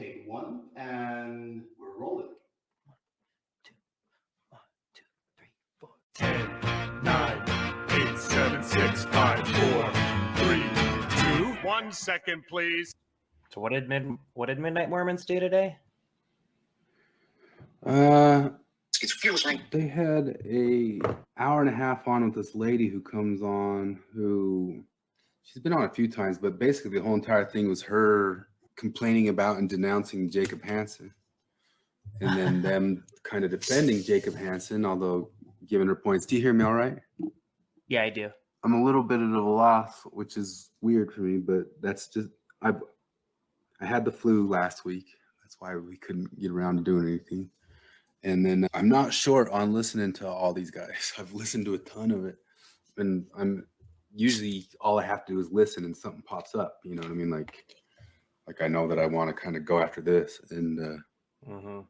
take one, and we're rolling. 1, 2, 3, 4. 10, 9, 8, 7, 6, 5, 4, 3, 2. 1 second, please. So what did Midnight Mormons do today? It's fusing. They had a hour and a half on with this lady who comes on, who she's been on a few times, but basically the whole entire thing was her complaining about and denouncing Jacob Hansen, and then them kind of defending Jacob Hansen, although giving her points. Do you hear me all right? Yeah, I do. I'm a little bit at a loss, which is weird for me, but that's just I had the flu last week. That's why we couldn't get around to doing anything. And then I'm not short on listening to all these guys. I've listened to a ton of it, and I'm usually all I have to do is listen, and something pops up. You know what I mean? Like I know that I want to kind of go after this, and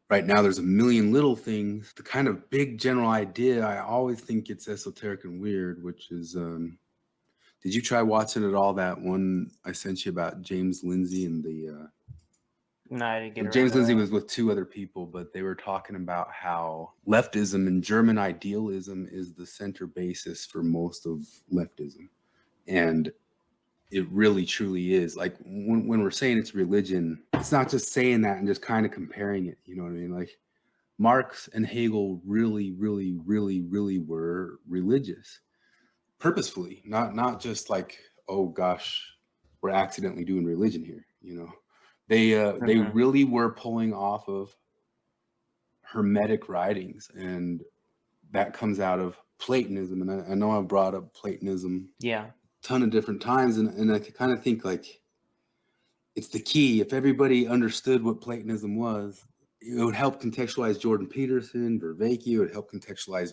right now there's a million little things. The kind of big general idea, I always think it's esoteric and weird, which is, did you try watching at all that one I sent you about James Lindsay and the? No, I didn't get around James to Lindsay that. was with two other people, but they were talking about how leftism and German idealism is the center basis for most of leftism. And it really truly is. Like when we're saying it's religion, it's not just saying that and just kind of comparing it. You know what I mean? Like Marx and Hegel really, really, really, really were religious, purposefully, not just like, oh gosh, we're accidentally doing religion here, you know. They really were pulling off of Hermetic writings, and that comes out of Platonism. And I know I've brought up Platonism a ton of different times, and I kind of think like it's the key. If everybody understood what Platonism was, it would help contextualize Jordan Peterson, Vervaeke. It would help contextualize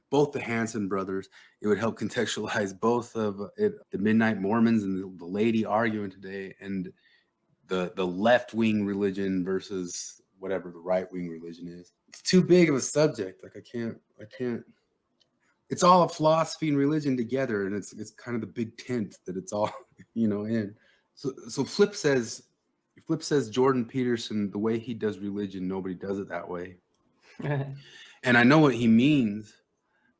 both the Hansen brothers. It would help contextualize both of the Midnight Mormons and the lady arguing today, and the left-wing religion versus whatever the right-wing religion is. It's too big of a subject. Like I can't. It's all a philosophy and religion together, and it's kind of the big tent that it's all, you know, in. So Flip says Jordan Peterson, the way he does religion, nobody does it that way. And I know what he means,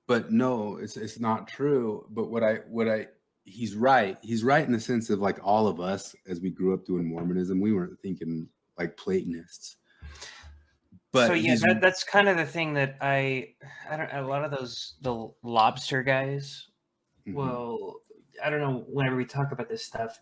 but no, it's not true. But he's right. He's right in the sense of like all of us, as we grew up doing Mormonism, we weren't thinking like Platonists. But so yeah, that's kind of the thing that I don't. A lot of the lobster guys. Well, I don't know. Whenever we talk about this stuff,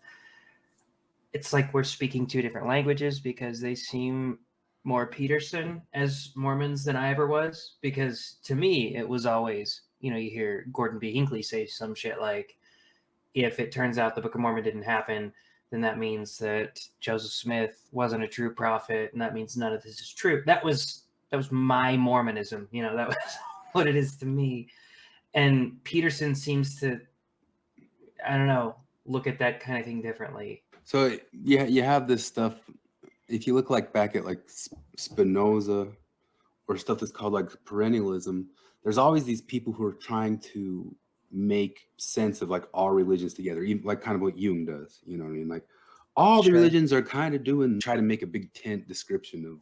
it's like we're speaking two different languages because they seem more Peterson as Mormons than I ever was. Because to me, it was always, you know, you hear Gordon B. Hinckley say some shit like, if it turns out the Book of Mormon didn't happen, then that means that Joseph Smith wasn't a true prophet, and that means none of this is true. That was my Mormonism, you know, that was what it is to me. And Peterson seems to, I don't know, look at that kind of thing differently. So yeah, you have this stuff. If you look like back at like Spinoza or stuff that's called like perennialism, there's always these people who are trying to make sense of like all religions together, even like kind of what Jung does, you know what I mean? Like all the religions are kind of try to make a big tent description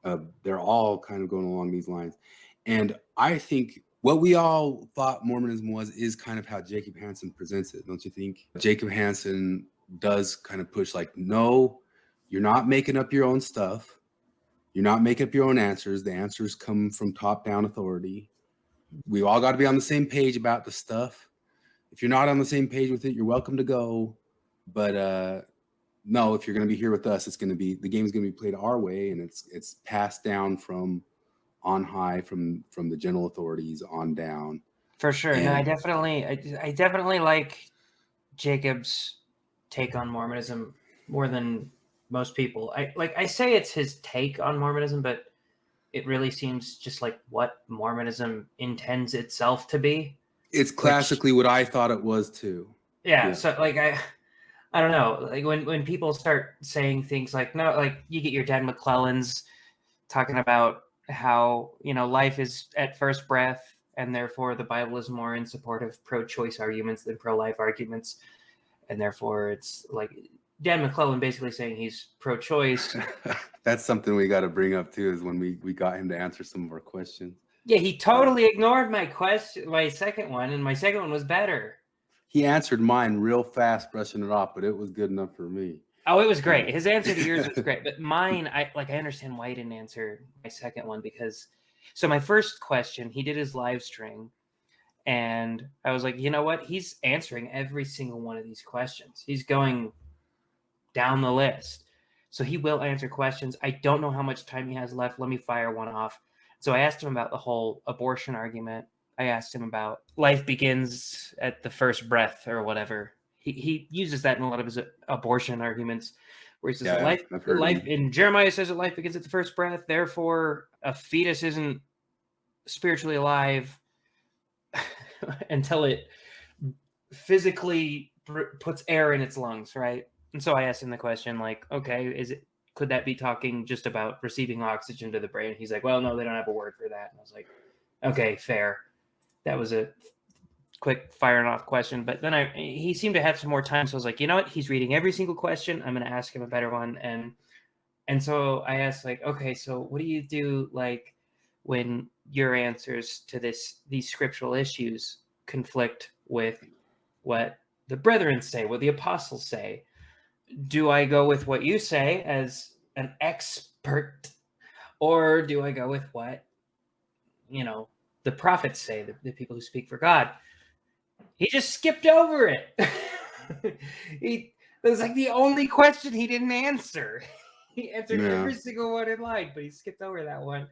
of they're all kind of going along these lines. And I think what we all thought Mormonism is kind of how Jacob Hansen presents it, don't you think? Jacob Hansen does kind of push like, no, you're not making up your own stuff. You're not making up your own answers. The answers come from top-down authority. We all got to be on the same page about the stuff. If you're not on the same page with it, you're welcome to go. But no, if you're going to be here with us, the game's going to be played our way, and it's passed down from on high, from the general authorities on down. For sure. And no, I definitely like Jacob's take on Mormonism more than most people. I say it's his take on Mormonism, but it really seems just like what Mormonism intends itself to be. It's classically what I thought it was too. Yeah. So like I don't know. Like when people start saying things like, no, like you get your Dan Maclellans talking about how, you know, life is at first breath, and therefore the Bible is more in support of pro-choice arguments than pro-life arguments, and therefore it's like Dan Maclellan basically saying he's pro-choice. That's something we got to bring up too, is when we got him to answer some of our questions. Yeah, he totally ignored my second one, and my second one was better. He answered mine real fast, brushing it off, but it was good enough for me. Oh, it was great. His answer to yours was great, but mine, I understand why he didn't answer my second one, because so my first question, he did his live stream, and I was like, you know what? He's answering every single one of these questions. He's going down the list. So he will answer questions. I don't know how much time he has left. Let me fire one off. So I asked him about the whole abortion argument. I asked him about life begins at the first breath or whatever. He uses that in a lot of his abortion arguments, where he says life in Jeremiah says that life begins at the first breath. Therefore, a fetus isn't spiritually alive until it physically puts air in its lungs, right? And so I asked him the question, like, okay, could that be talking just about receiving oxygen to the brain? He's like, well, no, they don't have a word for that. And I was like, okay, fair. That was a quick firing off question. But then he seemed to have some more time. So I was like, you know what? He's reading every single question. I'm going to ask him a better one. And so I asked, like, okay, so what do you do, like, when your answers to these scriptural issues conflict with what the brethren say, what the apostles say? Do I go with what you say as an expert, or do I go with what, the prophets say, the people who speak for God? He just skipped over it. It was like the only question he didn't answer. He answered every single one in line, but he skipped over that one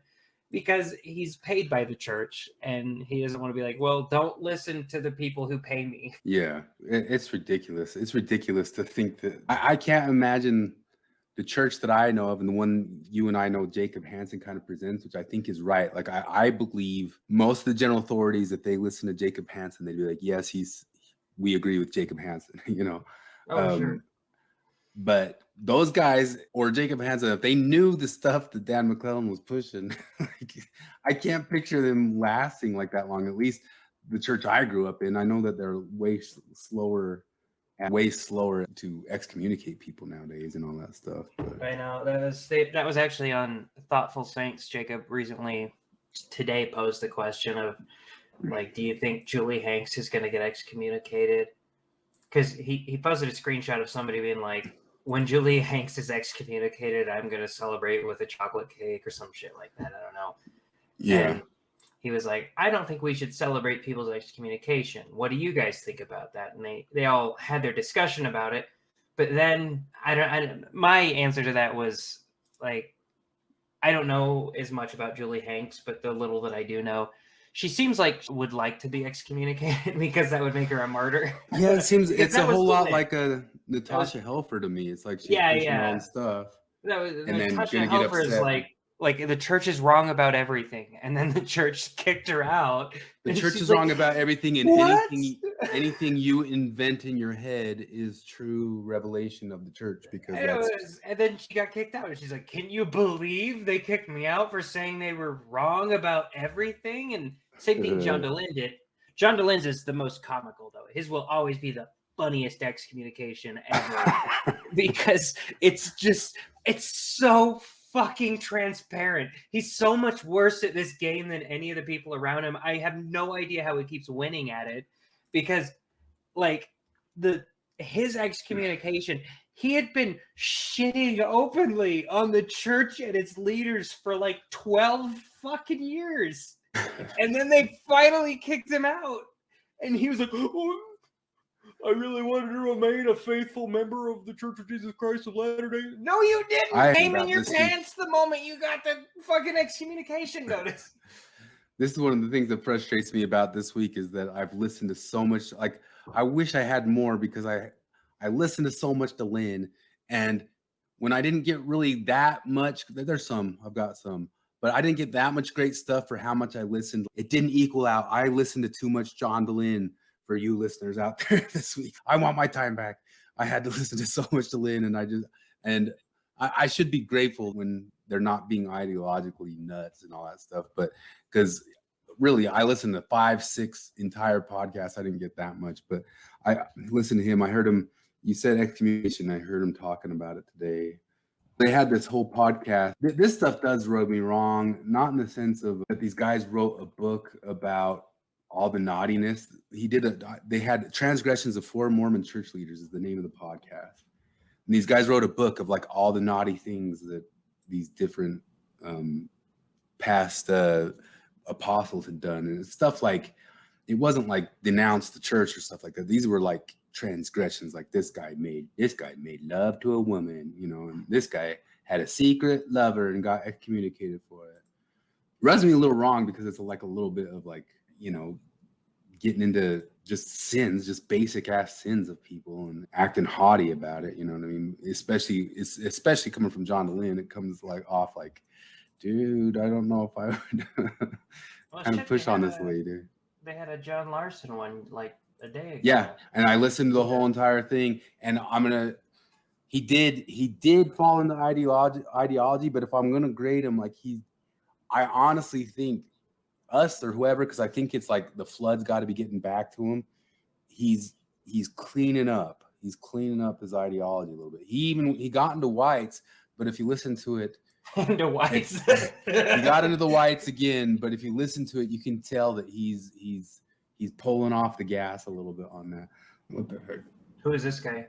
because he's paid by the church and he doesn't want to be like, well, don't listen to the people who pay me. Yeah, it's ridiculous. It's ridiculous to think that I can't imagine the church that I know of and the one you and I know Jacob Hansen kind of presents, which I think is right. Like I believe most of the general authorities, if they listen to Jacob Hansen, they'd be like, yes, we agree with Jacob Hansen, Sure. But those guys or Jacob Hansen, if they knew the stuff that Dan Maclellan was pushing, I can't picture them lasting like that long. At least the church I grew up in, I know that they're way slower to excommunicate people nowadays and all that stuff. But I know that was actually on Thoughtful Saints. Jacob recently today posed the question of, like, do you think Julie Hanks is going to get excommunicated? Because he posted a screenshot of somebody being like, when Julie Hanks is excommunicated, I'm going to celebrate with a chocolate cake or some shit like that. I don't know. Yeah. And he was like, I don't think we should celebrate people's excommunication. What do you guys think about that? And they all had their discussion about it. But then my answer to that was, like, I don't know as much about Julie Hanks, but the little that I do know, she seems like she would like to be excommunicated because that would make her a martyr. Yeah, it seems it's a whole lot cool, like a Natasha Helfer to me. It's like she's pushing her own stuff. And then Natasha gonna get Helfer is upset. like the church is wrong about everything, and then the church kicked her out. The and church she's is like, wrong about everything, and "What?" anything you invent in your head is true revelation of the church, because and then she got kicked out, and she's like, "Can you believe they kicked me out for saying they were wrong about everything?" And same thing John Dehlin did. John Dehlin's is the most comical, though. His will always be the funniest excommunication ever because it's so fucking transparent. He's so much worse at this game than any of the people around him. I have no idea how he keeps winning at it, because like his excommunication, he had been shitting openly on the church and its leaders for like 12 fucking years. And then they finally kicked him out. And he was like, oh, I really wanted to remain a faithful member of the Church of Jesus Christ of Latter-day. No, you didn't. Came in your pants the moment you got the fucking excommunication notice. This is one of the things that frustrates me about this week, is that I've listened to so much. Like, I wish I had more, because I listened to so much Dehlin, and when I didn't get really that much, there's some, I've got some, but I didn't get that much great stuff for how much I listened. It didn't equal out. I listened to too much John Dehlin for you listeners out there this week. I want my time back. I had to listen to so much Dehlin, and I should be grateful when they're not being ideologically nuts and all that stuff. But because really, I listened to 5-6 entire podcasts. I didn't get that much, but I listened to him. I heard him You said excommunication. I heard him talking about it today. They had this whole podcast. This stuff does rub me wrong, not in the sense of that these guys wrote a book about all the naughtiness. They had Transgressions of Four Mormon Church Leaders is the name of the podcast. And these guys wrote a book of like all the naughty things that these different past apostles had done. And it's stuff like, it wasn't like denounce the church or stuff like that. These were like transgressions, like this guy made love to a woman, you know, and this guy had a secret lover and got excommunicated for it. Rubs me a little wrong because it's like a little bit of like, you know, getting into just sins, just basic ass sins of people and acting haughty about it. You know what I mean? Especially coming from John Dehlin, it comes like off like, dude, I don't know if I would kind of push on this lady. They had a John Larsen one like a day ago. Yeah, and I listened to the whole entire thing, and he did fall into ideology, but if I'm gonna grade him, like I honestly think us or whoever, because I think it's like the flood's got to be getting back to him. He's cleaning up. He's cleaning up his ideology a little bit. He got into whites, but if you listen to it, into whites, he got into the whites again. But if you listen to it, you can tell that he's pulling off the gas a little bit on that. What the heck? Who is this guy?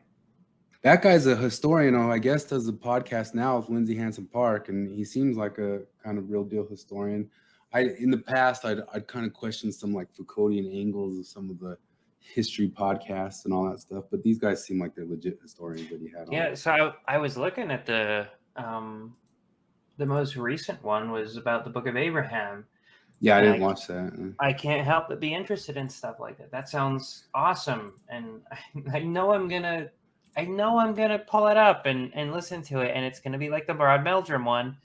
That guy's a historian, who I guess does a podcast now with Lindsay Hansen Park, and he seems like a kind of real deal historian. In the past, I'd kind of questioned some like Foucauldian angles of some of the history podcasts and all that stuff, but these guys seem like they're legit historians that he had on. Yeah, so I was looking at the most recent one was about the Book of Abraham. Yeah, I didn't watch that. I can't help but be interested in stuff like that. That sounds awesome, and I know I'm gonna pull it up and listen to it, and it's gonna be like the Broad Meldrum one,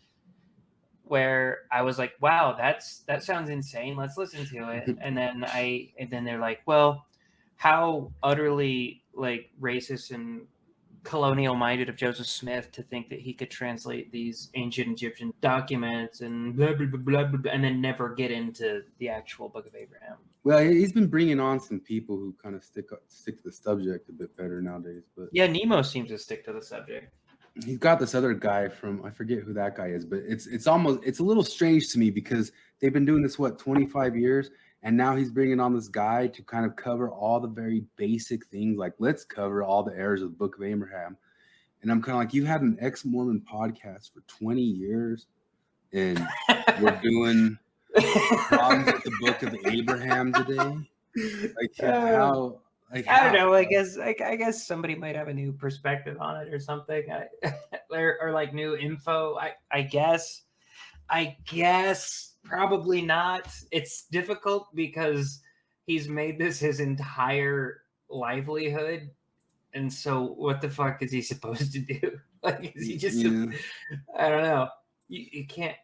where I was like, wow, that sounds insane. Let's listen to it. And then they're like, well, how utterly like racist and colonial minded of Joseph Smith to think that he could translate these ancient Egyptian documents and blah, blah, blah, blah, blah, and then never get into the actual Book of Abraham. Well, he's been bringing on some people who kind of stick to the subject a bit better nowadays. But yeah, Nemo seems to stick to the subject. He's got this other guy from, I forget who that guy is, but it's a little strange to me because they've been doing this 25 years, and now he's bringing on this guy to kind of cover all the very basic things, like let's cover all the errors of the Book of Abraham. And I'm kind of like, you've had an ex-Mormon podcast for 20 years, and we're doing problems with the Book of Abraham today. Like how? Like, I don't know. I guess somebody might have a new perspective on it or something, or like new info. I guess probably not. It's difficult because he's made this his entire livelihood, and so what the fuck is he supposed to do? Like, is he just? Yeah. I don't know. You can't.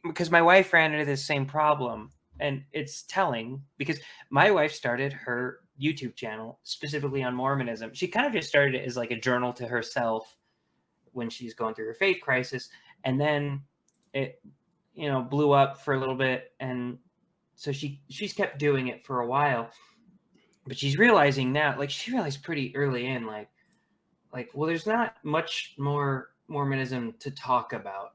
Because my wife ran into this same problem, and it's telling because my wife started her YouTube channel specifically on Mormonism. She kind of just started it as like a journal to herself when she's going through her faith crisis, and then it blew up for a little bit, and so she's kept doing it for a while, but she's realizing now, like she realized pretty early in, like well, there's not much more Mormonism to talk about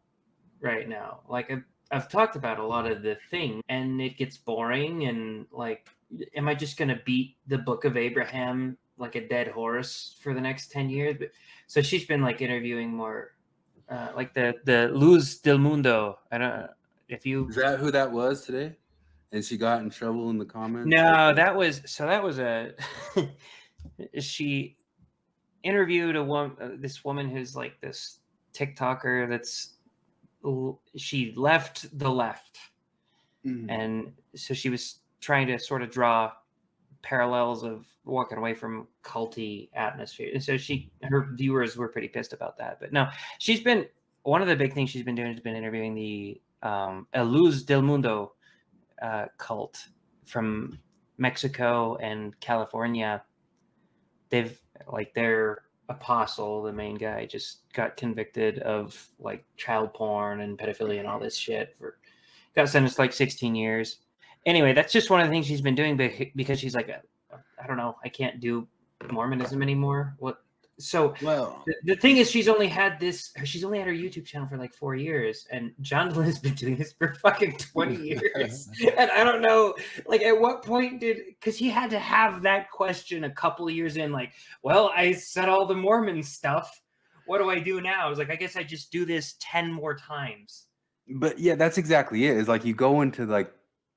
right now. Like I've talked about a lot of the things, and it gets boring, and like, am I just going to beat the Book of Abraham like a dead horse for the next 10 years? But so she's been like interviewing more, like the Luz del Mundo. I don't know if you. Is that who that was today? And she got in trouble in the comments? No, that was a, she interviewed this woman who's like this TikToker she left the left. Mm-hmm. And so she was trying to sort of draw parallels of walking away from culty atmosphere. And so her viewers were pretty pissed about that. But no, one of the big things she's been doing has been interviewing the Luz del Mundo cult from Mexico and California. Their apostle, the main guy, just got convicted of like child porn and pedophilia and all this shit. Got sentenced like 16 years. Anyway, that's just one of the things she's been doing because she's like, I don't know, I can't do Mormonism anymore. So Well, the thing is, she's only had her YouTube channel for like 4 years, and John Dehlin has been doing this for fucking 20 years. And I don't know, like, at what point because he had to have that question a couple of years in, like, well, I said all the Mormon stuff. What do I do now? I was like, I guess I just do this 10 more times. but yeah, that's exactly it. It's like you go into like,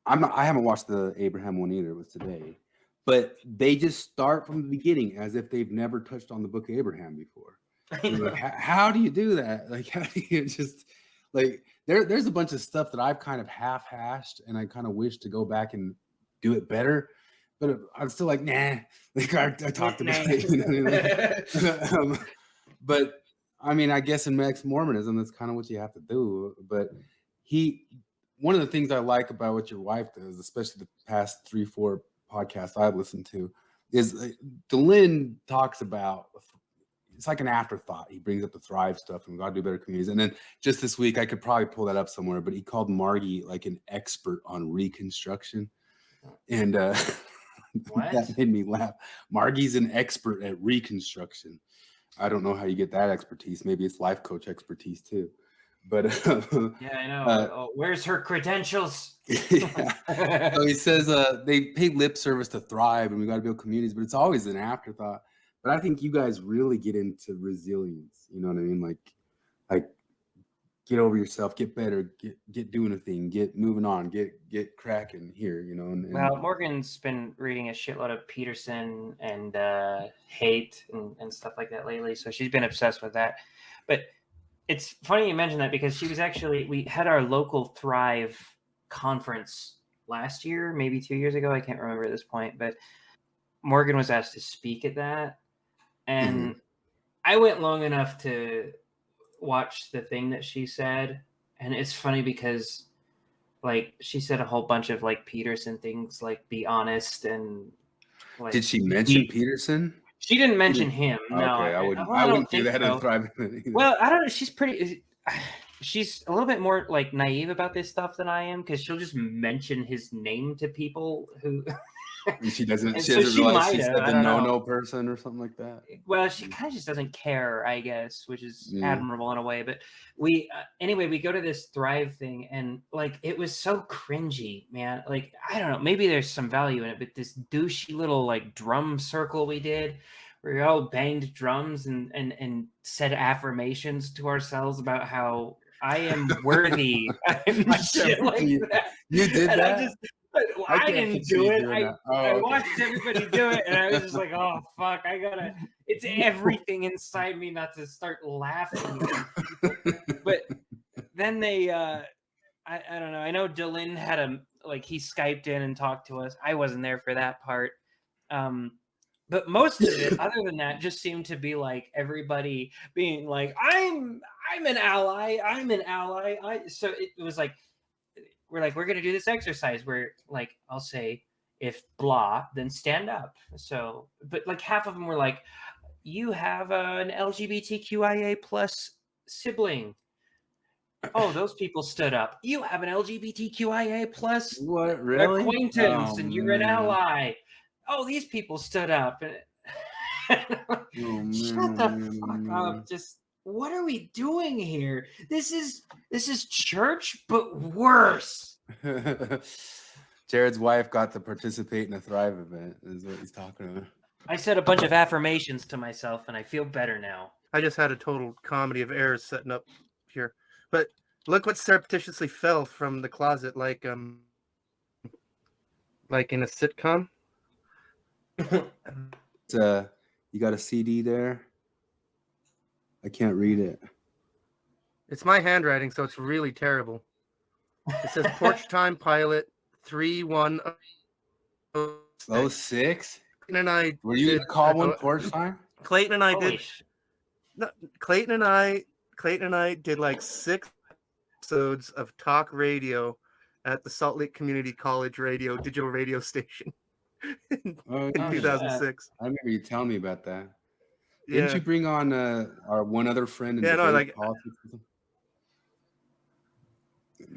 I haven't watched the Abraham one either. It was today. But they just start from the beginning as if they've never touched on the book of Abraham before. Like, how do you do that? Like, how do you just like there's a bunch of stuff that I've kind of half-hashed and I kind of wish to go back and do it better. But I'm still like, nah. Like I talked about it. You know what I mean? But I mean, I guess in ex-Mormonism, that's kind of what you have to do. But one of the things I like about what your wife does, especially the past 3-4 podcasts I've listened to, is Dehlin talks about, it's like an afterthought. He brings up the Thrive stuff and we got to do better communities. And then just this week, I could probably pull that up somewhere, but he called Margie like an expert on reconstruction. And that made me laugh. Margie's an expert at reconstruction. I don't know how you get that expertise. Maybe it's life coach expertise too. But yeah, I know. Where's her credentials? Yeah. So he says they pay lip service to Thrive and we got to build communities, but it's always an afterthought. But I think you guys really get into resilience. You know what I mean? Like get over yourself, get better, get doing a thing, get moving on, get cracking here. You know. And well, Morgan's been reading a shitload of Peterson and hate and stuff like that lately, so she's been obsessed with that. But it's funny you mentioned that because we had our local Thrive conference last year, maybe 2 years ago. I can't remember at this point, but Morgan was asked to speak at that. And I went long enough to watch the thing that she said. And it's funny because like she said a whole bunch of like Peterson things, like be honest. And like, did she mention Peterson? She didn't mention him. No, okay, I wouldn't do that in Thrive. Well, I don't know. She's a little bit more like naive about this stuff than I am because she'll just mention his name to people who. She doesn't. She doesn't realize she's the no person or something like that. Well, she kind of just doesn't care, I guess, which is admirable in a way. But we go to this Thrive thing, and like it was so cringy, man. Like I don't know, maybe there's some value in it, but this douchey little like drum circle we did, where we all banged drums and said affirmations to ourselves about how I am worthy. Shit like that. You did that? I didn't do it. I watched everybody do it, and I was just like, "Oh fuck! It's everything inside me not to start laughing." But then they, I don't know. I know Dehlin had he Skyped in and talked to us. I wasn't there for that part. But most of it, other than that, just seemed to be like everybody being like, "I'm an ally. I'm an ally." So it was like. We're going to do this exercise where like, I'll say if blah, then stand up. So, but like half of them were like, you have an LGBTQIA plus sibling. Oh, those people stood up. You have an LGBTQIA plus acquaintance and you're an ally. Oh, these people stood up. Shut the fuck up. Just, what are we doing here? This is church, but worse. Jared's wife got to participate in a Thrive event, is what he's talking about. I said a bunch of affirmations to myself, and I feel better now. I just had a total comedy of errors setting up here. But look what surreptitiously fell from the closet, like in a sitcom. You got a CD there? I can't read it. It's my handwriting, so it's really terrible. It says Porch Time Pilot 3106. Clayton and I were you gonna call one Porch Time? Clayton and I did. No, Clayton and I did like 6 episodes of talk radio at the Salt Lake Community College radio digital radio station in 2006. I remember you telling me about that. Didn't you bring on our one other friend? Politics with him?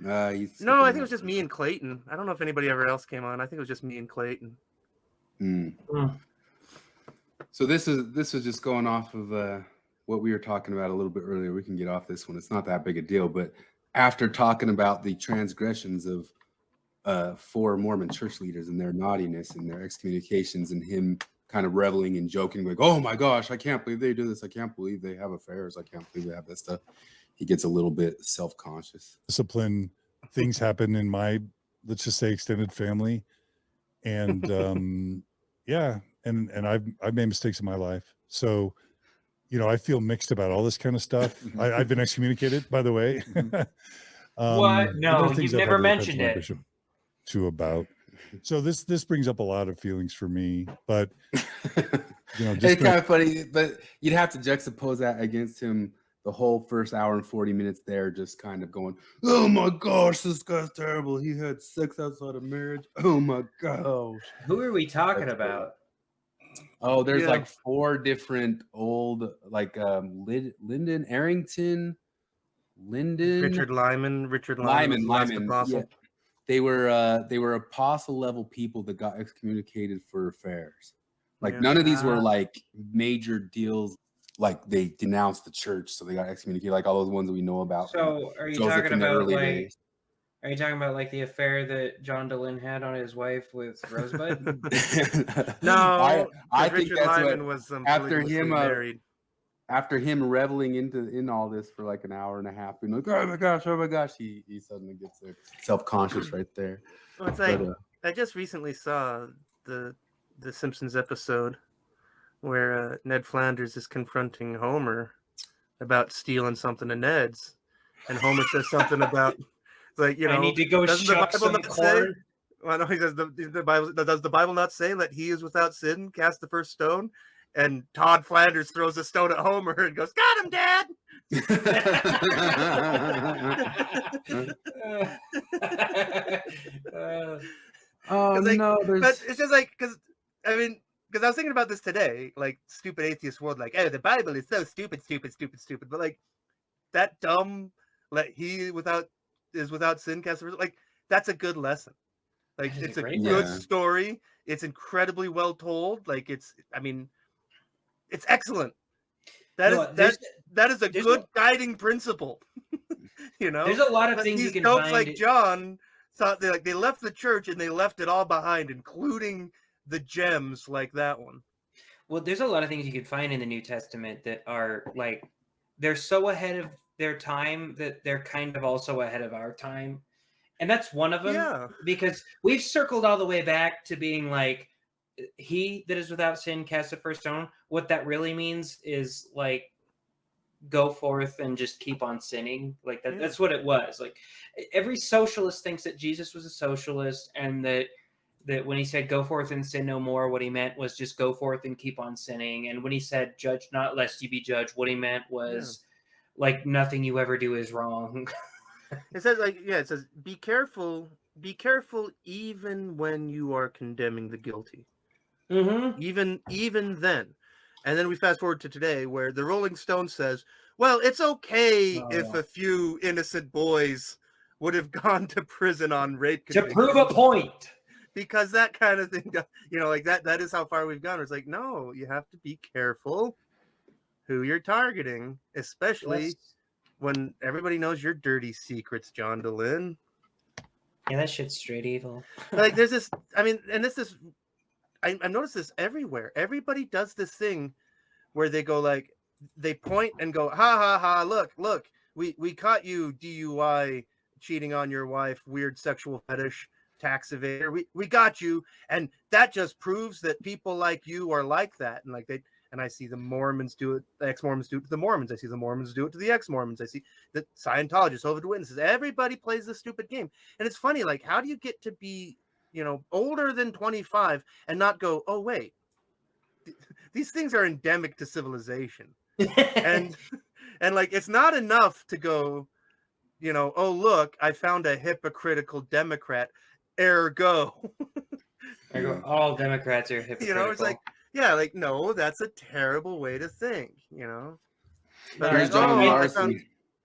No, I think it was just me and Clayton. I don't know if anybody ever else came on. I think it was just me and Clayton. So this is just going off of what we were talking about a little bit earlier. We can get off this one. It's not that big a deal. But after talking about the transgressions of 4 Mormon church leaders and their naughtiness and their excommunications and him kind of reveling and joking, like, oh my gosh, I can't believe they do this. I can't believe they have affairs. I can't believe they have that stuff. He gets a little bit self-conscious. Discipline things happen in my, let's just say, extended family. And yeah, and I've made mistakes in my life. So, you know, I feel mixed about all this kind of stuff. I've been excommunicated, by the way. What? No, you've never mentioned it. Bishop too about. So this brings up a lot of feelings for me, but you know, It's kind of funny, but you'd have to juxtapose that against him the whole first hour and 40 minutes there, just kind of going, oh my gosh, this guy's terrible. He had sex outside of marriage. Oh my gosh. Who are we talking about? Oh, there's like 4 different old, like Lyndon Arrington, Richard Lyman. Yeah. They were apostle level people that got excommunicated for affairs. Like none of these were like major deals. Like they denounced the church, so they got excommunicated. Like all those ones that we know about. So are you talking about like? Are you talking about like the affair that John Dehlin had on his wife with Rosebud? No, I think Richard that's Lyman what, was after him married. After him reveling in all this for like an hour and a half, being like, oh my gosh, he suddenly gets self-conscious right there. Well, it's like I just recently saw the Simpsons episode where Ned Flanders is confronting Homer about stealing something of Ned's, and Homer says something about like, you know, I need to go shuck some corn. Well, no, he says the Bible does the Bible not say that he is without sin cast the first stone? And Todd Flanders throws a stone at Homer and goes, "Got him, Dad." Oh like, no! But it's just like because I was thinking about this today, like stupid atheist world, like, oh, the Bible is so stupid, but like that dumb, like he is without sin cast the first, like that's a good lesson. Like it's a good story. It's incredibly well told. Like it's excellent. That is a good guiding principle. You know, there's a lot of things you can find. Like John thought they left the church and they left it all behind, including the gems like that one. Well, there's a lot of things you can find in the New Testament that are like they're so ahead of their time that they're kind of also ahead of our time, and that's one of them. Yeah. Because we've circled all the way back to being like, he that is without sin cast the first stone. What that really means is like go forth and just keep on sinning. Like that, that's what it was. Like every socialist thinks that Jesus was a socialist, and that when he said go forth and sin no more, what he meant was just go forth and keep on sinning. And when he said judge not lest you be judged, what he meant was like nothing you ever do is wrong. It says it says be careful even when you are condemning the guilty. Mm-hmm. Even then. And then we fast forward to today where the Rolling Stone says, well, it's okay if a few innocent boys would have gone to prison on rape to prove a point. Because that kind of thing, you know, like that is how far we've gone. It's like, no, you have to be careful who you're targeting, especially when everybody knows your dirty secrets, John Dehlin. Yeah, that shit's straight evil. Like there's this, I've noticed this everywhere. Everybody does this thing where they go like, they point and go, ha ha ha, look, we caught you DUI, cheating on your wife, weird sexual fetish, tax evader. We got you. And that just proves that people like you are like that. And like I see the Mormons do it, the ex-Mormons do it to the Mormons. I see the Mormons do it to the ex-Mormons. I see the Scientologists, Jehovah's Witnesses. Everybody plays this stupid game. And it's funny, like, how do you get to be, you know, older than 25 and not go, oh, wait, these things are endemic to civilization. and like, it's not enough to go, you know, oh, look, I found a hypocritical Democrat, ergo. All Democrats are hypocritical. You know, it's like, yeah, like, no, that's a terrible way to think, you know. But Here's like, John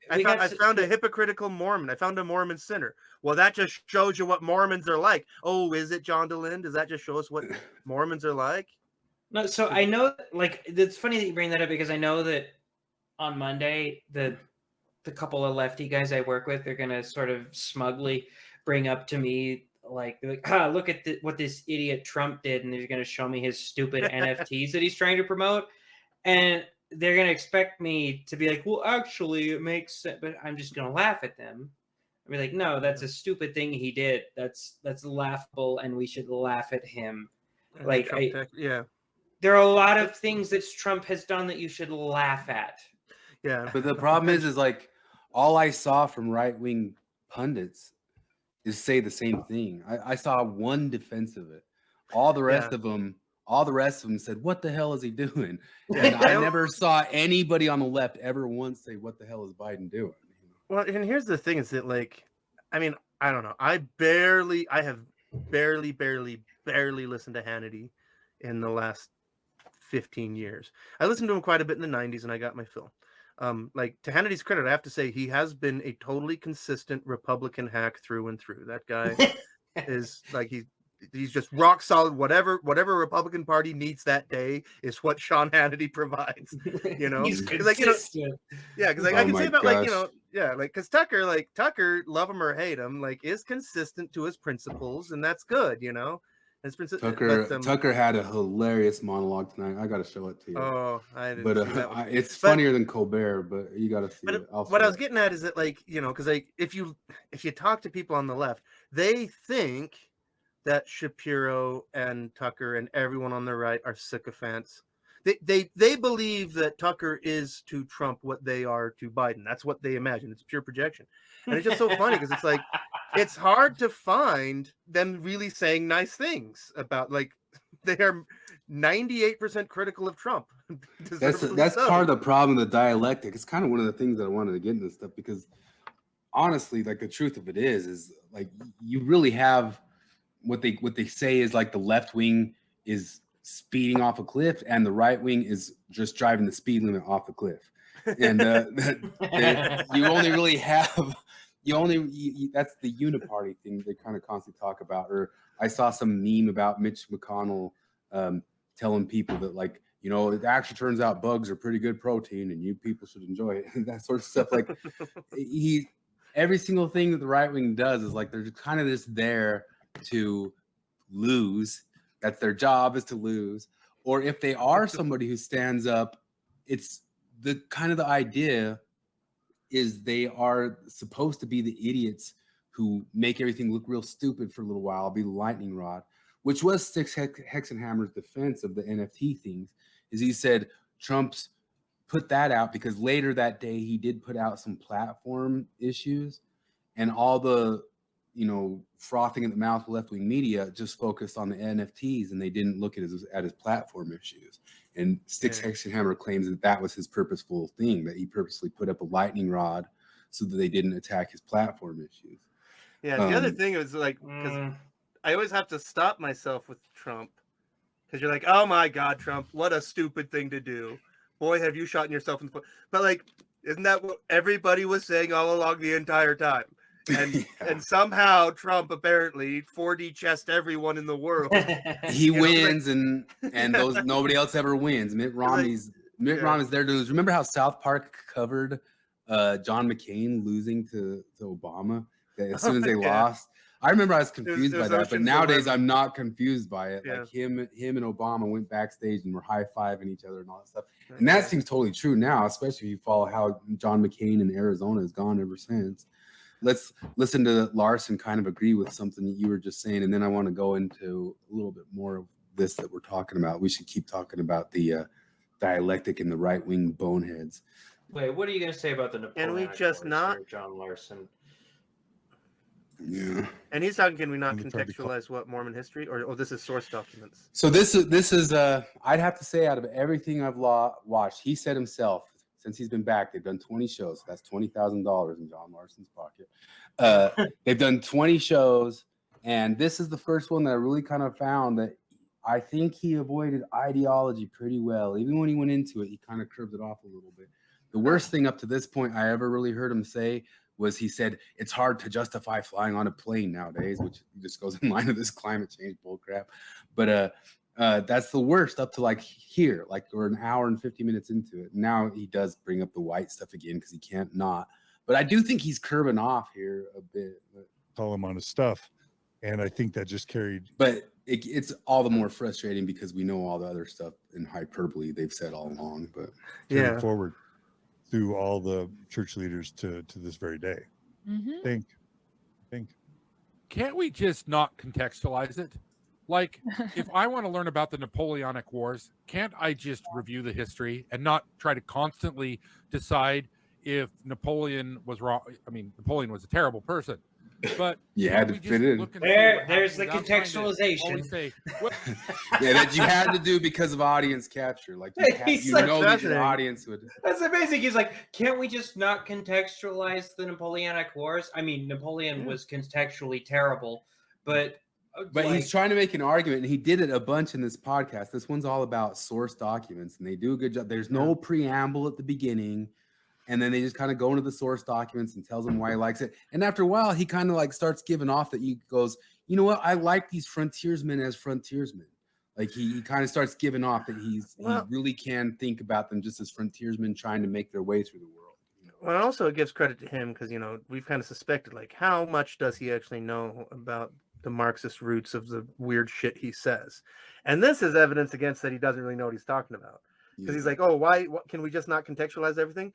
I found a hypocritical Mormon. I found a Mormon sinner. Well, that just shows you what Mormons are like. Oh, is it, John Dehlin? Does that just show us what Mormons are like? No, so I know, like, it's funny that you bring that up because I know that on Monday, the couple of lefty guys I work with are gonna sort of smugly bring up to me like, look at what this idiot Trump did, and they're gonna show me his stupid NFTs that he's trying to promote, and they're gonna expect me to be like, well, actually, it makes sense, but I'm just gonna laugh at them. I'll be like, no, that's a stupid thing he did. That's laughable, and we should laugh at him. And Like, Trump yeah. there are a lot of things that Trump has done that you should laugh at. Yeah. But the problem is like all I saw from right-wing pundits is say the same thing. I saw one defense of it. All the rest of them said, "What the hell is he doing?" And I never saw anybody on the left ever once say, "What the hell is Biden doing?" Well, and here's the thing: is that, like, I mean, I don't know. I have barely listened to Hannity in the last 15 years. I listened to him quite a bit in the 90s, and I got my fill. Like, to Hannity's credit, I have to say he has been a totally consistent Republican hack through and through. That guy is like, he's just rock solid. Whatever Republican Party needs that day is what Sean Hannity provides. You know, He's like, consistent. yeah, because like, I can say about, like, yeah, like, because Tucker, love him or hate him, like, is consistent to his principles, and that's good, you know. Tucker had a hilarious monologue tonight. I got to show it to you. Oh, I didn't. But see that one. it's funnier than Colbert, but you got to see it. What I was getting at is that, like, you know, because, like, if you talk to people on the left, they think that Shapiro and Tucker and everyone on the right are sycophants. They believe that Tucker is to Trump what they are to Biden. That's what they imagine. It's pure projection. And it's just so funny because it's like, it's hard to find them really saying nice things about, like, they are 98% critical of Trump. That's part of the problem of the dialectic. It's kind of one of the things that I wanted to get into this stuff, because honestly, like, the truth of it is like, you really have what they say is like the left wing is speeding off a cliff and the right wing is just driving the speed limit off the cliff. And you only really have that's the uniparty thing they kind of constantly talk about. Or I saw some meme about Mitch McConnell telling people that, like, you know, it actually turns out bugs are pretty good protein and you people should enjoy it. That sort of stuff. Like, every single thing that the right wing does is like, they're just kind of just there to lose. That's their job, is to lose. Or if they are somebody who stands up, it's the kind of the idea is they are supposed to be the idiots who make everything look real stupid for a little while, be the lightning rod, which was Sticks Hexenhammer's defense of the NFT things. Is he said Trump's put that out because later that day he did put out some platform issues, and all the, you know, frothing at the mouth of left-wing media just focused on the NFTs, and they didn't look at his platform issues. And Sticks Hexenhammer claims that that was his purposeful thing, that he purposely put up a lightning rod so that they didn't attack his platform issues. Yeah, the other thing is, like, because I always have to stop myself with Trump, because you're like, oh my God, Trump, what a stupid thing to do. Boy, have you shot yourself in the foot. But, like, isn't that what everybody was saying all along the entire time? And and somehow Trump apparently 4D chessed everyone in the world. He wins, and those nobody else ever wins. Mitt Romney's there to lose. Remember how South Park covered John McCain losing to Obama as soon as they lost? I remember I was confused by that, but nowadays I'm not confused by it. Like, him and Obama went backstage and were high-fiving each other and all that stuff. And that seems totally true now, especially if you follow how John McCain in Arizona has gone ever since. Let's listen to Larsen kind of agree with something that you were just saying, and then I want to go into a little bit more of this that we're talking about. We should keep talking about the dialectic and the right-wing boneheads. Wait, what are you going to say about the Napoleonic Wars here, John Larsen? Yeah. And he's talking, can we not contextualize what Mormon history, or this is source documents? So this is I'd have to say, out of everything I've watched, he said himself, since he's been back, they've done 20 shows. That's $20,000 in John Larsen's pocket. They've done 20 shows, and this is the first one that I really kind of found that I think he avoided ideology pretty well. Even when he went into it, he kind of curved it off a little bit. The worst thing up to this point I ever really heard him say was, he said it's hard to justify flying on a plane nowadays, which just goes in line with this climate change bullcrap. But That's the worst up to like here, like we're an hour and 50 minutes into it. Now he does bring up the white stuff again because he can't not. But I do think he's curbing off here a bit. Call him on his stuff. And I think that just carried. But it's all the more frustrating because we know all the other stuff in hyperbole they've said all along. But carried forward through all the church leaders to this very day. Think. Can't we just not contextualize it? Like, if I want to learn about the Napoleonic Wars, can't I just review the history and not try to constantly decide if Napoleon was wrong? I mean, Napoleon was a terrible person, but you had to fit in. There's the contextualization. Yeah, that you had to do because of audience capture. Like you know that the audience would. That's amazing. He's like, can't we just not contextualize the Napoleonic Wars? I mean, Napoleon was contextually terrible, but he's trying to make an argument, and he did it a bunch in this podcast. This one's all about source documents, and they do a good job. There's no preamble at the beginning, and then they just kind of go into the source documents and tells him why he likes it. And after a while, he kind of like starts giving off that he goes, you know what? I like these frontiersmen as frontiersmen. Like he kind of starts giving off that he really can think about them just as frontiersmen trying to make their way through the world. Well, also it gives credit to him because, we've kind of suspected, like, how much does he actually know about the Marxist roots of the weird shit he says? And this is evidence against that he doesn't really know what he's talking about. Because he's like, why can we just not contextualize everything?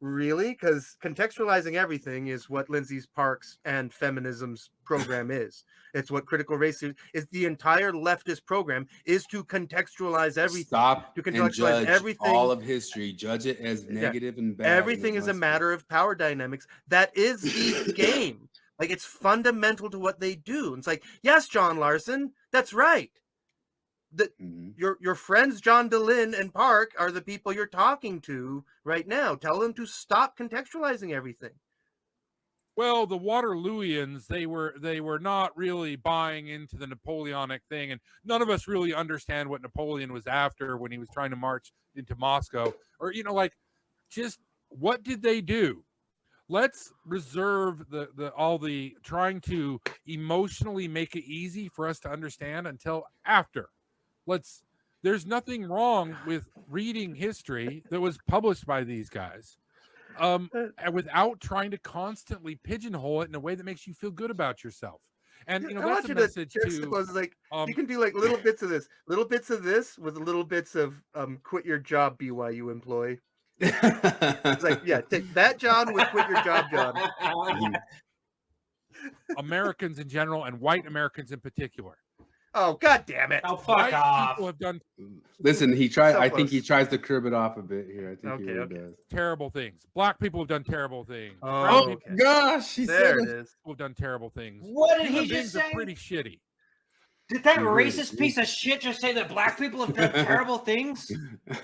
Really? Because contextualizing everything is what Lindsay Parks and feminism's program is. It's what critical race is. The entire leftist program is to contextualize everything. Stop to contextualize and judge everything. all of history. Judge it as negative and bad. Everything is a matter of power dynamics. That is the game. Like, it's fundamental to what they do. It's like, yes, John Larsen, that's right. Your friends John Dehlin and Park are the people you're talking to right now. Tell them to stop contextualizing everything. Well, the Waterlooians, they were not really buying into the Napoleonic thing, and none of us really understand what Napoleon was after when he was trying to march into Moscow. Or, just what did they do? Let's reserve all the trying to emotionally make it easy for us to understand until after. There's nothing wrong with reading history that was published by these guys, and without trying to constantly pigeonhole it in a way that makes you feel good about yourself. And that's a message to like, you can do like little bits of this with little bits of quit your job, BYU employee. It's like, yeah, take that, John, with quit your job, John. Americans in general and white Americans in particular. Oh, God damn it. Oh, fuck off. People have done Listen, I think he tries to curb it off a bit here. I think he really does. Terrible things. Black people have done terrible things. Oh, okay. Gosh, there it is. People have done terrible things. What did Human he just beings say? are pretty shitty. Did that racist piece of shit just say that black people have done terrible things?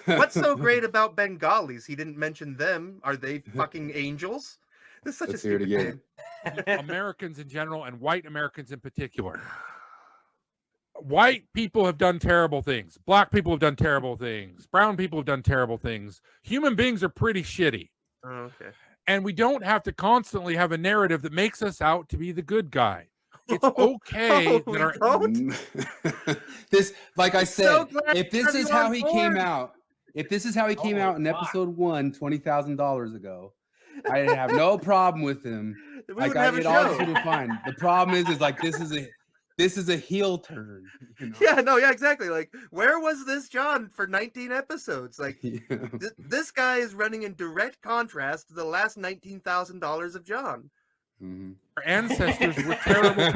What's so great about Bengalis? He didn't mention them. Are they fucking angels? This is such Let's a hear it stupid again. game. Americans in general and white Americans in particular. White people have done terrible things. Black people have done terrible things. Brown people have done terrible things. Human beings are pretty shitty. Oh, okay. And we don't have to constantly have a narrative that makes us out to be the good guy. It's okay this, like I said, so if this is how he came out, in episode 1, $20,000 ago, I'd have no problem with him. Like it all just would be fine. The problem is like this is a heel turn. Yeah, no, yeah, exactly. Like, where was this John for 19 episodes? Like, this guy is running in direct contrast to the last $19,000 of John. Mm-hmm. Our ancestors were terrible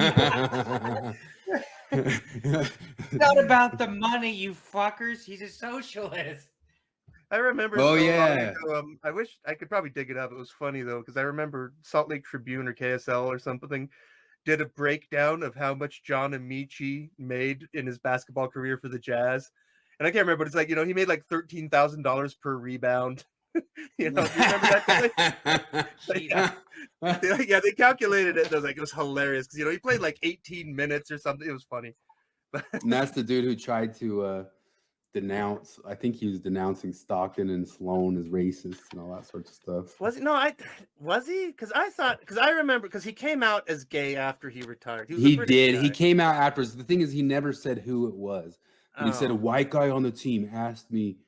people. Not about the money, you fuckers. He's a socialist. I remember. Oh, long yeah. ago, I wish I could probably dig it up. It was funny though, because I remember Salt Lake Tribune or KSL or something did a breakdown of how much John Amici made in his basketball career for the Jazz, and I can't remember, but it's like, he made like $13,000 per rebound. Do you remember that? Yeah, they calculated it. It was hilarious because he played like 18 minutes or something. It was funny. And that's the dude who tried to denounce. I think he was denouncing Stockton and Sloan as racist and all that sorts of stuff. Was he? No, was he? Because I remember because he came out as gay after he retired. He did. Guy. He came out afterwards. The thing is, he never said who it was. And he said a white guy on the team asked me,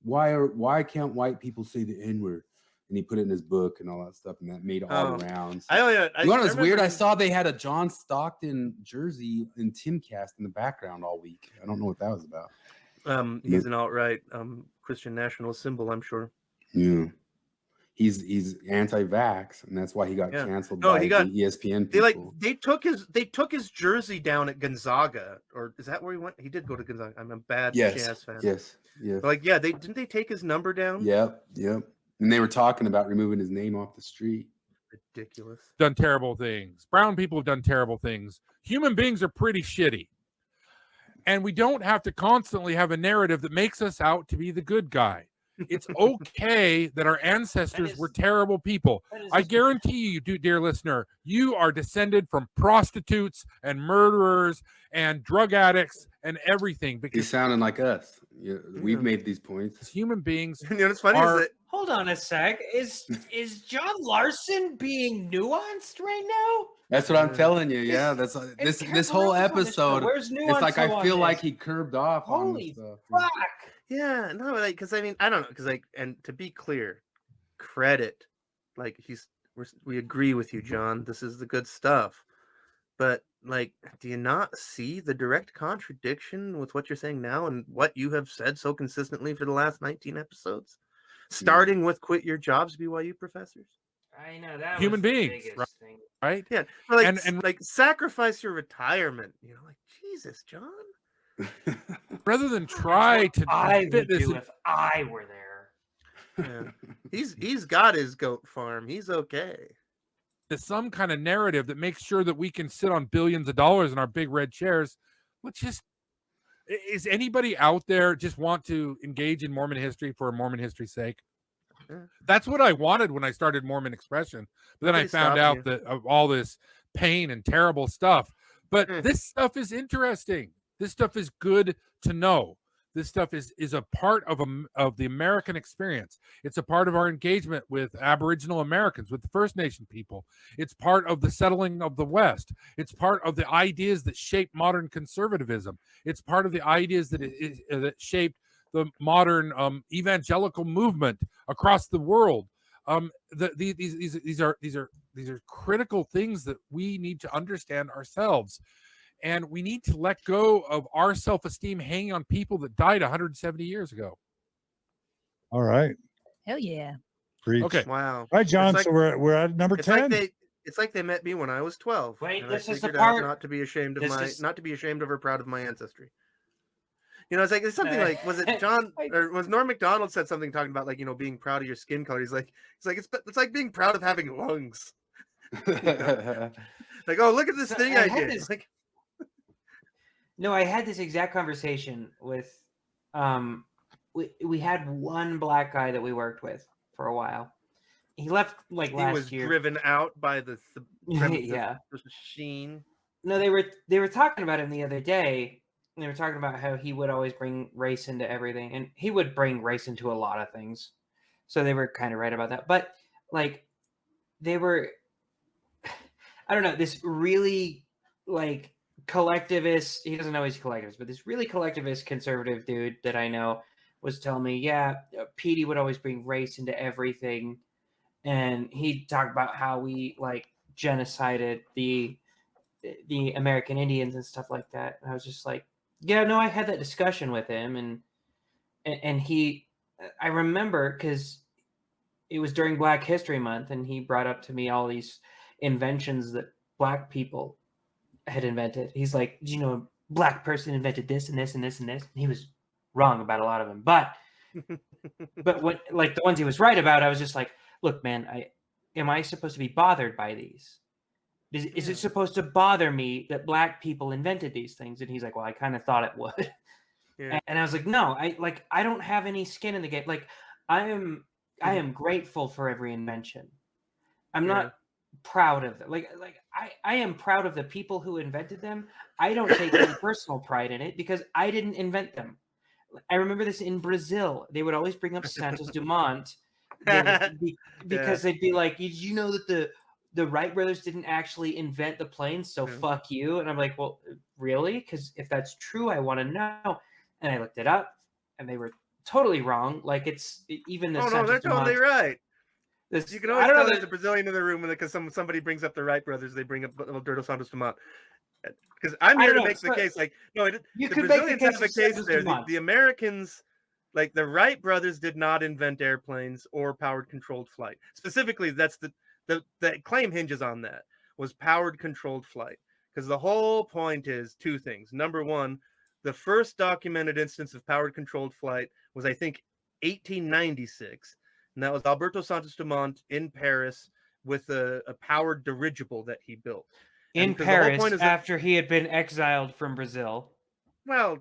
why can't white people say the N-word? And he put it in his book and all that stuff, and that made all the rounds. You know what was weird? I saw they had a John Stockton jersey in Timcast in the background all week. I don't know what that was about. He's an alt-right Christian national symbol, I'm sure. Yeah. He's anti-vax, and that's why he got canceled by the ESPN people. They took his jersey down at Gonzaga, or is that where he went? He did go to Gonzaga. I'm a bad jazz fan. Yes. Like, yeah, didn't they take his number down? Yep. And they were talking about removing his name off the street. Ridiculous. Done terrible things. Brown people have done terrible things. Human beings are pretty shitty. And we don't have to constantly have a narrative that makes us out to be the good guy. It's okay that our ancestors were terrible people. I guarantee you, dear listener, you are descended from prostitutes and murderers and drug addicts and everything. Because he's sounding like us. We've made these points. Human beings. You know what's funny is that. Hold on a sec. Is John Larsen being nuanced right now? That's what I'm telling you. Yeah, that's this whole episode. Where's nuance? It's like I feel like he curbed off. Holy on fuck! Yeah, no, like, because I mean, I don't know, because like, and to be clear, credit, like we agree with you, John. This is the good stuff. But like, do you not see the direct contradiction with what you're saying now and what you have said so consistently for the last 19 episodes? Starting with quit your jobs, BYU professors. I know that human was beings, the biggest thing. right? Yeah, like, and like sacrifice your retirement. You know, like Jesus, John. Rather than try to fit this, if I were there. Yeah. He's got his goat farm. He's okay. There's some kind of narrative that makes sure that we can sit on billions of dollars in our big red chairs. Is anybody out there just want to engage in Mormon history for Mormon history's sake? That's what I wanted when I started Mormon Expression. But then I found out that of all this pain and terrible stuff. But this stuff is interesting. This stuff is good to know. This stuff is a part of the American experience. It's a part of our engagement with Aboriginal Americans, with the First Nation people. It's part of the settling of the West. It's part of the ideas that shape modern conservatism. It's part of the ideas that shaped the modern evangelical movement across the world. These are critical things that we need to understand ourselves. And we need to let go of our self-esteem hanging on people that died 170 years ago. All right. Hell yeah. Preach. Okay. Wow. All right, John. So we're at number 10. It's like they met me when I was 12. Wait, and this I is the figured part. out not to be ashamed of or proud of my ancestry. You know, it's something like, was it John or was Norm Macdonald said something talking about, like, you know, being proud of your skin color? He's like it's like being proud of having lungs. Like, oh, look at this thing I did. Like, no, I had this exact conversation with we had one black guy that we worked with for a while. He left like last year. He was driven out by the machine. No, they were talking about him the other day. They were talking about how he would always bring race into everything, and he would bring race into a lot of things. So they were kind of right about that. But like, they were, I don't know, this really like collectivist. He doesn't know he's collectivist, but this really collectivist conservative dude that I know was telling me, yeah, Petey would always bring race into everything, and he talked about how we like genocided the American Indians and stuff like that. And I was just like, yeah, no, I had that discussion with him, and he, I remember because it was during Black History Month, and he brought up to me all these inventions that black people had invented. He's like, do you know a black person invented this and this and this and this? And he was wrong about a lot of them, but what, like the ones he was right about, I was just like, look, man, am I supposed to be bothered by these? Is it supposed to bother me that black people invented these things? And he's like, well, I kind of thought it would. Yeah. And I was like, no, I don't have any skin in the game. Like, I am grateful for every invention. I'm not proud of them. Like I am proud of the people who invented them. I don't take any personal pride in it because I didn't invent them. I remember this in Brazil. They would always bring up Santos Dumont because they'd be like, did you know that the Wright brothers didn't actually invent the plane, so fuck you. And I'm like, well, really? Because if that's true, I want to know. and I looked it up, and they were totally wrong. Like it's even the Oh no, Santos they're totally Dumont- right. This, You can I always don't know tell there's a that- Brazilian in the room because somebody brings up the Wright brothers. They bring up Alberto Santos Dumont. Because I'm I here don't to know, make the so case. Like, no, you the could make the Brazilians case have a for case Santos there. Dumont. The Americans, like the Wright brothers, did not invent airplanes or powered controlled flight. Specifically, that's the claim hinges on that, was powered controlled flight. Because the whole point is two things. Number one, the first documented instance of powered controlled flight was, I think, 1896. And that was Alberto Santos Dumont in Paris with a powered dirigible that he built. In because the whole Paris point is that- after he had been exiled from Brazil. Well,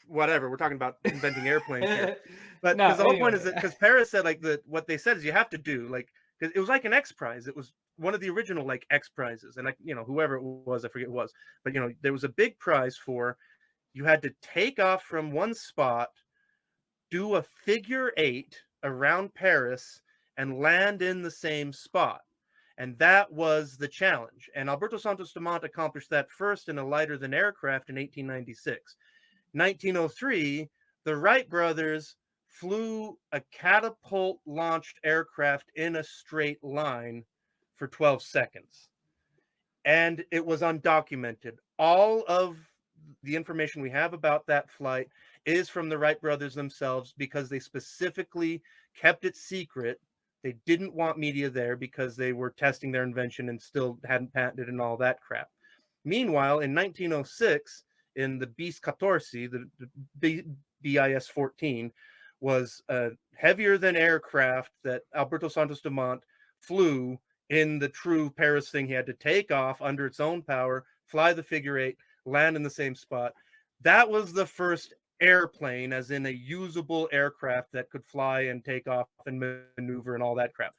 whatever. We're talking about inventing airplanes here. But No, because the whole point is anyway. that because Paris said like what they said is you have to do like because it was like an X Prize. It was one of the original like X Prizes, and whoever it was, I forget who it was, but there was a big prize for you had to take off from one spot, do a figure 8 around Paris, and land in the same spot. And that was the challenge. And Alberto Santos Dumont accomplished that first in a lighter than aircraft in 1896. 1903, the Wright brothers flew a catapult-launched aircraft in a straight line for 12 seconds. And it was undocumented. All of the information we have about that flight is from the Wright brothers themselves because they specifically kept it secret. They didn't want media there because they were testing their invention and still hadn't patented and all that crap. Meanwhile, in 1906, in the BIS 14, the BIS 14 was a heavier than aircraft that Alberto Santos Dumont flew in the true Paris thing. He had to take off under its own power, fly the figure 8, land in the same spot. That was the first airplane, as in a usable aircraft that could fly and take off and maneuver and all that crap.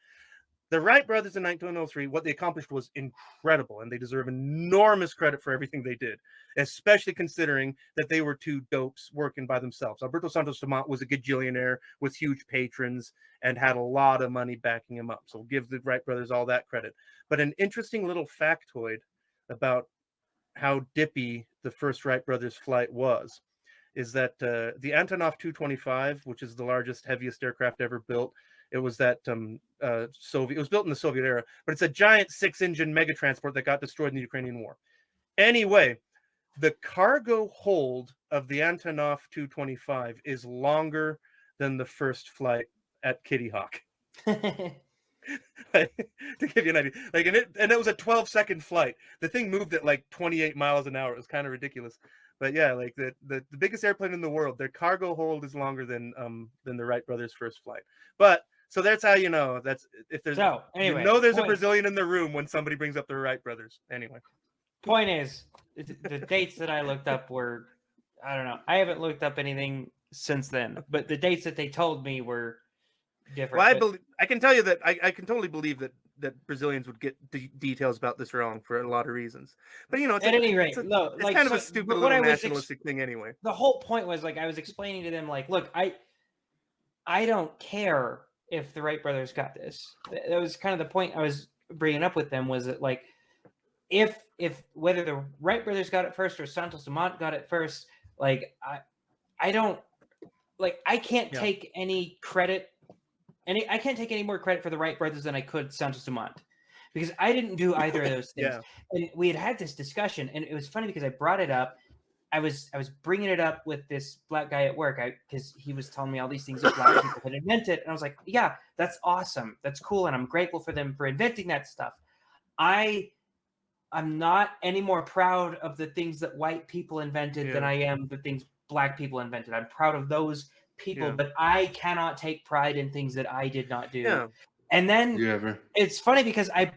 The Wright brothers in 1903, what they accomplished was incredible, and they deserve enormous credit for everything they did, especially considering that they were two dopes working by themselves. Alberto Santos Dumont was a gajillionaire with huge patrons and had a lot of money backing him up. So we'll give the Wright brothers all that credit. But an interesting little factoid about how dippy the first Wright brothers flight was is that the Antonov 225, which is the largest, heaviest aircraft ever built, it was that Soviet. It was built in the Soviet era, but it's a giant 6-engine mega transport that got destroyed in the Ukrainian war. Anyway, the cargo hold of the Antonov 225 is longer than the first flight at Kitty Hawk. To give you an idea, like, and it was a 12-second flight. The thing moved at like 28 miles an hour. It was kind of ridiculous. But yeah, like the biggest airplane in the world, their cargo hold is longer than the Wright brothers' first flight. But so that's how that's if there's anyway, there's a Brazilian in the room when somebody brings up the Wright brothers. Anyway, point is the dates that I looked up were, I don't know. I haven't looked up anything since then, but the dates that they told me were different. Well, I can tell you that I can totally believe that Brazilians would get details about this wrong for a lot of reasons. But it's at any rate, it's kind of a stupid little nationalistic thing aning. The whole point was, like, I was explaining to them, like, look, I don't care if the Wright brothers got this. That was kind of the point I was bringing up with them, was that, like, if whether the Wright brothers got it first or Santos Dumont got it first, like, I don't, like, I can't take any credit. I can't take any more credit for the Wright brothers than I could Santos Dumont, because I didn't do either of those things. Yeah. And we had this discussion, and it was funny because I brought it up. I was bringing it up with this black guy at work, because he was telling me all these things that black people had invented, and I was like, yeah, that's awesome, that's cool, and I'm grateful for them for inventing that stuff. I'm not any more proud of the things that white people invented than I am the things black people invented. I'm proud of those people, but I cannot take pride in things that I did not do. Yeah. And then it's funny because I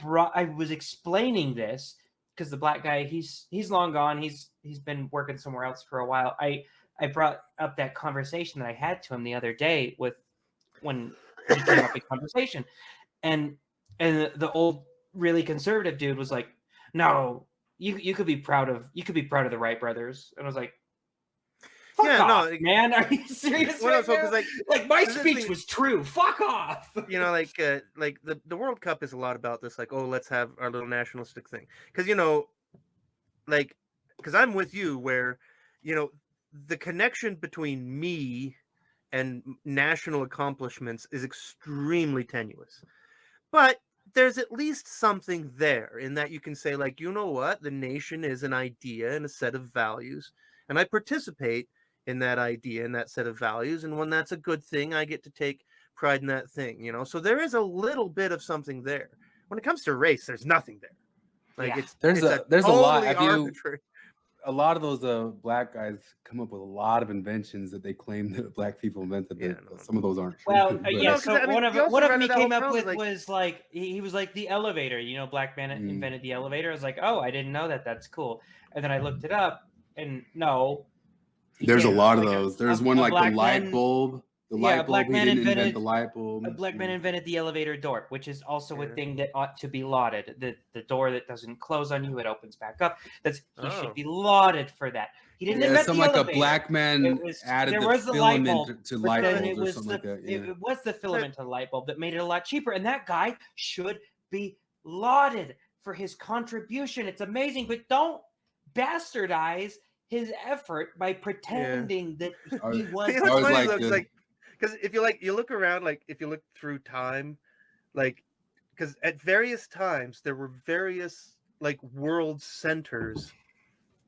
was explaining this, because the black guy, he's long gone. He's been working somewhere else for a while. I brought up that conversation that I had to him the other day when he came up in conversation, and the old really conservative dude was like, no, you could be proud of the Wright brothers. And I was like, fuck off, man. Are you serious? Well, right now? Like my this speech thing- was true. Fuck off. Like the World Cup is a lot about this, like, oh, let's have our little nationalistic thing, because because I'm with you where the connection between me and national accomplishments is extremely tenuous. But there's at least something there in that you can say, like, you know what? The nation is an idea and a set of values, and I participate in that idea and that set of values. And when that's a good thing, I get to take pride in that thing, you know? So there is a little bit of something there. When it comes to race, there's nothing there. Like, Yeah. There's a totally lot. arbitrary. A lot of those black guys come up with a lot of inventions that they claim that black people invented. Yeah, But no. some of those aren't true. Well, But- yeah. No, 'cause, So I mean, one of you also them run he into the came whole up with problem, like- was like he was like the elevator. You know, black man invented the elevator. I was like, oh, I didn't know that. That's cool. And then I looked it up, and no, he There's a can't. lot of Like, those. There's a one like the black light man- bulb. The yeah, a light black bulb. He man didn't invent invented- the light bulb. A black man invented the elevator door, which is also a Yeah. thing that ought to be lauded. The door that doesn't close on you, it opens back up. He should be lauded for that. He didn't Yeah, invent some the like elevator. a black man It was- added there the was the light filament bulb, to but light then bulbs it or was something the like that. Yeah. it was the filament to the light bulb that made it a lot cheaper, and that guy should be lauded for his contribution. It's amazing, but don't bastardize his effort by pretending that he was. You know I what's was funny, like though, 'cause, the- like, because if you look around, like if you look through time, like, because at various times there were various like world centers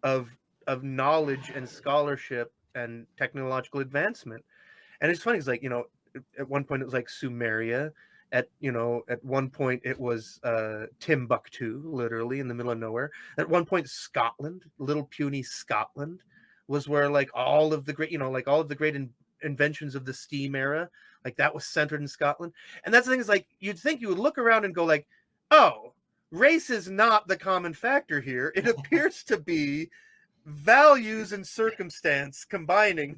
of knowledge and scholarship and technological advancement, and it's funny. It's like, you know, at one point it was like Sumeria. At one point it was Timbuktu, literally in the middle of nowhere. At one point, Scotland, little puny Scotland, was where like all of the great, inventions of the steam era, like that was centered in Scotland. And that's the thing, is like you'd think you would look around and go like, oh, race is not the common factor here. It appears to be values and circumstance combining.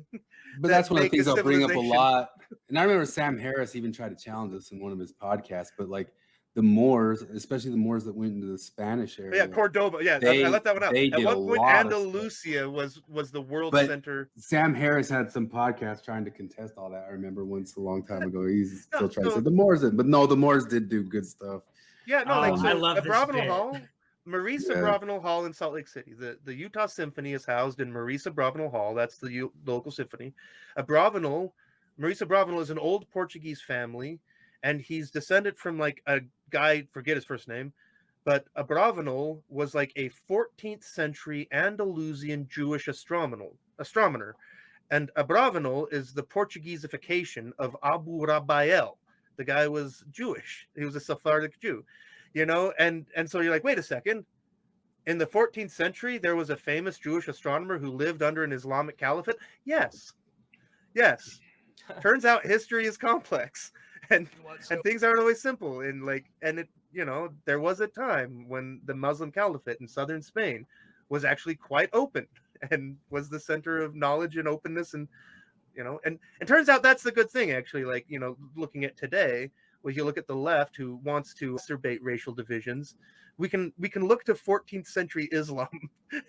But that that's one of the make a things I'll bring up a civilization. lot. And I remember Sam Harris even tried to challenge us in one of his podcasts. But like the Moors, especially the Moors that went into the Spanish area. Yeah, Cordoba. Yeah, They- I left that one out. they At did one a point, lot of Andalusia was the world But- center. Sam Harris had some podcast trying to contest all that. I remember once a long time ago. He's No, still trying to so- say the Moors did, but no, the Moors did do good stuff. Yeah, no, like Oh, so I love this Abravanel bit. Hall, Maurice Yeah. Abravanel Hall in Salt Lake City. The Utah Symphony is housed in Maurice Abravanel Hall. That's the local symphony. Maurice Abravanel is an old Portuguese family, and he's descended from like a guy, forget his first name, but Abravanel was like a 14th century Andalusian Jewish astronomer. And Abravanel is the Portuguesification of Abu Rabael. The guy was Jewish. He was a Sephardic Jew, you know? And so you're like, wait a second. In the 14th century, there was a famous Jewish astronomer who lived under an Islamic caliphate? Yes. Turns out history is complex, and things aren't always simple. There was a time when the Muslim caliphate in southern Spain was actually quite open and was the center of knowledge and openness, and turns out that's the good thing, actually. Like, looking at today, when you look at the left who wants to exacerbate racial divisions, we can look to 14th century Islam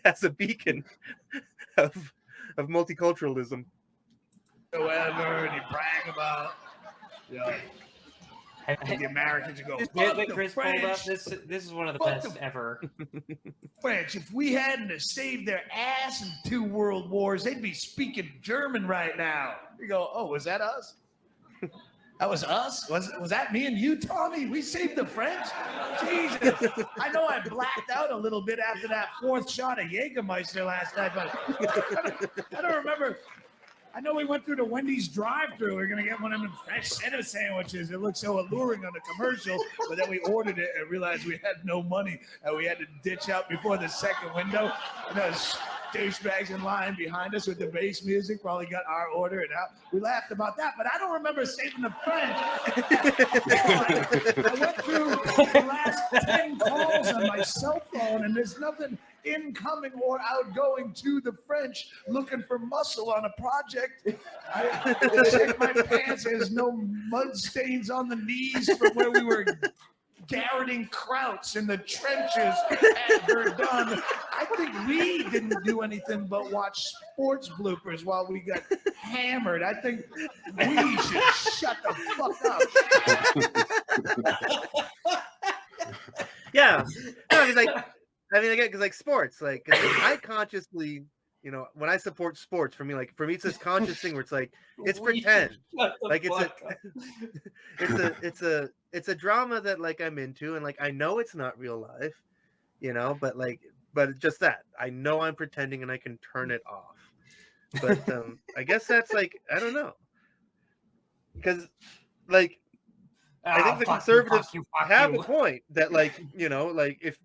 as a beacon of multiculturalism. Whoever, and you brag about, the Americans go, This fuck bit that the Chris pulled up, French. this is one of the Fuck best the- ever. French, if we hadn't have saved their ass in 2 world wars, they'd be speaking German right now. You go, oh, was that us? That was us? Was that me and you, Tommy? We saved the French? Jesus. I know I blacked out a little bit after that 4th shot of Jägermeister last night, but I don't remember. I know we went through the Wendy's drive-thru. We are going to get one of them fresh cheddar sandwiches. It looked so alluring on the commercial, but then we ordered it and realized we had no money, and we had to ditch out before the second window. And those douchebags in line behind us with the bass music probably got our order, and out. We laughed about that, but I don't remember saving the French. I went through the last 10 calls on my cell phone, and there's nothing incoming or outgoing to the French looking for muscle on a project. I checked my pants. There's no mud stains on the knees from where we were garroting krauts in the trenches at Verdun. I think we didn't do anything but watch sports bloopers while we got hammered. I think we should shut the fuck up. Yeah. No, because again, because sports, 'cause I consciously, You know, when I support sports, for me it's this conscious thing where it's like it's We should pretend. shut the Like fuck up. it's a drama that like I'm into, and like I know it's not real life, you know, but it's just that I know I'm pretending and I can turn it off. But I guess that's like, I don't know, because like I think the conservatives have a point that like, you know, like if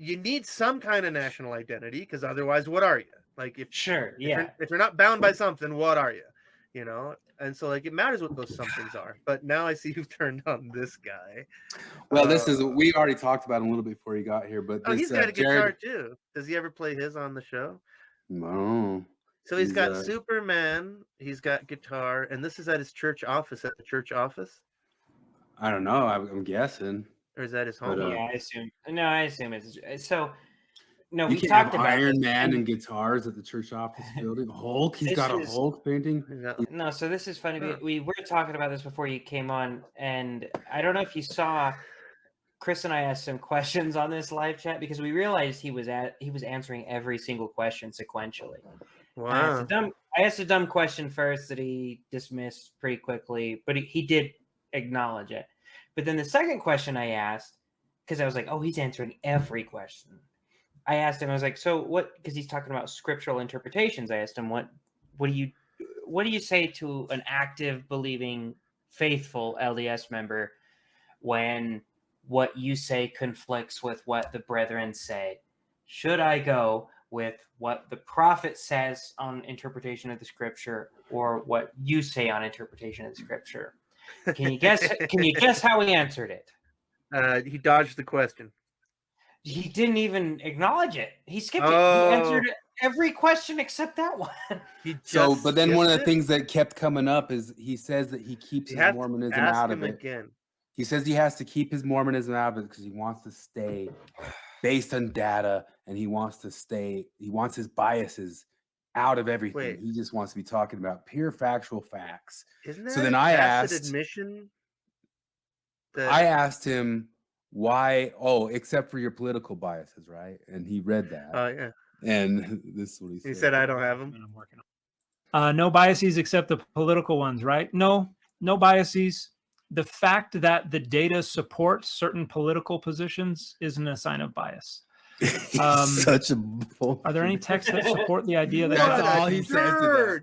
you need some kind of national identity, because otherwise what are you? Like if you're not bound by something, what are you? You know? And so like it matters what those somethings are. But now I see you've turned on this guy. Well, this is, we already talked about him a little bit before he got here, but this, he's got a guitar too. Does he ever play his on the show? No. So he's got Superman, he's got guitar, and this is at his church office, at the church office? I don't know. I'm guessing. Or is that his home? Yeah, I assume. No, I assume it's so. No, You we can't talked have about Iron this, Man and guitars at the church office building. Hulk, he's got a Hulk painting. No, so this is funny. We were talking about this before you came on, and I don't know if you saw. Chris and I asked some questions on this live chat because we realized he was answering every single question sequentially. Wow. I asked a dumb question first that he dismissed pretty quickly, but he did acknowledge it. But then the second question I asked, because I was like, oh, he's answering every question. I asked him, I was like, so what? Because he's talking about scriptural interpretations. I asked him, what do you say to an active, believing, faithful LDS member when what you say conflicts with what the brethren say? Should I go with what the prophet says on interpretation of the scripture or what you say on interpretation of the scripture? Can you guess how he answered it? He dodged the question. He didn't even acknowledge it. He skipped it. He answered every question except that one. But then one of the things that kept coming up is he says that he keeps his Mormonism out of it. Again. He says he has to keep his Mormonism out of it because he wants to stay based on data, and he wants his biases out of everything. Wait. He just wants to be talking about pure factual facts. Isn't that so then I asked admission? I asked him why, except for your political biases, right? And he read that. Oh, yeah. And this is what he said. He said, I don't have them. I'm working on. No biases except the political ones, right? No biases. The fact that the data supports certain political positions isn't a sign of bias. Such a are there any texts that support the idea that that's all he says to that?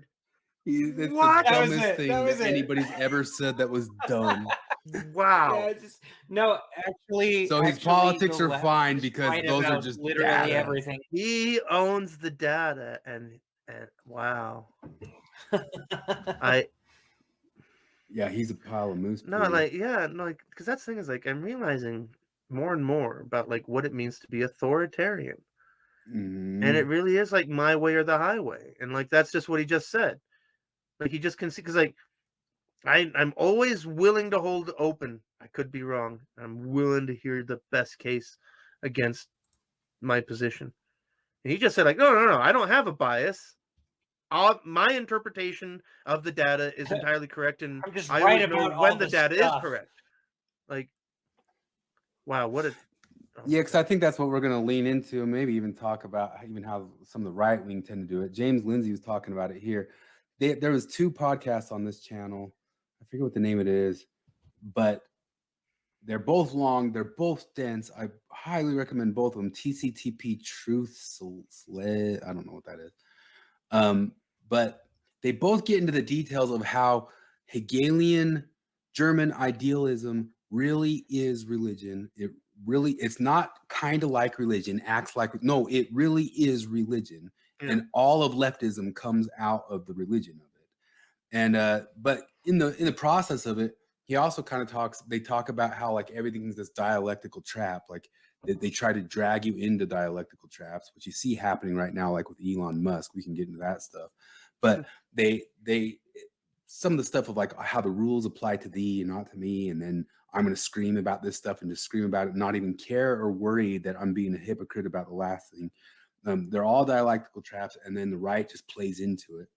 That's the dumbest thing that anybody's ever said that was dumb. Wow. No, actually. So his politics are fine because those are just literally data. Everything. He owns the data, and wow. Yeah, he's a pile of moose. No, because that thing is like I'm realizing more and more about like what it means to be authoritarian, and it really is like my way or the highway, and like that's just what he just said. Like he just can see, because like I'm always willing to hold open. I could be wrong. I'm willing to hear the best case against my position, and he just said like no, I don't have a bias. My interpretation of the data is entirely correct, and I always know when the data is correct. Like, wow, what a yeah, because I think that's what we're going to lean into, and maybe even talk about even how some of the right wing tend to do it. James Lindsay was talking about it here. There was 2 podcasts on this channel. I forget what the name it is, but they're both long. They're both dense. I highly recommend both of them. TCTP Truth Sled. I don't know what that is. But they both get into the details of how Hegelian German idealism really is religion. It's not kind of like religion, acts like, no, it really is religion. Yeah. And all of leftism comes out of the religion of it. And, but in the process of it, he also kind of they talk about how like everything's this dialectical trap, like they try to drag you into dialectical traps, which you see happening right now, like with Elon Musk. We can get into that stuff. But some of the stuff of like how the rules apply to thee and not to me, and then I'm going to scream about this stuff and just scream about it, not even care or worry that I'm being a hypocrite about the last thing. They're all dialectical traps, and then the right just plays into it.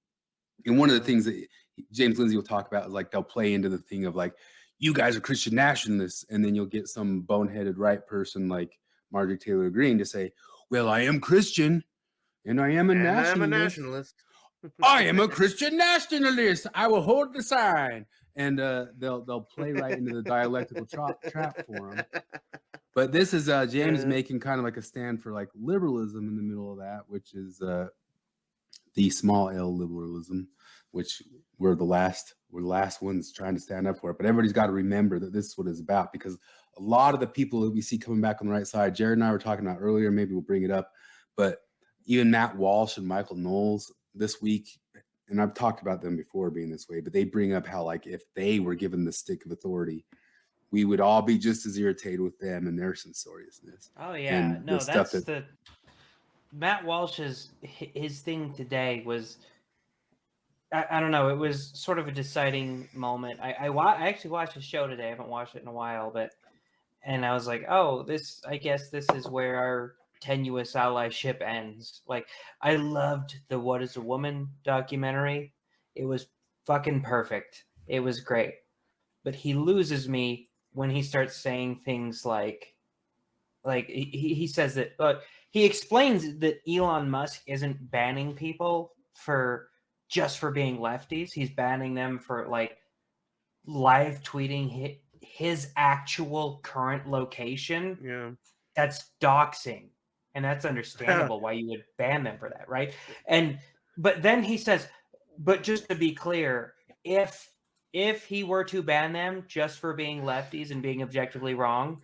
And one of the things that James Lindsay will talk about is like they'll play into the thing of like, you guys are Christian nationalists, and then you'll get some boneheaded right person like Marjorie Taylor Greene to say, well, I am Christian. And I am a And nationalist. I'm a nationalist. I am a Christian nationalist. I will hold the sign. And they'll play right into the dialectical trap for them. But this is James making kind of like a stand for like liberalism in the middle of that, which is the small L liberalism, which we're the last ones trying to stand up for it. But everybody's got to remember that this is what it's about, because a lot of the people that we see coming back on the right side, Jared and I were talking about earlier, maybe we'll bring it up, but even Matt Walsh and Michael Knowles this week, and I've talked about them before being this way, but they bring up how like if they were given the stick of authority, we would all be just as irritated with them and their censoriousness. Oh yeah, and no, the stuff that's the Matt Walsh's his thing today was. I don't know. It was sort of a deciding moment. I actually watched the show today. I haven't watched it in a while, and I was like, oh, I guess this is where our tenuous allyship ends. Like, I loved the What is a Woman documentary. It was fucking perfect. It was great. But he loses me when he starts saying things like he says that, he explains that Elon Musk isn't banning people just for being lefties. He's banning them for like live tweeting his actual current location. Yeah. That's doxing. And that's understandable why you would ban them for that, right? But then he says, but just to be clear, if he were to ban them just for being lefties and being objectively wrong,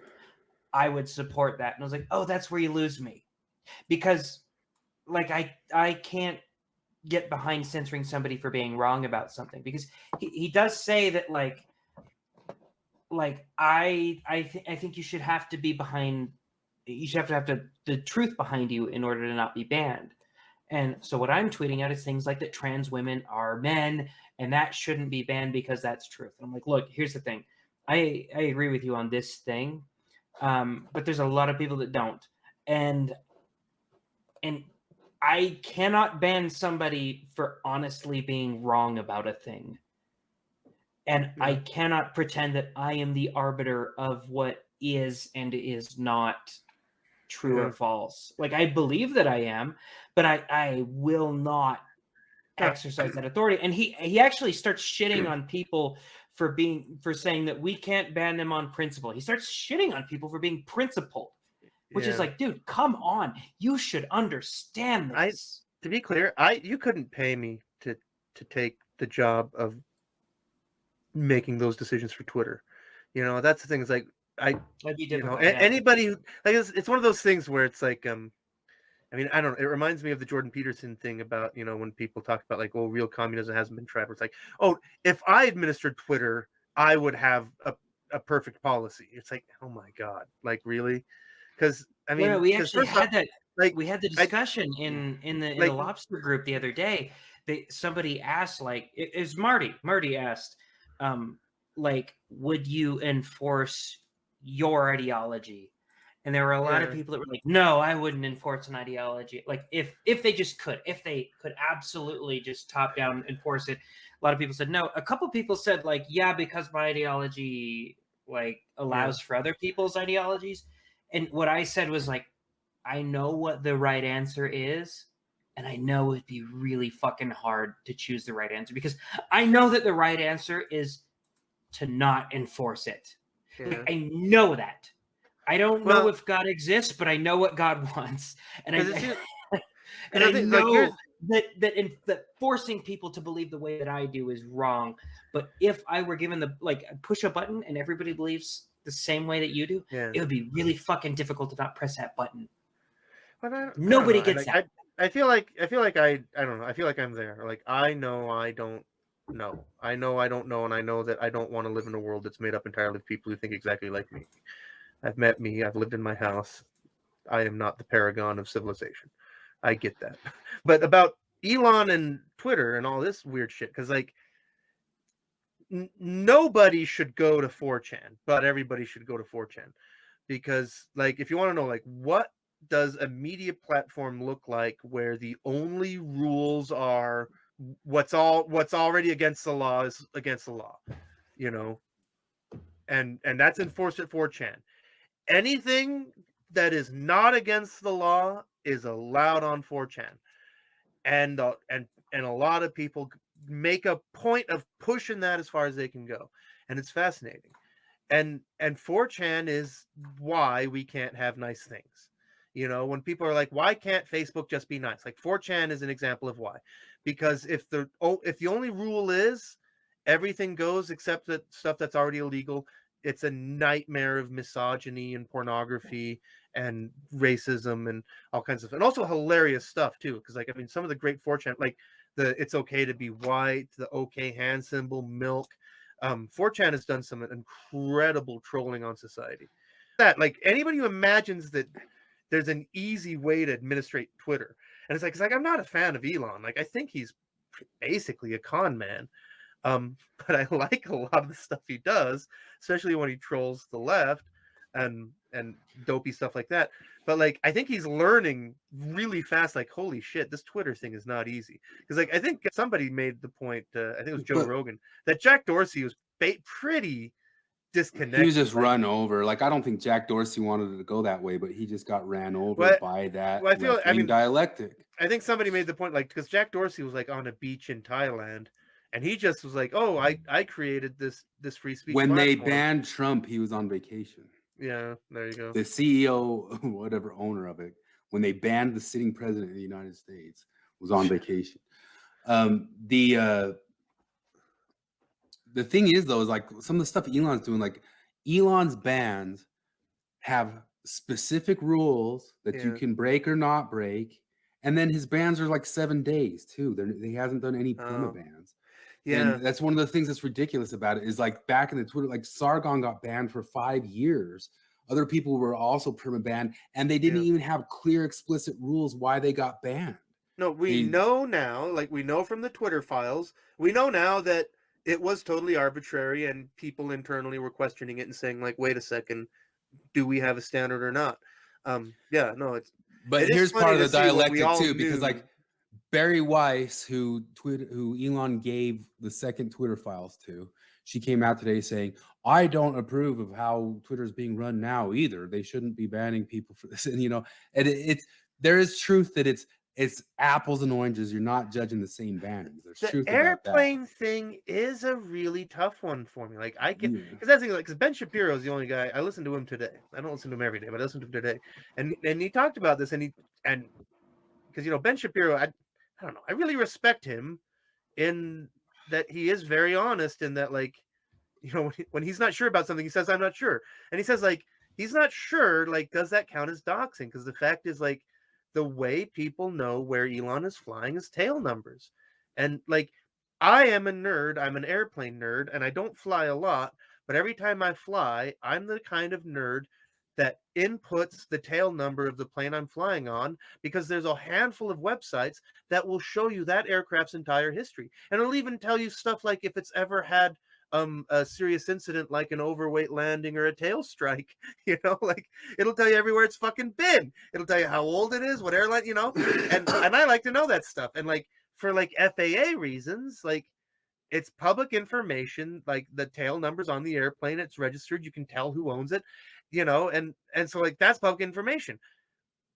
I would support that. And I was like, oh, that's where you lose me. Because like I can't get behind censoring somebody for being wrong about something, because he does say that I think you should have to be behind, you should have to have the truth behind you in order to not be banned. And so what I'm tweeting out is things like that trans women are men and that shouldn't be banned because that's truth. And I'm like, look, here's the thing. I agree with you on this thing, but there's a lot of people that don't. And I cannot ban somebody for honestly being wrong about a thing. And I cannot pretend that I am the arbiter of what is and is not true or false. Like, I believe that I am, but I will not exercise that authority. And he actually starts shitting on people for saying that we can't ban them on principle. He starts shitting on people for being principled. Which is like, dude, come on. You should understand this. To be clear, you couldn't pay me to take the job of making those decisions for Twitter. You know, that's the thing. It's like anybody who, like, it's one of those things where it's like, I mean, I don't know. It reminds me of the Jordan Peterson thing about, when people talk about like, oh, real communism hasn't been tried. It's like, oh, if I administered Twitter, I would have a perfect policy. It's like, oh my God, like really? Because I mean, we actually had that. Like, we had the discussion in the lobster group the other day. Somebody asked, like, it was Marty. Marty asked, like, would you enforce your ideology? And there were a lot of people that were like, no, I wouldn't enforce an ideology. Like, if they just could, if they could absolutely just top down enforce it. A lot of people said no. A couple people said, like, yeah, because my ideology like allows for other people's ideologies. And what I said was like, I know what the right answer is, and I know it'd be really fucking hard to choose the right answer, because I know that the right answer is to not enforce it. Like, I know that. I don't know if God exists, but I know what God wants. And I know that forcing people to believe the way that I do is wrong. But if I were given push a button and everybody believes the same way that you do, it would be really fucking difficult to not press that button. Nobody gets that. I feel like I don't know. I feel like I'm there. Like, I know I don't know. I know I don't know, and I know that I don't want to live in a world that's made up entirely of people who think exactly like me. I've met me. I've lived in my house. I am not the paragon of civilization. I get that. But about Elon and Twitter and all this weird shit, because like nobody should go to 4chan, but everybody should go to 4chan, because like if you want to know like what does a media platform look like where the only rules are what's already against the law is against the law, and that's enforced at 4chan. Anything that is not against the law is allowed on 4chan. and a lot of people make a point of pushing that as far as they can go, and it's fascinating. And 4chan is why we can't have nice things. You know, when people are like, why can't Facebook just be nice? Like 4chan is an example of why. Because if the only rule is everything goes except that stuff that's already illegal, it's a nightmare of misogyny and pornography and racism and all kinds of, and also hilarious stuff too. Because like, I mean, some of the great 4chan, like the "it's okay to be white," the "okay" hand symbol, milk. 4chan has done some incredible trolling on society. That, like, anybody who imagines that there's an easy way to administrate Twitter, and it's like I'm not a fan of Elon. Like, I think he's basically a con man. But I like a lot of the stuff he does, especially when he trolls the left and dopey stuff like that. But like, I think he's learning really fast. Like, holy shit, this Twitter thing is not easy. Because like, I think somebody made the point. I think it was Joe Rogan, that Jack Dorsey was pretty disconnected. He was just run over. Like, I don't think Jack Dorsey wanted it to go that way, but he just got ran over by that dialectic. I think somebody made the point, like, because Jack Dorsey was like on a beach in Thailand, and he just was like, "Oh, I created this free speech." When platform. they banned Trump, he was on vacation. Yeah, there you go. The CEO, whatever owner of it, when they banned the sitting president of the United States, was on vacation. The thing is, though, is like some of the stuff Elon's doing, like Elon's bans have specific rules that you can break or not break. And then his bans are like 7 days too. He hasn't done any perma bans. Yeah, and that's one of the things that's ridiculous about it is like back in the Twitter, like Sargon got banned for 5 years. Other people were also perma banned, and they didn't even have clear, explicit rules why they got banned. No, we know now, like we know from the Twitter files, we know now that it was totally arbitrary, and people internally were questioning it and saying, like, wait a second, do we have a standard or not? It's. But here's part of the dialectic too, because like Barry Weiss, who Elon gave the second Twitter files to, she came out today saying, "I don't approve of how Twitter is being run now either. They shouldn't be banning people for this." And you know, and there is truth that it's apples and oranges. You're not judging the same bannings. There's truth about that. Airplane thing is a really tough one for me. Like I get, because that's like, because Ben Shapiro is the only guy I listen to him today. I don't listen to him every day, but I listen to him today, and he talked about this, and because you know Ben Shapiro, I don't know, I really respect him in that he is very honest in that, like, you know, when he's not sure about something, he says, "I'm not sure," and he says, like, he's not sure, like, does that count as doxing? Because the fact is, like, the way people know where Elon is flying is tail numbers. And like, I am a nerd, I'm an airplane nerd, and I don't fly a lot, but every time I fly, I'm the kind of nerd that inputs the tail number of the plane I'm flying on, because there's a handful of websites that will show you that aircraft's entire history. And it'll even tell you stuff like if it's ever had a serious incident like an overweight landing or a tail strike, you know, like it'll tell you everywhere it's fucking been. It'll tell you how old it is, what airline, you know, and I like to know that stuff. And like for like FAA reasons, like it's public information, like the tail numbers on the airplane, it's registered, you can tell who owns it, you know, and so like that's public information.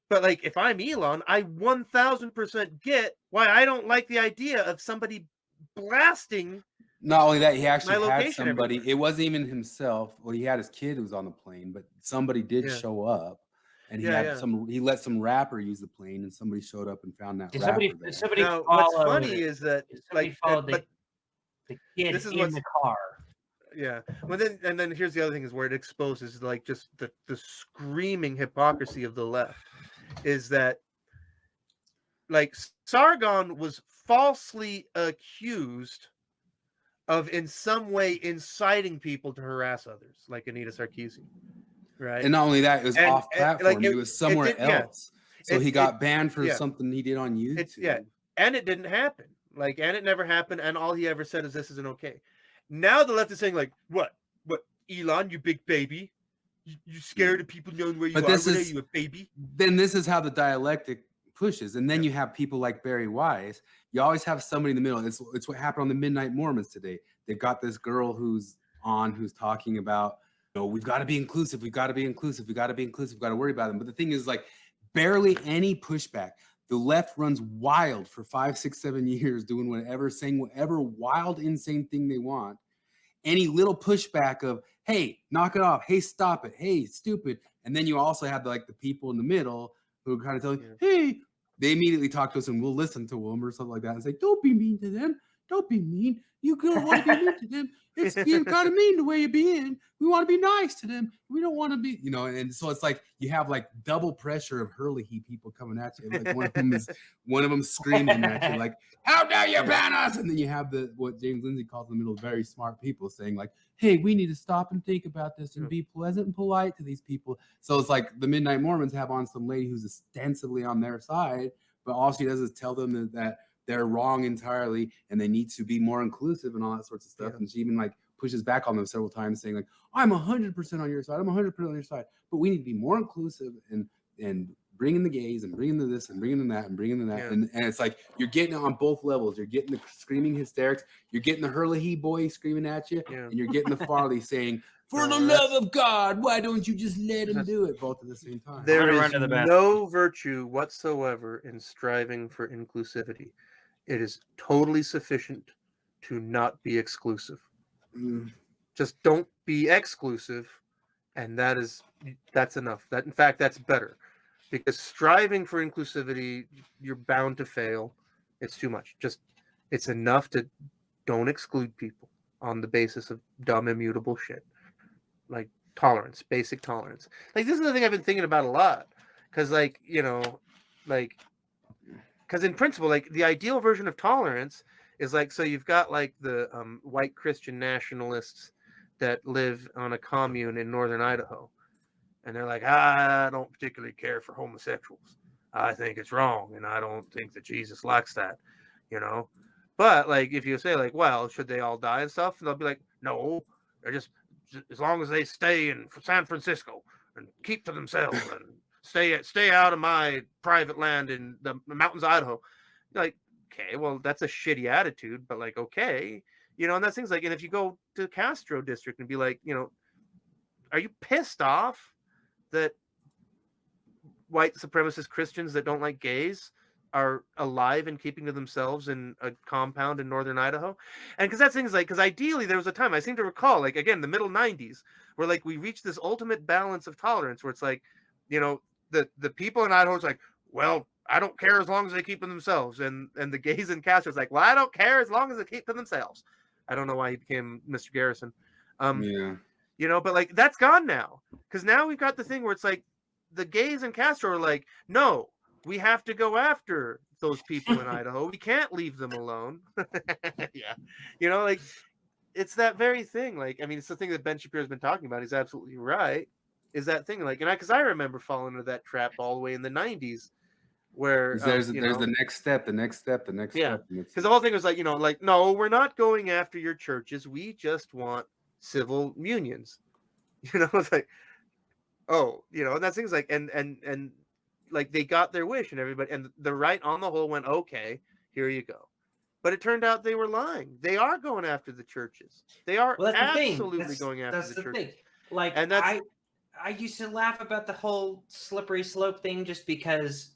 But like if I'm Elon, I 1000% get why I don't like the idea of somebody blasting. Not only that, he actually had somebody. Everywhere. It wasn't even himself. Well, he had his kid who was on the plane, but somebody did show up, and he let some rapper use the plane, and somebody showed up and found that rapper there. Now, what's funny is that like the kid this is in the car. Yeah. Well, then here's the other thing is where it exposes like just the screaming hypocrisy of the left is that like Sargon was falsely accused of in some way inciting people to harass others, like Anita Sarkeesian, right? And not only that, it was off platform. Like it was somewhere else. So he got banned for something he did on YouTube. And it didn't happen. Like, and it never happened. And all he ever said is this isn't okay. Now the left is saying like, what, Elon, you big baby? You scared of people knowing where you are? Are you a baby? Then this is how the dialectic pushes, and then you have people like Barry Weiss. You always have somebody in the middle. It's what happened on the Midnight Mormons today. They've got this girl who's talking about, you know, we've got to be inclusive, we've got to be inclusive, we've got to be inclusive, we've got to worry about them. But the thing is, like, barely any pushback. the left runs wild for 5, 6, 7 years, doing whatever, saying whatever wild, insane thing they want. Any little pushback of, hey, knock it off, hey, stop it, hey, stupid. And then you also have the people in the middle who are kind of telling, hey, they immediately talk to us and we'll listen to them or something like that and say, don't be mean to them. Don't be mean. You don't want to be mean to them. It's kind of mean the way you're being. We want to be nice to them. We don't want to be, and so it's like you have double pressure of hurley people coming at you. Like one of them screaming at you, like, how dare you ban us? And then you have what James Lindsay calls in the middle very smart people saying, like, hey, we need to stop and think about this and be pleasant and polite to these people. So it's like the Midnight Mormons have on some lady who's ostensibly on their side, but all she does is tell them that they're wrong entirely and they need to be more inclusive and all that sorts of stuff. And she even pushes back on them several times saying I'm 100% on your side. I'm 100% on your side, but we need to be more inclusive and bring in the gays and bring in the this and bring in that and bring in that. And it's like, you're getting it on both levels. You're getting the screaming hysterics. You're getting the hurley boy screaming at you and you're getting the Farley saying, for the love of God, why don't you just let him do it both at the same time? There is no virtue whatsoever in striving for inclusivity. It is totally sufficient to not be exclusive. Just don't be exclusive, and that's enough. That, in fact, that's better, because striving for inclusivity, you're bound to fail. It's too much. It's enough to don't exclude people on the basis of dumb, immutable shit, like tolerance, basic tolerance. This is the thing I've been thinking about a lot, because because in principle, the ideal version of tolerance is so you've got the white Christian nationalists that live on a commune in northern Idaho, and they're like, I don't particularly care for homosexuals. I think it's wrong, and I don't think that Jesus likes that, But if you say well, should they all die and stuff, and they'll be like, no, they're just as long as they stay in San Francisco and keep to themselves and stay out of my private land in the mountains of Idaho. Okay, well, that's a shitty attitude, but okay, and that's things and if you go to Castro district and be like, are you pissed off that white supremacist Christians that don't like gays are alive and keeping to themselves in a compound in northern Idaho? And because that's things because ideally there was a time I seem to recall, again, the middle 90s, where we reached this ultimate balance of tolerance where it's the people in Idaho is well, I don't care as long as they keep to themselves. And the gays in Castro's well, I don't care as long as they keep to themselves. I don't know why he became Mr. Garrison. But that's gone now. Because now we've got the thing where it's the gays in Castro are no, we have to go after those people in Idaho. We can't leave them alone. It's that very thing. It's the thing that Ben Shapiro's been talking about. He's absolutely right. Is that thing because I remember falling into that trap all the way in the 90s, where there's the next step, step. Because the whole thing was no, we're not going after your churches. We just want civil unions. It's and that's things and they got their wish, and everybody and the right on the whole went, okay, here you go. But it turned out they were lying. They are going after the churches. They are absolutely going after the churches. Thing. And that's I used to laugh about the whole slippery slope thing just because,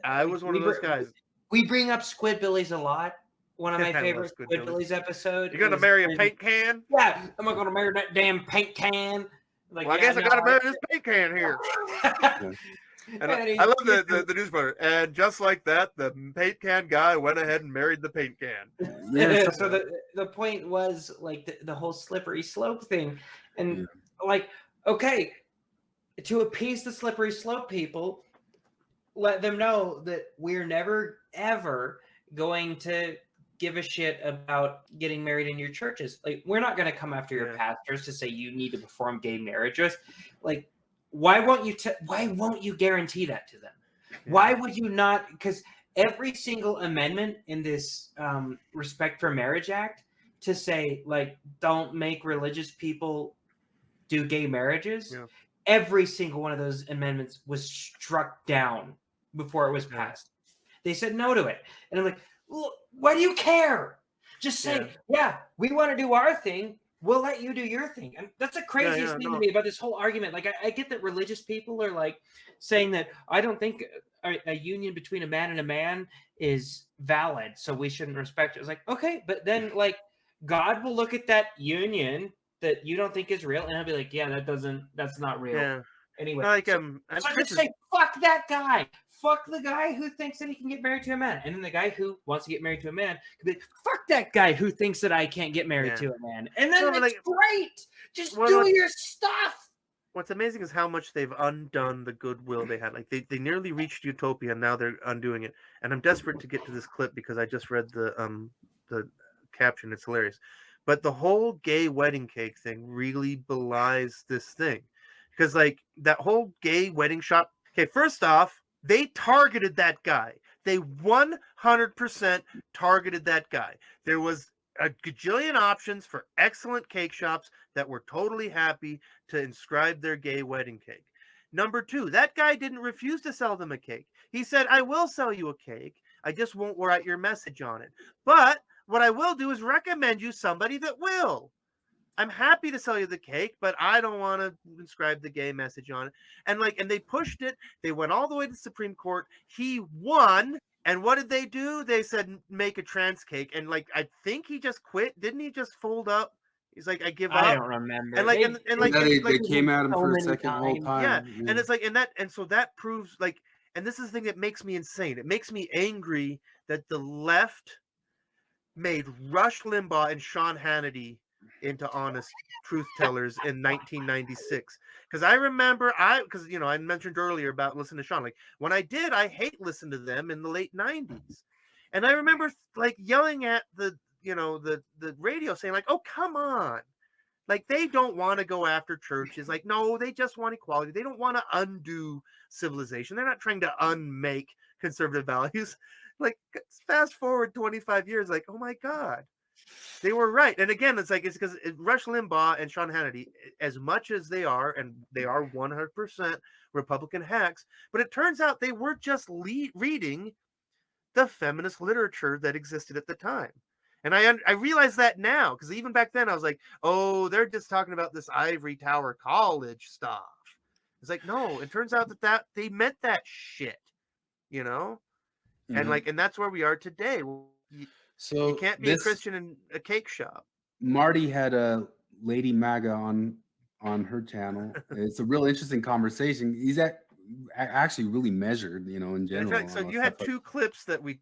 I was one of those guys. We bring up Squidbillies a lot. One of my favorite Squidbillies episodes. You're going to marry a paint can? Yeah. Am I going to marry that damn paint can? I guess I got to marry this paint can here. And I love the newspaper. And just like that, the paint can guy went ahead and married the paint can. So the point was the whole slippery slope thing. And okay, to appease the slippery slope people, let them know that we're never, ever going to give a shit about getting married in your churches. We're not going to come after your pastors to say you need to perform gay marriages. Why won't you guarantee that to them? Why would you not? Because every single amendment in this Respect for Marriage Act to say, don't make religious people do gay marriages, every single one of those amendments was struck down before it was passed. They said no to it. And I'm well, why do you care? Just say, we want to do our thing. We'll let you do your thing. And that's the craziest thing to me about this whole argument. I get that religious people are saying that I don't think a union between a man and a man is valid, so we shouldn't respect it. It's like, okay, but then like God will look at that union that you don't think is real, and I'll be like, yeah, that's not real. Yeah. Anyway, Like so I just say, fuck that guy. Fuck the guy who thinks that he can get married to a man. And then the guy who wants to get married to a man could be, fuck that guy who thinks that I can't get married to a man. And then it's great. Just do your stuff. What's amazing is how much they've undone the goodwill they had. Like they nearly reached utopia, and now they're undoing it. And I'm desperate to get to this clip because I just read the caption. It's hilarious. But the whole gay wedding cake thing really belies this thing. Because like that whole gay wedding shop. Okay, first off, they targeted that guy. They 100% targeted that guy. There was a gajillion options for excellent cake shops that were totally happy to inscribe their gay wedding cake. Number two, that guy didn't refuse to sell them a cake. He said, I will sell you a cake. I just won't write your message on it. But what I will do is recommend you somebody that will. I'm happy to sell you the cake, but I don't want to inscribe the gay message on it. And they pushed it. They went all the way to the Supreme Court. He won. And what did they do? They said, make a trans cake. And I think he just quit. Didn't he just fold up? He's like, I give up. I don't remember. And they came at him for a second whole time. Yeah. And it's so that proves and this is the thing that makes me insane. It makes me angry that the left made Rush Limbaugh and Sean Hannity into honest truth tellers in 1996. Because I remember, I mentioned earlier about listening to Sean. When I did, I hate listening to them in the late 90s. And I remember yelling at the radio saying oh, come on. They don't want to go after churches. No, they just want equality. They don't want to undo civilization. They're not trying to unmake conservative values. Fast forward 25 years, oh my God, they were right. And again, it's because Rush Limbaugh and Sean Hannity, as much as they are, and they are 100% Republican hacks, but it turns out they were just reading the feminist literature that existed at the time. And I realize that now, because even back then I was oh, they're just talking about this ivory tower college stuff. It's no, it turns out that they meant that shit, And and that's where we are today. So you can't be a Christian in a cake shop. Marty had a Lady MAGA on her channel. It's a real interesting conversation. He's actually really measured, in general. In fact, so you had two clips that we.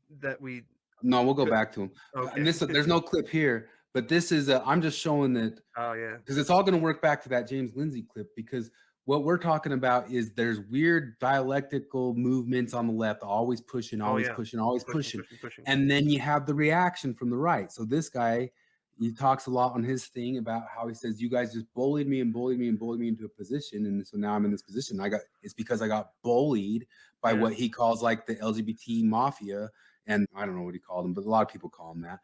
No, we'll go back to him. Okay. And there's no clip here, but this is I'm just showing that. Oh yeah. Because it's all going to work back to that James Lindsay clip, because what we're talking about is there's weird dialectical movements on the left, always pushing. And then you have the reaction from the right. So this guy, he talks a lot on his thing about how he says, you guys just bullied me into a position. And so now I'm in this position. It's because I got bullied by what he calls the LGBT mafia. And I don't know what he called them, but a lot of people call them that.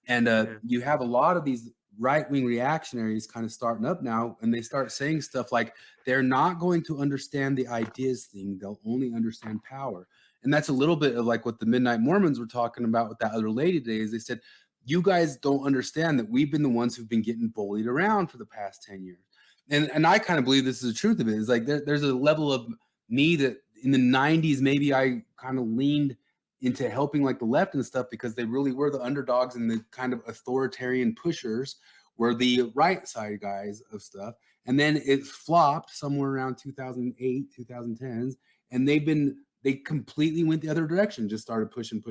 And you have a lot of these right-wing reactionaries kind of starting up now, and they start saying stuff like they're not going to understand the ideas thing. They'll only understand power. And that's a little bit of what the Midnight Mormons were talking about with that other lady today, is they said, you guys don't understand that we've been the ones who've been getting bullied around for the past 10 years. And I kind of believe this is the truth of it. It's there's a level of me that in the 90s, maybe I kind of leaned into helping the left and stuff, because they really were the underdogs, and the kind of authoritarian pushers were the right side guys of stuff. And then it flopped somewhere around 2008, 2010s. And they completely went the other direction, just started pushing,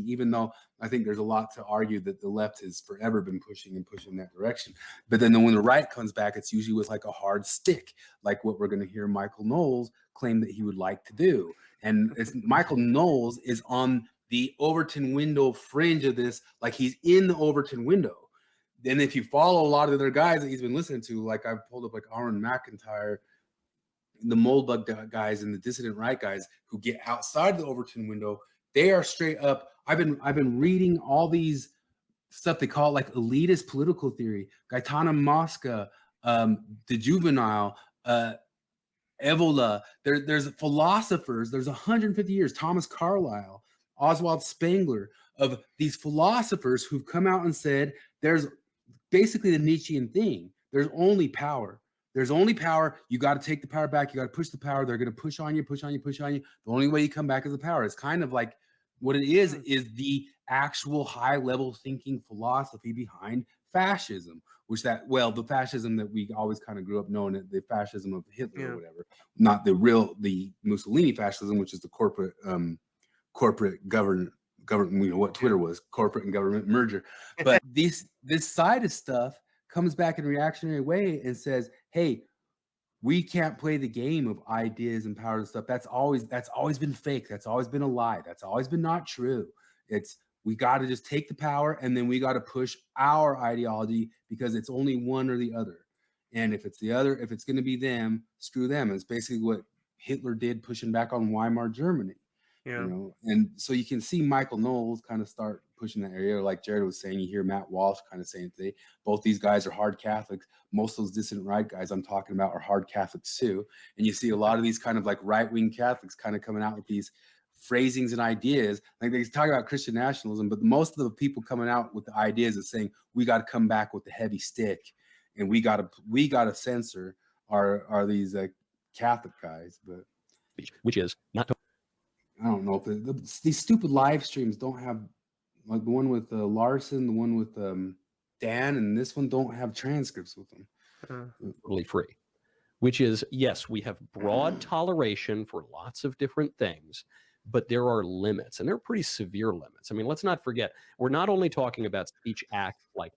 even though I think there's a lot to argue that the left has forever been pushing in that direction. But then when the right comes back, it's usually with a hard stick, like what we're going to hear Michael Knowles claim that he would like to do. And Michael Knowles is on the Overton window fringe of this, he's in the Overton window. Then if you follow a lot of the other guys that he's been listening to, I've pulled up Aaron McIntyre, the Moldbug guys and the dissident right guys who get outside the Overton window, they are straight up. I've been reading all these stuff they call elitist political theory, Gaetano Mosca, the Juvenile, Evola. There's philosophers. There's 150 years. Thomas Carlyle, Oswald Spengler, of these philosophers who've come out and said there's basically the Nietzschean thing. There's only power. There's only power. You got to take the power back. You got to push the power. They're going to push on you, push on you, push on you. The only way you come back is the power. It's kind of like what it is the actual high level thinking philosophy behind fascism, which the fascism that we always kind of grew up knowing, the fascism of Hitler or whatever, not the Mussolini fascism, which is the corporate government, what Twitter was, corporate and government merger. But this side of stuff comes back in a reactionary way and says, hey, we can't play the game of ideas and power and stuff. That's always been fake. That's always been a lie. That's always been not true. We got to just take the power, and then we got to push our ideology because it's only one or the other. And if it's the other, if it's going to be them, screw them. And it's basically what Hitler did, pushing back on Weimar Germany. Yeah. You know, and so you can see Michael Knowles kind of start pushing that area. Like Jared was saying, you hear Matt Walsh kind of saying today, both these guys are hard Catholics. Most of those dissident right guys I'm talking about are hard Catholics too. And you see a lot of these kind of like right-wing Catholics kind of coming out with these phrasings and ideas. Like they talk about Christian nationalism, but most of the people coming out with the ideas of saying we got to come back with the heavy stick and we got to censor are these Catholic guys. But which is not. I don't know if these stupid live streams don't have, like the one with Larsen, the one with Dan, and this one don't have transcripts with them. Totally free, which is, yes, we have broad toleration for lots of different things, but there are limits, and they're pretty severe limits. I mean, let's not forget, we're not only talking about speech acts like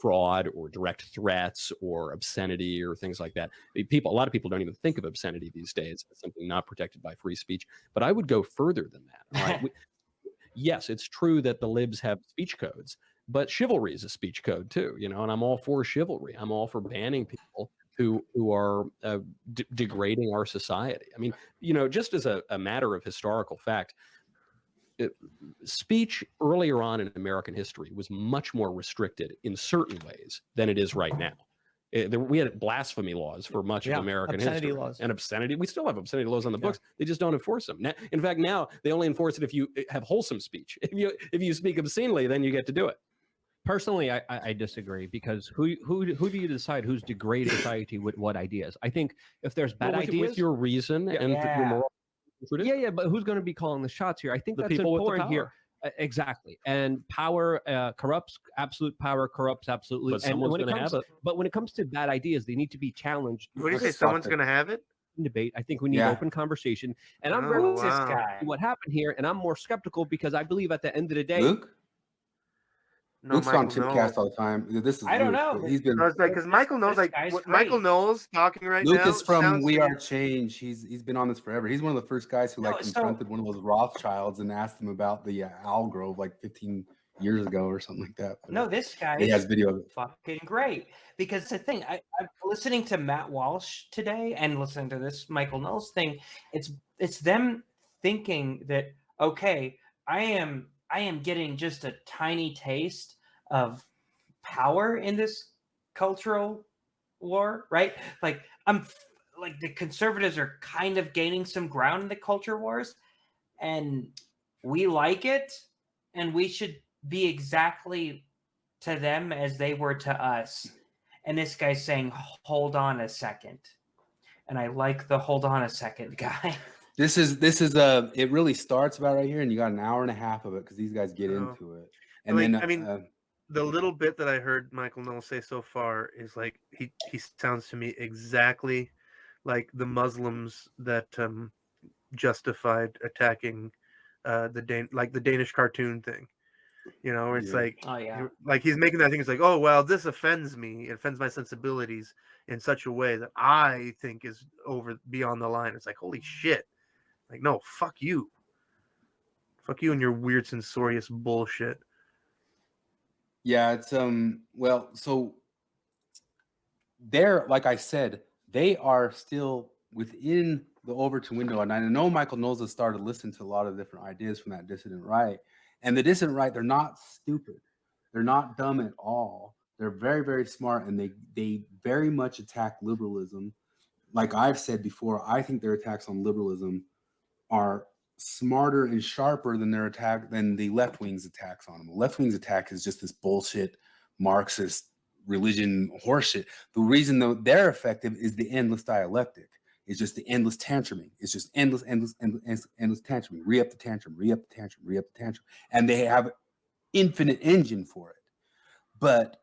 fraud or direct threats or obscenity or things like that. A lot of people don't even think of obscenity these days as something not protected by free speech. But I would go further than that. Right? Yes, it's true that the libs have speech codes, but chivalry is a speech code too. You know, and I'm all for chivalry. I'm all for banning people who are degrading our society. I mean, you know, just as a matter of historical fact, speech earlier on in American history was much more restricted in certain ways than it is right now. We had blasphemy laws for much of American history. Laws. And obscenity, we still have obscenity laws on the books. They just don't enforce them. Now, in fact, now they only enforce it if you have wholesome speech. If you speak obscenely, then you get to do it. Personally, I disagree, because who do you decide who's degrading society with what ideas? I think if there's bad ideas, with your reason and your moral. Yeah, but who's going to be calling the shots here? I think The that's people with the important here. Exactly. And power corrupts. Absolute power corrupts absolutely. But someone's going to have it. But when it comes to bad ideas, they need to be challenged. What do you say? Someone's going to have it? Debate. I think we need open conversation. And I'm very this guy. what happened here, and I'm more skeptical because I believe at the end of the day, Luke? No, Luke's on Tipcast all the time. This is I don't Luke, know. but he's been. No, it's like, because Michael knows, This like guy's what great. Michael Knowles talking right Luke now. is from sounds We to me- Are Change. He's been on this forever. He's one of the first guys who confronted one of those Rothschilds and asked them about the Algrove like 15 years ago or something like that. But, No, this guy he has is video of it. fucking great. Because the thing, I'm listening to Matt Walsh today and listening to this Michael Knowles thing. It's them thinking that, okay, I am getting just a tiny taste of power in this cultural war, right? Like like the conservatives are kind of gaining some ground in the culture wars, and we like it, and we should be exactly to them as they were to us. And this guy's saying, hold on a second. And I like the hold on a second guy. This is it really starts about right here, and you got an hour and a half of it because these guys get into it. And Like, then I mean, the little bit that I heard Michael Knowles say so far is like he sounds to me exactly like the Muslims that justified attacking the Danish cartoon thing. You know, where it's like, Oh yeah. like he's making that thing. It's like, oh well, this offends me. It offends my sensibilities in such a way that I think is beyond the line. It's like, holy shit! Like, no, fuck you and your weird censorious bullshit. yeah, it's well, so they're, like I said, they are still within the Overton window, and I know Michael Knowles has started listening to a lot of different ideas from that dissident right. And the dissident right, they're not stupid. They're not dumb at all. They're very, very smart, and they very much attack liberalism. Like I've said before, I think their attacks on liberalism are smarter and sharper than the left wing's attacks on them. The left wing's attack is just this bullshit Marxist religion horseshit. The reason though they're effective is the endless dialectic. It's just the endless tantruming. It's just endless tantruming. Re-up the tantrum, re-up the tantrum, re-up the tantrum. And they have infinite engine for it. But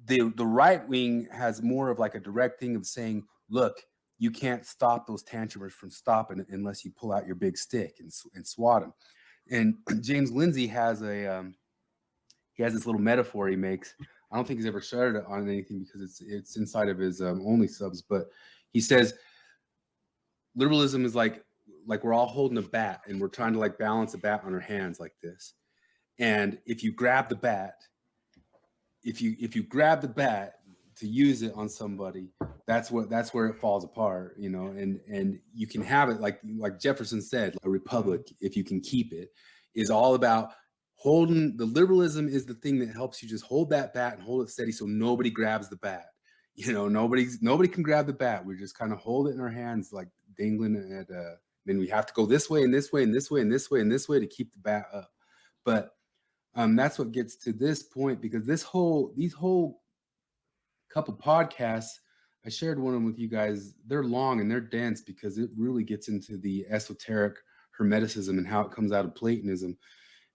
the right wing has more of like a direct thing of saying, look, you can't stop those tantrumers from stopping unless you pull out your big stick and swat them. And James Lindsay has he has this little metaphor he makes. I don't think he's ever shared it on anything because it's inside of his only subs. But he says liberalism is like we're all holding a bat and we're trying to like balance a bat on our hands like this. And if you grab the bat, if you grab the bat to use it on somebody, that's where it falls apart, you know. And you can have it like Jefferson said, a republic, if you can keep it, is all about holding. The liberalism is the thing that helps you just hold that bat and hold it steady so nobody grabs the bat. You know, nobody can grab the bat. We just kind of hold it in our hands like dangling at then we have to go this way and this way and this way and this way and this way to keep the bat up. But that's what gets to this point, because these whole couple podcasts, I shared one of them with you guys. They're long and they're dense because it really gets into the esoteric hermeticism and how it comes out of Platonism.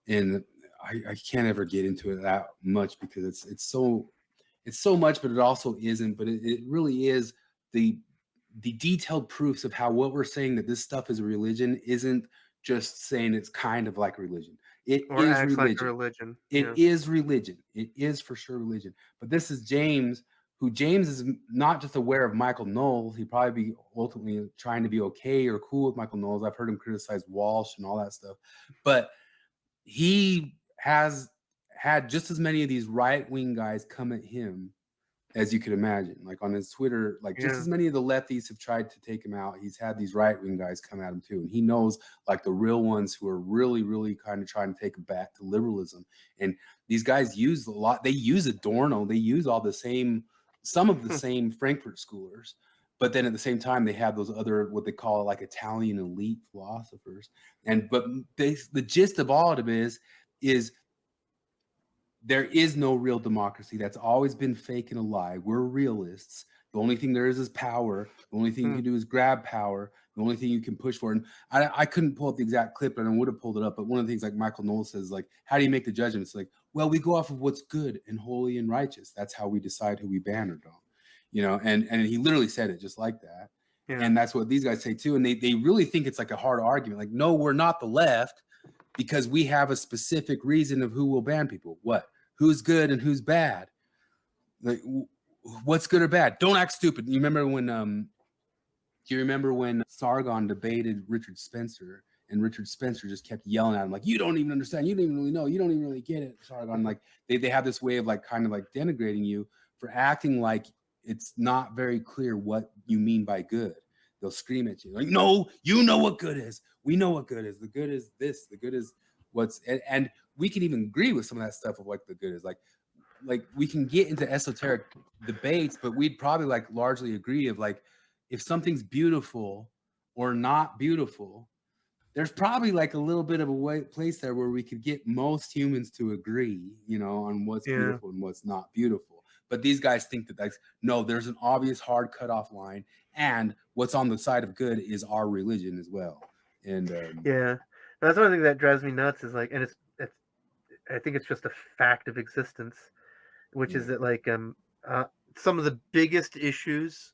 And I can't ever get into it that much because it's so much, but it also isn't. But it really is the detailed proofs of how what we're saying that this stuff is a religion isn't just saying it's kind of like religion. It or is acts religion. like a religion. It is religion. It is for sure religion. But this is James, who James is not just aware of Michael Knowles. He'd probably be ultimately trying to be okay or cool with Michael Knowles. I've heard him criticize Walsh and all that stuff. But he has had just as many of these right-wing guys come at him as you could imagine. Like on his Twitter, like just as many of the lefties have tried to take him out, he's had these right-wing guys come at him too. And he knows like the real ones who are really, really kind of trying to take it back to liberalism. And these guys use a lot. They use Adorno. They use all the same, some of the same Frankfurt schoolers. But then at the same time, they have those other, what they call like Italian elite philosophers. But the gist of all of it is there is no real democracy. That's always been fake and a lie. We're realists. The only thing there is power. The only thing you can do is grab power. The only thing you can push for. And I couldn't pull up the exact clip, and I would have pulled it up. But one of the things like Michael Knowles says, like, how do you make the judgment? It's like, well, we go off of what's good and holy and righteous. That's how we decide who we ban or don't. You know, and he literally said it just like that. Yeah. And that's what these guys say too. And they really think it's like a hard argument. Like, no, we're not the left because we have a specific reason of who will ban people. What? Who's good and who's bad? Like, what's good or bad? Don't act stupid. You remember when do you remember when Sargon debated Richard Spencer, and Richard Spencer just kept yelling at him like, you don't even understand, you don't even really know, you don't even really get it, Sargon. Like they have this way of like kind of like denigrating you for acting like it's not very clear what you mean by good. They'll scream at you like, no, you know what good is. We know what good is. The good is this. The good is what's, and we can even agree with some of that stuff of what the good is. Like we can get into esoteric debates, but we'd probably like largely agree of like, if something's beautiful or not beautiful, there's probably like a little bit of a place there where we could get most humans to agree, you know, on what's beautiful and what's not beautiful. But these guys think that that's, no, there's an obvious hard cutoff line, and what's on the side of good is our religion as well. And that's one thing that drives me nuts is like, and it's I think it's just a fact of existence, which is that like some of the biggest issues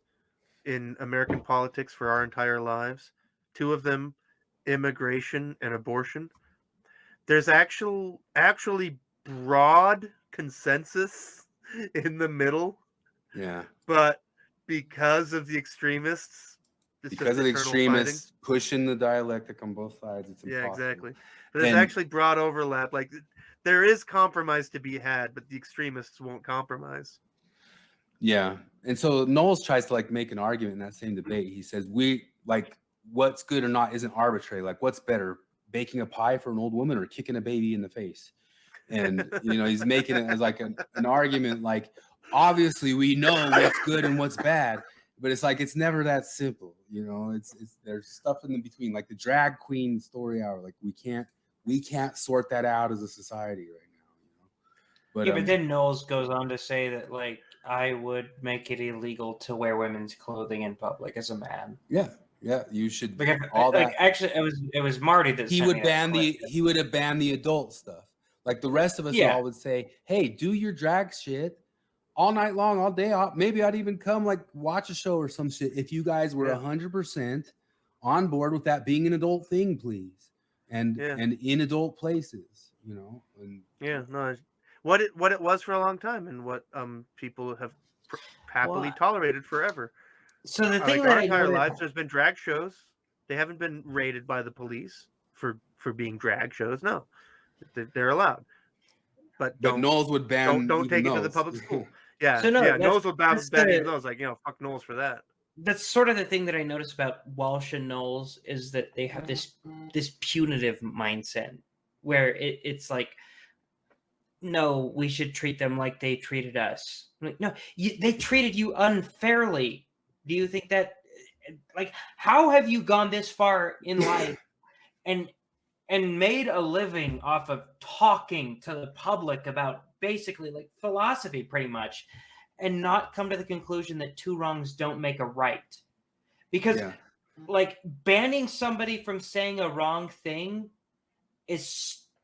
in American politics for our entire lives, two of them, immigration and abortion, there's actually broad consensus in the middle. Yeah. But because of the extremists, pushing the dialectic on both sides, it's impossible. Yeah, exactly. But there's actually broad overlap. Like there is compromise to be had, but the extremists won't compromise. Yeah. And so Knowles tries to like make an argument in that same debate. He says, we like what's good or not isn't arbitrary. Like what's better, baking a pie for an old woman or kicking a baby in the face? And, you know, he's making it as like an argument. Like, obviously we know what's good and what's bad, but it's like, it's never that simple. You know, it's there's stuff in the between, like the drag queen story hour. Like we can't sort that out as a society right now. You know? But then Knowles goes on to say that like I would make it illegal to wear women's clothing in public as a man. Yeah, you should. Like, All that. actually, it was Marty that He sent would me that ban clip. he would have banned the adult stuff. Like the rest of us Yeah. all would say, hey, do your drag shit all night long, all day. Maybe I'd even come like watch a show or some shit if you guys were 100% on board with that being an adult thing, please. And in adult places, you know. And what it was for a long time, and what people have happily tolerated forever. So the thing like that our I entire noticed- lives, there's been drag shows. They haven't been raided by the police for being drag shows. No, they're allowed. But Knowles would ban. Don't take it to the Knowles. public school. Yeah, So no, Knowles would ban the- those. Like, fuck Knowles for that. That's sort of the thing that I notice about Walsh and Knowles is that they have this punitive mindset where it's like, no, we should treat them like they treated us. Like, no, they treated you unfairly. Do you think that, like, how have you gone this far in life and made a living off of talking to the public about basically like philosophy pretty much, and not come to the conclusion that two wrongs don't make a right? Because like banning somebody from saying a wrong thing is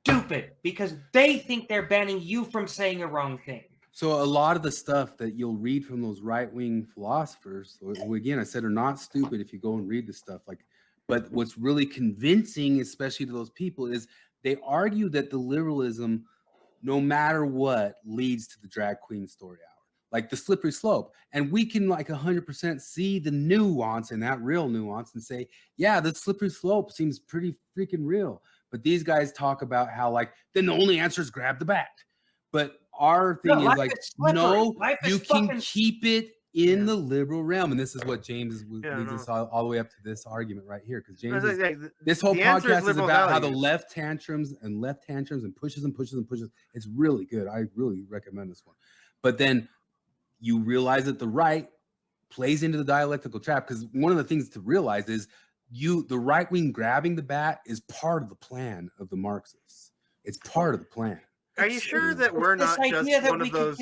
stupid because they think they're banning you from saying a wrong thing. So a lot of the stuff that you'll read from those right-wing philosophers, who again I said are not stupid if you go and read the stuff, like, but what's really convincing, especially to those people, is they argue that the liberalism, no matter what, leads to the drag queen story hour, like the slippery slope. And we can like 100% see the nuance and that real nuance and say, yeah, the slippery slope seems pretty freaking real. But these guys talk about how like, then the only answer is grab the bat. But our thing is like, no, you can keep it in the liberal realm. And this is what James leads us all the way up to this argument right here. Because James, this whole podcast is about how the left tantrums and pushes and pushes and pushes. It's really good. I really recommend this one. But then you realize that the right plays into the dialectical trap, because one of the things to realize is the right wing grabbing the bat is part of the plan of the Marxists. It's part of the plan. Are you sure that we're not just one of those?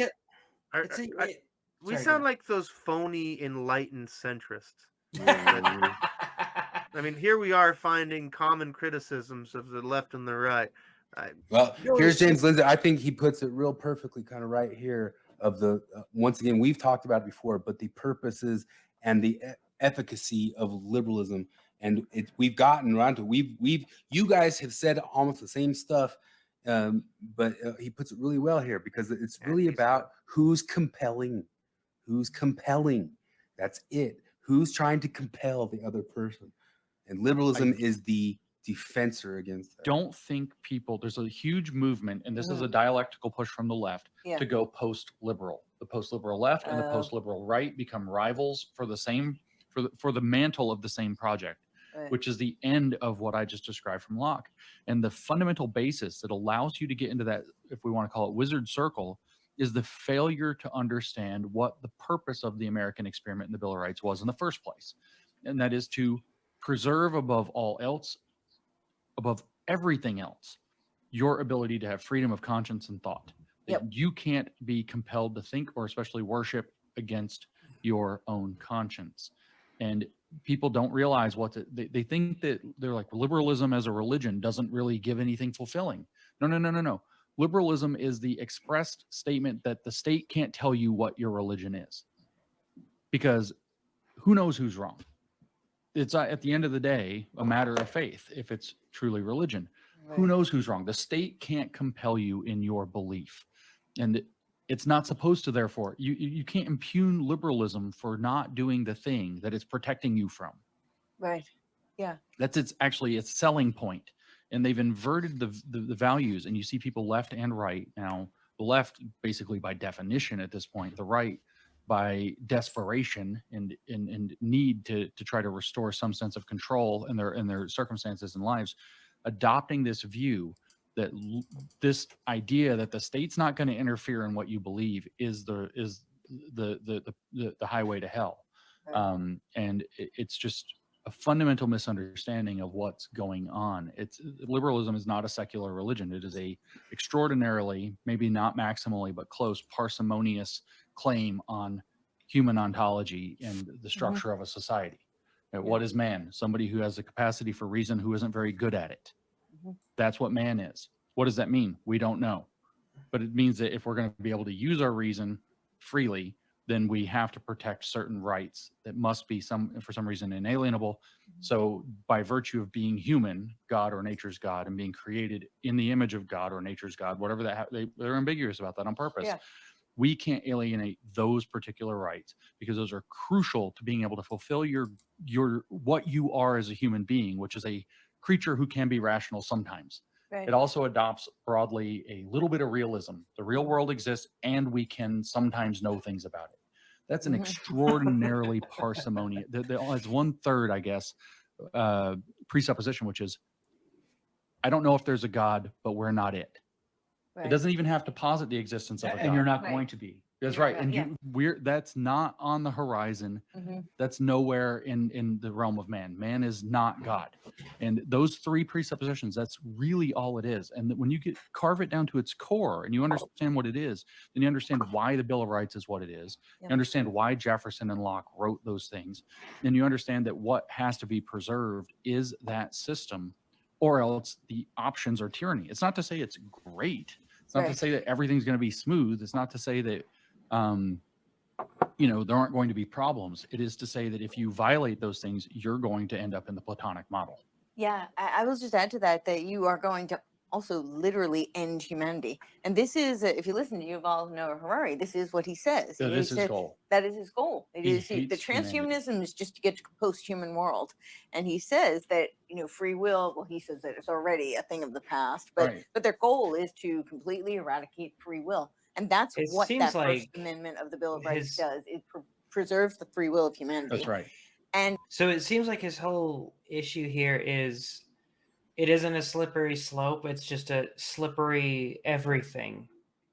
We sound like those phony enlightened centrists. I mean, here we are finding common criticisms of the left and the right. Well, here's James Lindsay. I think he puts it real perfectly, kind of right here. Of the once again, we've talked about it before, but the purposes and the efficacy of liberalism, and we've gotten around to you guys have said almost the same stuff. But he puts it really well here, because it's really about who's compelling. That's it. Who's trying to compel the other person? And liberalism is the defensor against that. Don't think there's a huge movement, and this is a dialectical push from the left to go post-liberal. The post-liberal left and the post-liberal right become rivals for the same for the mantle of the same project. Which is the end of what I just described from Locke. And the fundamental basis that allows you to get into that, if we want to call it wizard circle, is the failure to understand what the purpose of the American experiment in the Bill of Rights was in the first place. And that is to preserve above all else, above everything else, your ability to have freedom of conscience and thought. You can't be compelled to think or especially worship against your own conscience. And people don't realize they think that they're like, liberalism as a religion doesn't really give anything fulfilling. No. Liberalism is the expressed statement that the state can't tell you what your religion is, because who knows who's wrong? It's at the end of the day a matter of faith. If it's truly religion, who knows who's wrong? The state can't compel you in your belief, and it's not supposed to. Therefore, you can't impugn liberalism for not doing the thing that it's protecting you from. Right. Yeah. That's its selling point. And they've inverted the values, and you see people left and right. Now, the left basically by definition at this point, the right by desperation and need to try to restore some sense of control in their circumstances and lives, adopting this view that this idea that the state's not going to interfere in what you believe is the highway to hell. And it's just a fundamental misunderstanding of what's going on. Liberalism is not a secular religion. It is a extraordinarily, maybe not maximally, but close, parsimonious claim on human ontology and the structure of a society. What is man? Somebody who has the capacity for reason who isn't very good at it. That's what man is. What does that mean? We don't know. But it means that if we're going to be able to use our reason freely, then we have to protect certain rights that must be for some reason inalienable. So by virtue of being human, God or nature's God, and being created in the image of God or nature's God, whatever that they're ambiguous about that on purpose. Yeah. We can't alienate those particular rights because those are crucial to being able to fulfill your what you are as a human being, which is a creature who can be rational sometimes. Right. It also adopts broadly a little bit of realism. The real world exists and we can sometimes know things about it. That's an extraordinarily parsimonious, it's 1/3, I guess, presupposition, which is, I don't know if there's a God, but we're not it. Right. It doesn't even have to posit the existence of a God. And you're not Right. going to be. That's You're right. not, And yeah. that's not on the horizon. That's nowhere in the realm of man. Man is not God. And those three presuppositions, that's really all it is. And when you carve it down to its core and you understand what it is, then you understand why the Bill of Rights is what it is. Yeah. You understand why Jefferson and Locke wrote those things. And you understand that what has to be preserved is that system, or else the options are tyranny. It's not to say it's great. It's not to Right. say that everything's going to be smooth. It's not to say that there aren't going to be problems. It is to say that if you violate those things, you're going to end up in the Platonic model. Yeah, I will just add to that you are going to also literally end humanity. And this is, if you listen to Yuval Noah Harari, this is what he says. So this is his goal. That is his goal. It He is the hates humanity. transhumanism is just to get to post-human world. And he says that, free will, well, he says that it's already a thing of the past, but Right. but their goal is to completely eradicate free will. And that's It what seems that like First Amendment of the Bill of Rights his- does. It preserves the free will of humanity. That's right. And So it seems like his whole issue here is it isn't a slippery slope, it's just a slippery everything.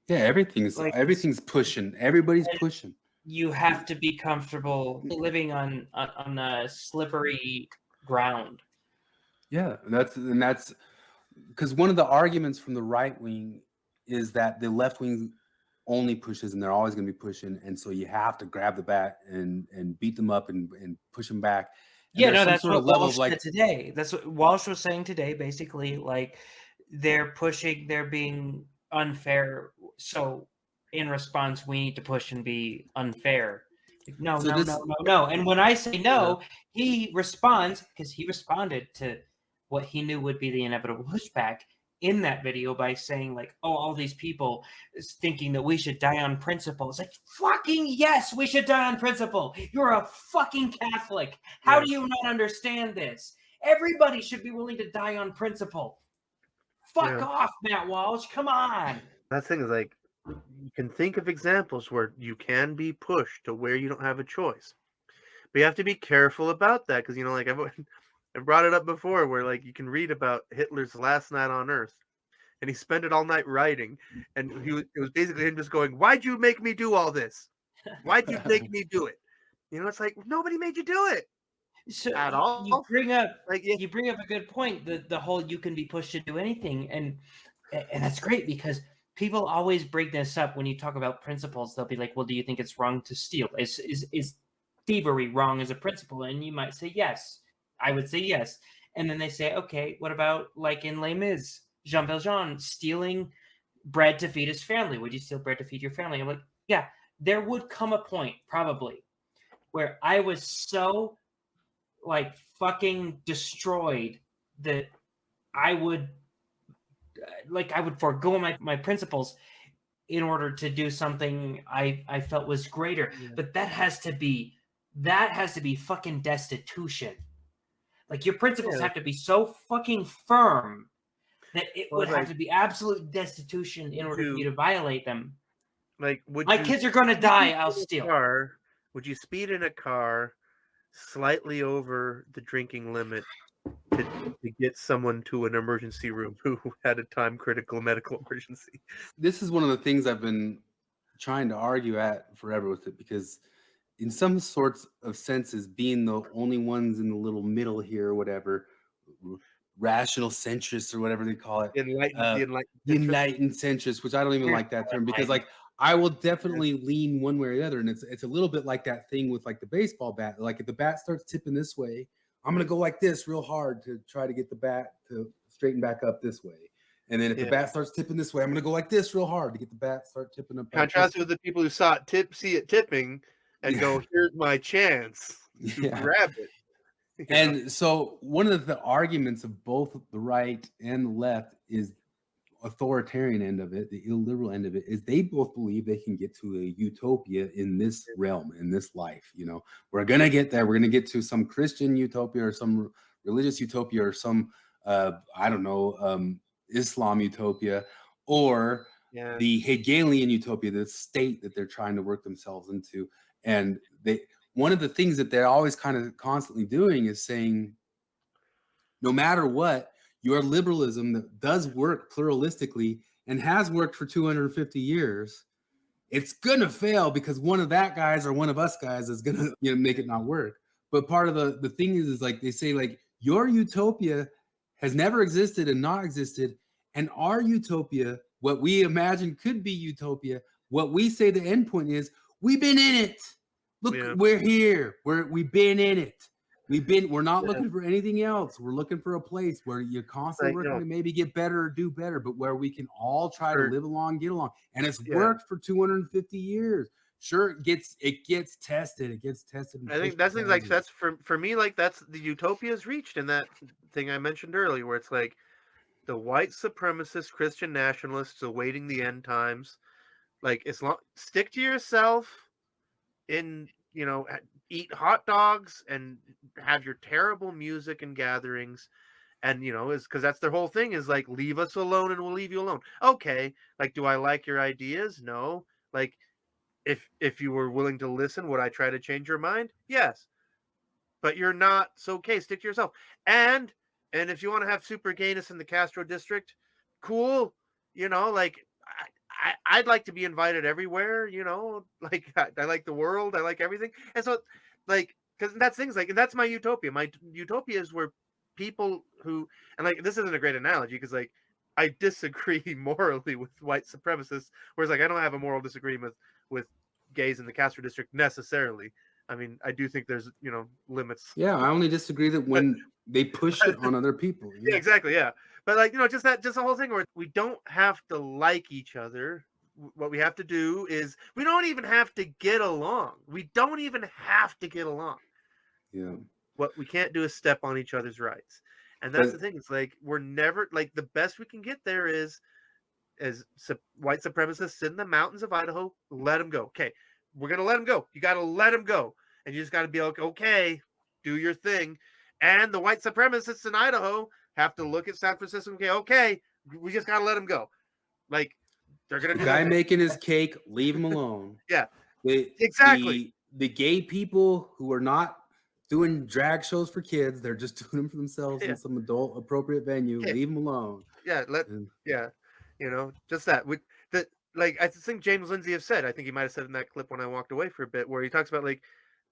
Yeah, everything's pushing. Everybody's pushing. You have to be comfortable living on a slippery ground. Yeah, that's because one of the arguments from the right wing is that the left wing only pushes, and they're always going to be pushing, and so you have to grab the bat and beat them up and push them back. And Yeah, there's no, some that's sort of what level Walsh of like, said today. That's what Walsh was saying today. Basically, like they're pushing, they're being unfair. So in response, we need to push and be unfair. No, So no, this- no, no, no. And when I say no, he responds because he responded to what he knew would be the inevitable pushback in that video by saying like, oh, all these people is thinking that we should die on principle. It's like, fucking yes, we should die on principle. You're a fucking Catholic. How do you not understand this? Everybody should be willing to die on principle. Fuck off, Matt Walsh. Come on. That thing is like, you can think of examples where you can be pushed to where you don't have a choice. But you have to be careful about that because, like I brought it up before where like you can read about Hitler's last night on Earth and he spent it all night writing. And it was basically him just going, why'd you make me do all this? Why'd you make me do it? It's like, nobody made you do it. So At all. you bring up Like, you bring up a good point. The whole you can be pushed to do anything, and that's great because people always bring this up when you talk about principles. They'll be like, "Well, do you think it's wrong to steal? Is thievery wrong as a principle?" And you might say yes. I would say yes. And then they say, "Okay, what about like in Les Mis, Jean Valjean stealing bread to feed his family? Would you steal bread to feed your family?" I'm like, yeah. There would come a point probably where I was so like fucking destroyed that I would forego my principles in order to do something I felt was greater. Yeah. But that has to be fucking destitution. Like your principles have to be so fucking firm that it would have to be absolute destitution in order for you to violate them. Like, My kids are gonna die, I'll steal. Would you speed in a car slightly over the drinking limit to get someone to an emergency room who had a time-critical medical emergency? This is one of the things I've been trying to argue at forever with it because in some sorts of senses, being the only ones in the little middle here or whatever, rational centrists or whatever they call it, the enlightened centrists, which I don't even like that term, because like I will definitely lean one way or the other, and it's a little bit like that thing with like the baseball bat. Like if the bat starts tipping this way, I'm gonna go like this real hard to try to get the bat to straighten back up this way. And then if the bat starts tipping this way, I'm gonna go like this real hard to get the bat start tipping up. Contrasted with the people who see it tipping and go, "Here's my chance to grab it." And so one of the arguments of both the right and the left is authoritarian end of it, the illiberal end of it, is they both believe they can get to a utopia in this realm, in this life. You know, we're gonna get there. We're gonna get to some Christian utopia or some religious utopia or some I don't know, Islam utopia, or the Hegelian utopia, the state that they're trying to work themselves into. And one of the things that they're always kind of constantly doing is saying, no matter what, your liberalism that does work pluralistically and has worked for 250 years, it's gonna fail because one of that guys or one of us guys is gonna make it not work. But part of the thing is like they say, like, your utopia has never existed and not existed, and our utopia, what we imagine could be utopia, what we say the end point is, we've been in it. Look, we're here. We've been in it. We're not looking for anything else. We're looking for a place where you're constantly working to maybe get better or do better, but where we can all try to live along, get along. And it's worked for 250 years. Sure, it gets tested. It gets tested. I think that's like that's for me, like that's the utopia is reached in that thing I mentioned earlier, where it's like the white supremacist Christian nationalists awaiting the end times. Like, stick to yourself in, eat hot dogs and have your terrible music and gatherings. And, is because that's their whole thing is like, leave us alone and we'll leave you alone. Okay. Like, do I like your ideas? No. Like, if you were willing to listen, would I try to change your mind? Yes. But you're not. So, okay, stick to yourself. And if you want to have super gayness in the Castro district, cool. Like, I'd like to be invited everywhere, like I like the world. I like everything. And so like, because that's things like, and that's my utopia. My utopia is where people who, and like, this isn't a great analogy because like, I disagree morally with white supremacists, whereas like, I don't have a moral disagreement with gays in the Castro district necessarily. I mean, I do think there's, limits. Yeah. I only disagree that when they push it on other people. Yeah, exactly. Yeah. But like, just the whole thing where we don't have to like each other. What we have to do is we don't even have to get along. We don't even have to get along. Yeah. What we can't do is step on each other's rights. And that's the thing. It's like, we're never like, the best we can get there is as white supremacists in the mountains of Idaho, let them go. Okay. We're going to let them go. You got to let them go. And you just got to be like, okay, do your thing. And the white supremacists in Idaho have to look at San Francisco. Okay, we just got to let them go. Like, they're going to do guy making his cake, leave him alone. Yeah, exactly. The gay people who are not doing drag shows for kids, they're just doing them for themselves in some adult appropriate venue. Leave them alone. Yeah, just that. Like, I think James Lindsay has said, I think he might have said in that clip when I walked away for a bit, where he talks about like,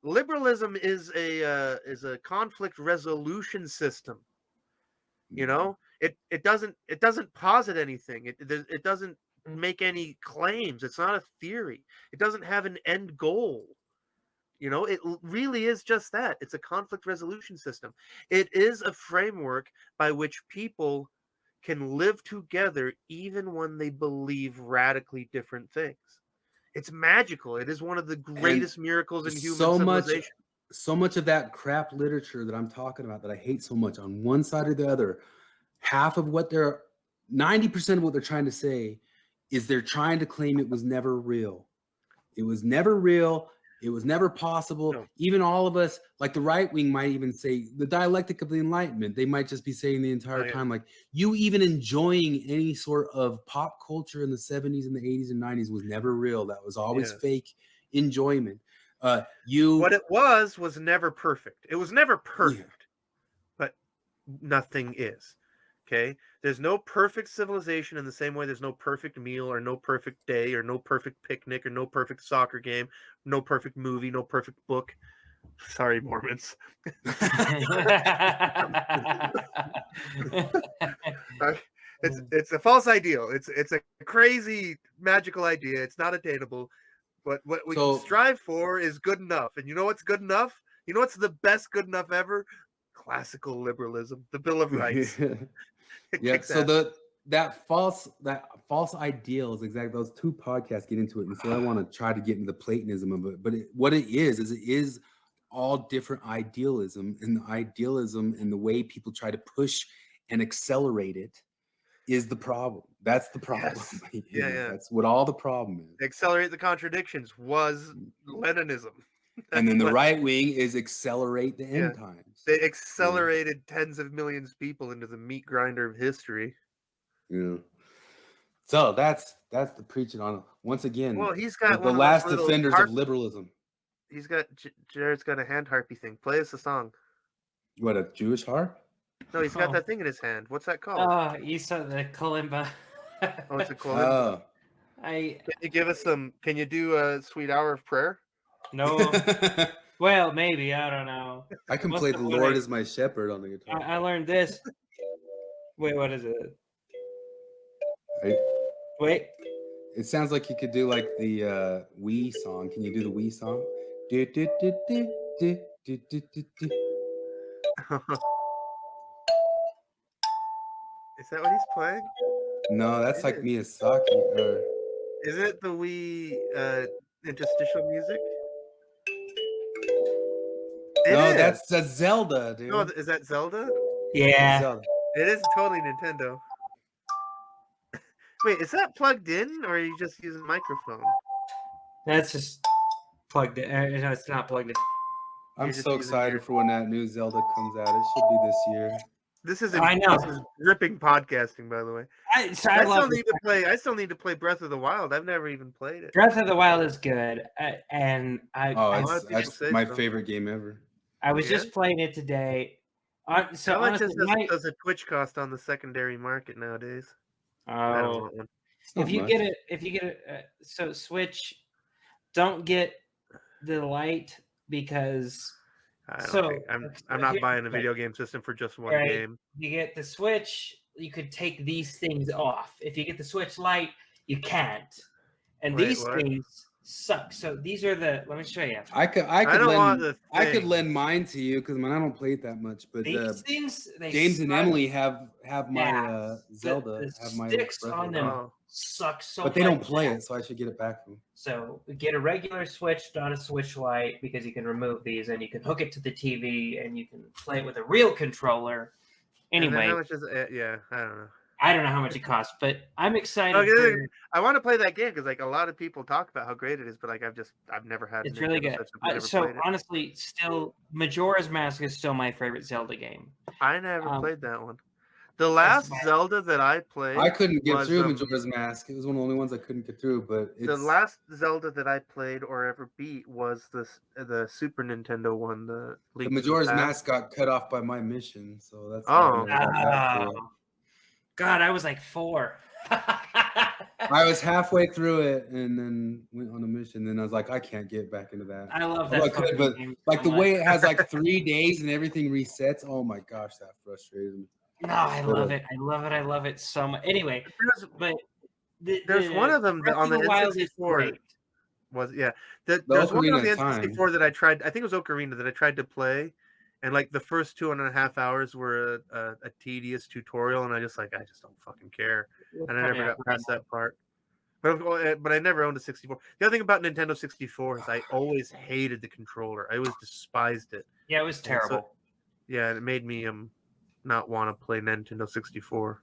liberalism is a conflict resolution system. It doesn't posit anything. It doesn't make any claims. It's not a theory. It doesn't have an end goal. It really is just that. It's a conflict resolution system. It is a framework by which people can live together even when they believe radically different things. It's magical. It is one of the greatest miracles in human civilization. So much of that crap literature that I'm talking about that I hate so much, on one side or the other, 90% of what they're trying to say is they're trying to claim it was never real. It was never real. It was never possible. No. Even all of us, like the right wing might even say the dialectic of the Enlightenment. They might just be saying the entire time, like, you even enjoying any sort of pop culture in the 70s and the 80s and 90s was never real. That was always fake enjoyment. What it was never perfect. It was never perfect, but nothing is. Okay. There's no perfect civilization in the same way there's no perfect meal or no perfect day or no perfect picnic or no perfect soccer game, no perfect movie, no perfect book. Sorry, Mormons. It's a false ideal. It's a crazy magical idea. It's not attainable. But what we can strive for is good enough. And you know what's good enough? You know what's the best good enough ever? Classical liberalism, the Bill of Rights. Yeah. So that false ideal is exactly those two podcasts get into it, and so I want to try to get into the Platonism of it. But what it is all different idealism, and the idealism and the way people try to push and accelerate it is the problem. That's the problem. Yes. Yeah. That's what all the problem is. Accelerate the contradictions was Leninism. And then the right wing is accelerate the end times. They accelerated tens of millions of people into the meat grinder of history. Yeah. So that's the preaching on once again. Well, he's got the last defenders of liberalism. He's got Jared's got a hand harpy thing. Play us a song. What, a Jewish harp? No, he's got that thing in his hand. What's that called? Oh, you saw the kalimba. Oh, it's a kalimba. Can you give us some? Can you do a sweet hour of prayer? No. Well, maybe, I don't know. I can play the Lord is my shepherd on the guitar. I learned this. Wait, what is it? Wait. It sounds like you could do like the Wii song. Can you do the Wii song? Do, do, do, do, do, do, do, do, do. Is that what he's playing? No, that's like Miyazaki. Is it the Wii interstitial music? No, that's Zelda, dude. No, is that Zelda? Yeah. Zelda. It is totally Nintendo. Wait, is that plugged in, or are you just using microphone? That's just plugged in. No, it's not plugged in. I'm so excited for when that new Zelda comes out. It should be this year. This is I know. This is ripping podcasting, by the way. I still need to play Breath of the Wild. I've never even played it. Breath of the Wild is good, and that's my favorite game ever. I was just playing it today. So how much honestly, does a Twitch cost on the secondary market nowadays? Oh, if you get it, so Switch, don't get the Lite because. I'm not buying a video game system for just one game. You get the Switch, you could take these things off. If you get the Switch Lite, you can't. And these things suck. So these are the. Let me show you. I could lend mine to you because I don't play it that much. But these things, James and Emily have my Zelda. The sticks on them suck so. But they don't play it, so I should get it back from them. So get a regular Switch, not a Switch Lite, because you can remove these and you can hook it to the TV and you can play it with a real controller. Anyway, how much is it? Yeah, I don't know. I don't know how much it costs, but I'm excited. I want to play that game because like a lot of people talk about how great it is, but like I've never had. It's really good. So honestly, still Majora's Mask is still my favorite Zelda game. I never played that one. The last Zelda that I played, I couldn't get through Majora's Mask. It was one of the only ones I couldn't get through. But the last Zelda that I played or ever beat was the Super Nintendo one. The Majora's Mask got cut off by my mission, so that's. God, I was like 4. I was halfway through it and then went on a mission. Then I was like, I can't get back into that. I love that. But like the way it has like 3 days and everything resets. Oh my gosh, that frustrated me. No, I love it. I love it so much. Anyway, but there's one of them that on the N64 was there's one on the N64 that I tried. I think it was Ocarina that I tried to play. And like the first 2.5 hours were a tedious tutorial, and I just don't fucking care, and I never got past that part. But I never owned a 64. The other thing about Nintendo 64 is I always hated the controller. I always despised it. Yeah, it was terrible. And it made me not want to play Nintendo 64.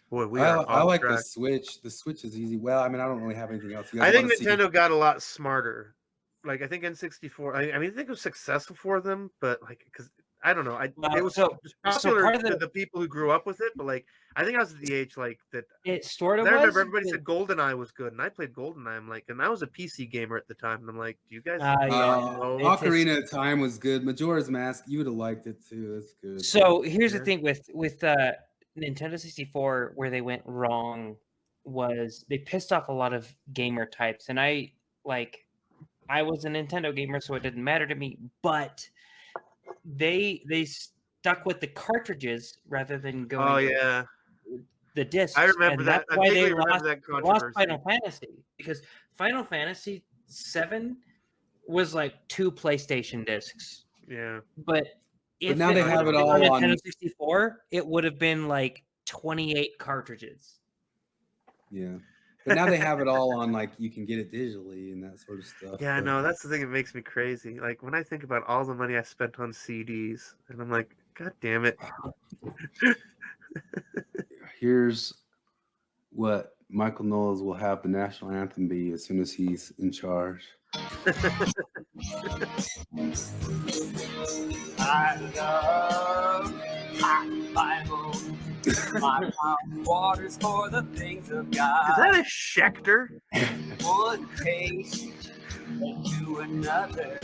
Boy, I like the Switch. The Switch is easy. Well, I don't really have anything else. I think Nintendo got a lot smarter. Like I think N64. I think it was successful for them, but because I don't know, it was popular to the people who grew up with it. But like I think I was at the age like that. It sort of. I remember everybody said GoldenEye was good, and I played GoldenEye. I'm like, and I was a PC gamer at the time, and I'm like, do you guys? Ocarina of Time was good. Majora's Mask, you would have liked it too. It's good. So here's the thing with Nintendo 64, where they went wrong was they pissed off a lot of gamer types, and I was a Nintendo gamer, so it didn't matter to me. But they stuck with the cartridges rather than going. Oh yeah, the discs. I remember and that. That's I why vaguely they remember lost, that they lost controversy. Final Fantasy, because Final Fantasy 7 was like 2 PlayStation discs. Yeah, but if now they would have it been all on Nintendo on. 64, it would have been like 28 cartridges. Yeah. But now they have it all on, like, you can get it digitally and that sort of stuff. yeah, but- no, that's the thing that makes me crazy. Like when I think about all the money I spent on CDs, and I'm like, God damn it. Here's what Michael Knowles will have the national anthem be as soon as he's in charge. I love hot Bible. My mouth waters for the things of God. Is that a Schecter? One taste to another.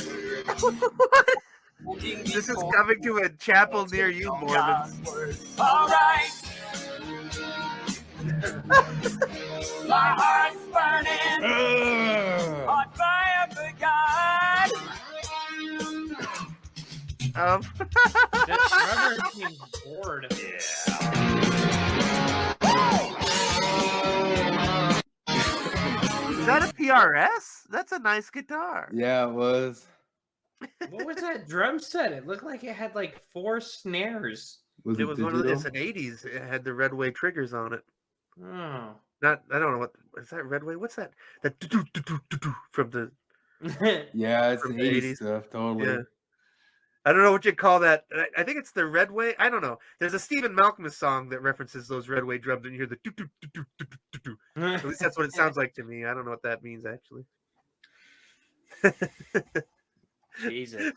This is coming to a chapel near you, Mormons. All right. My heart's burning on fire for God. Remember being bored. Is that a PRS? That's a nice guitar. Yeah, it was. What was that drum set? It looked like it had like 4 snares. It was one of the, it's an 80s. It had the Redway triggers on it. Oh. Not, I don't know what is that Redway? What's that? That from the Yeah, it's from the 80s stuff, totally. Yeah. I don't know what you call that. I think it's the Redway. I don't know. There's a Stephen Malkmus song that references those Redway drums, and you hear the do do do do do do do. At least that's what it sounds like to me. I don't know what that means actually. Jesus.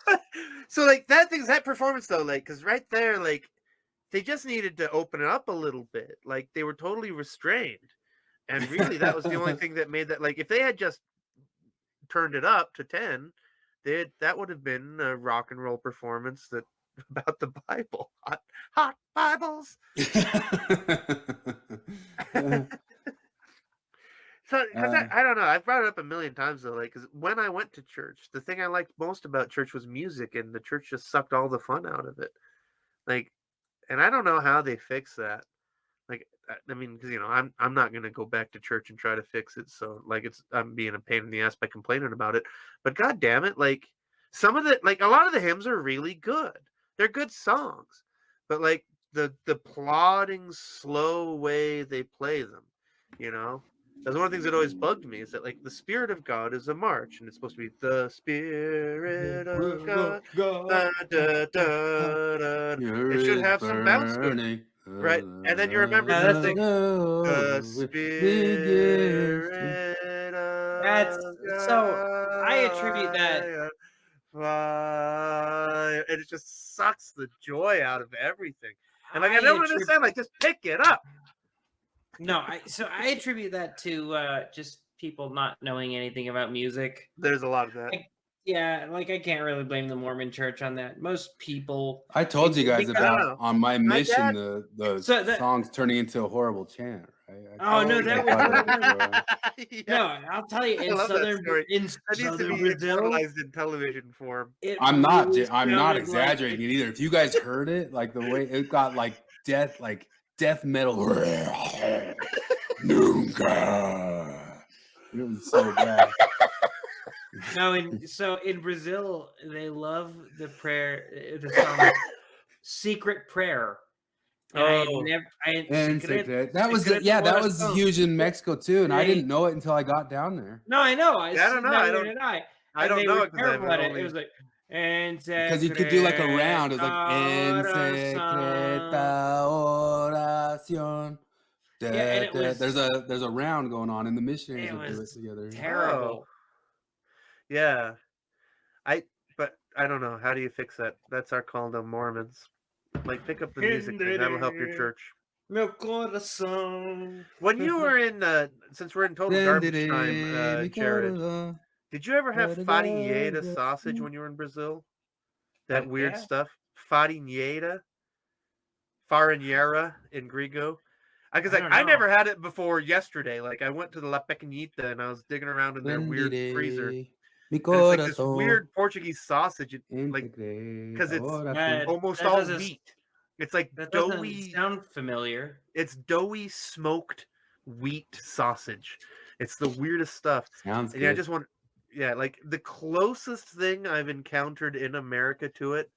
So like that performance though, like, because right there, like, they just needed to open it up a little bit. Like they were totally restrained, and really that was the only thing that made that. Like if they had just turned it up to 10, that would have been a rock and roll performance that about the Bible, hot Bibles. So, because I don't know, I've brought it up a million times though. Like, because when I went to church, the thing I liked most about church was music, and the church just sucked all the fun out of it. Like, and I don't know how they fix that. Like, I mean, because I'm not gonna go back to church and try to fix it. So, like, I'm being a pain in the ass by complaining about it. But god damn it, like some of a lot of the hymns are really good. They're good songs, but like the plodding, slow way they play them, That's one of the things that always bugged me, is that like the Spirit of God is a march, and it's supposed to be the Spirit of God. Da, da, da, da. It should have some bounce to it, right? And then you remember the Spirit of So I attribute that. And it just sucks the joy out of everything. And like I don't understand, like just pick it up. No, I attribute that to just people not knowing anything about music. There's a lot of that. I can't really blame the Mormon Church on that. Most people. I told you guys about on my mission the songs turning into a horrible chant. Right? That was no. I'll tell you, in southern that needs to be Brazil, immortalized in television form. I'm not exaggerating it either. If you guys heard it, like the way it got like death metal. Nunca. It was so bad. No, in Brazil, they love the prayer, the song "Secret Prayer." That was huge in Mexico too, and I didn't know it until I got down there. No, I know. I don't know. I don't know it was like, because you could do like a round. It was like en secreta oración. And it was, there's a round going on, and the missionaries would do it together. Terrible. Yeah, but I don't know. How do you fix that? That's our call to Mormons. Like, pick up the music thing. That'll help your church. Meu coração. When you were in, since we're in total garbage time, Jared, did you ever have farinheta sausage when you were in Brazil? That weird stuff, farinheta. farinera in Griego. Because like I never had it before yesterday. Like I went to the La Pequeñita and I was digging around in their weird freezer. And it's like this weird Portuguese sausage, like because it's almost all wheat. It's like doughy. Sound familiar? It's doughy smoked wheat sausage. It's the weirdest stuff. Sounds and good. Yeah, I just want, like the closest thing I've encountered in America to it,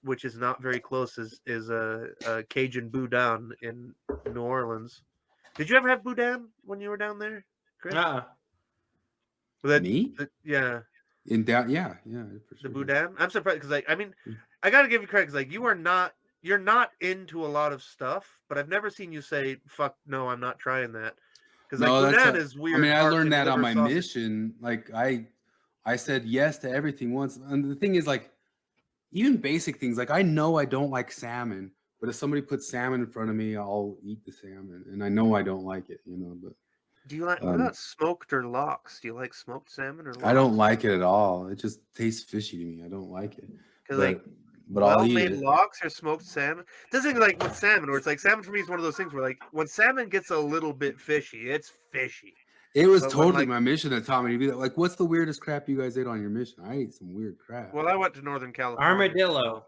which is not very close, is a Cajun boudin in New Orleans. Did you ever have boudin when you were down there, Chris? Me? Yeah. In down, yeah, for The sure. boudin. I'm surprised because, like, I mean, I gotta give you credit because, like, you're not into a lot of stuff, but I've never seen you say, "Fuck no, I'm not trying that." Because like boudin is weird. I mean, I heart learned and that on liver my sausage. mission. Like I said yes to everything once, and the thing is, like, even basic things. Like I know I don't like salmon, but if somebody puts salmon in front of me, I'll eat the salmon, and I know I don't like it, But Do you like what about smoked or lox? Do you like smoked salmon or lox? I don't like it at all. It just tastes fishy to me. I don't like it. But I'll eat it. Lox or smoked salmon. Doesn't like with salmon, where it's like salmon for me is one of those things where like when salmon gets a little bit fishy, it's fishy. It was totally my mission that taught me to be that. Like, what's the weirdest crap you guys ate on your mission? I ate some weird crap. Well, I went to Northern California. Armadillo.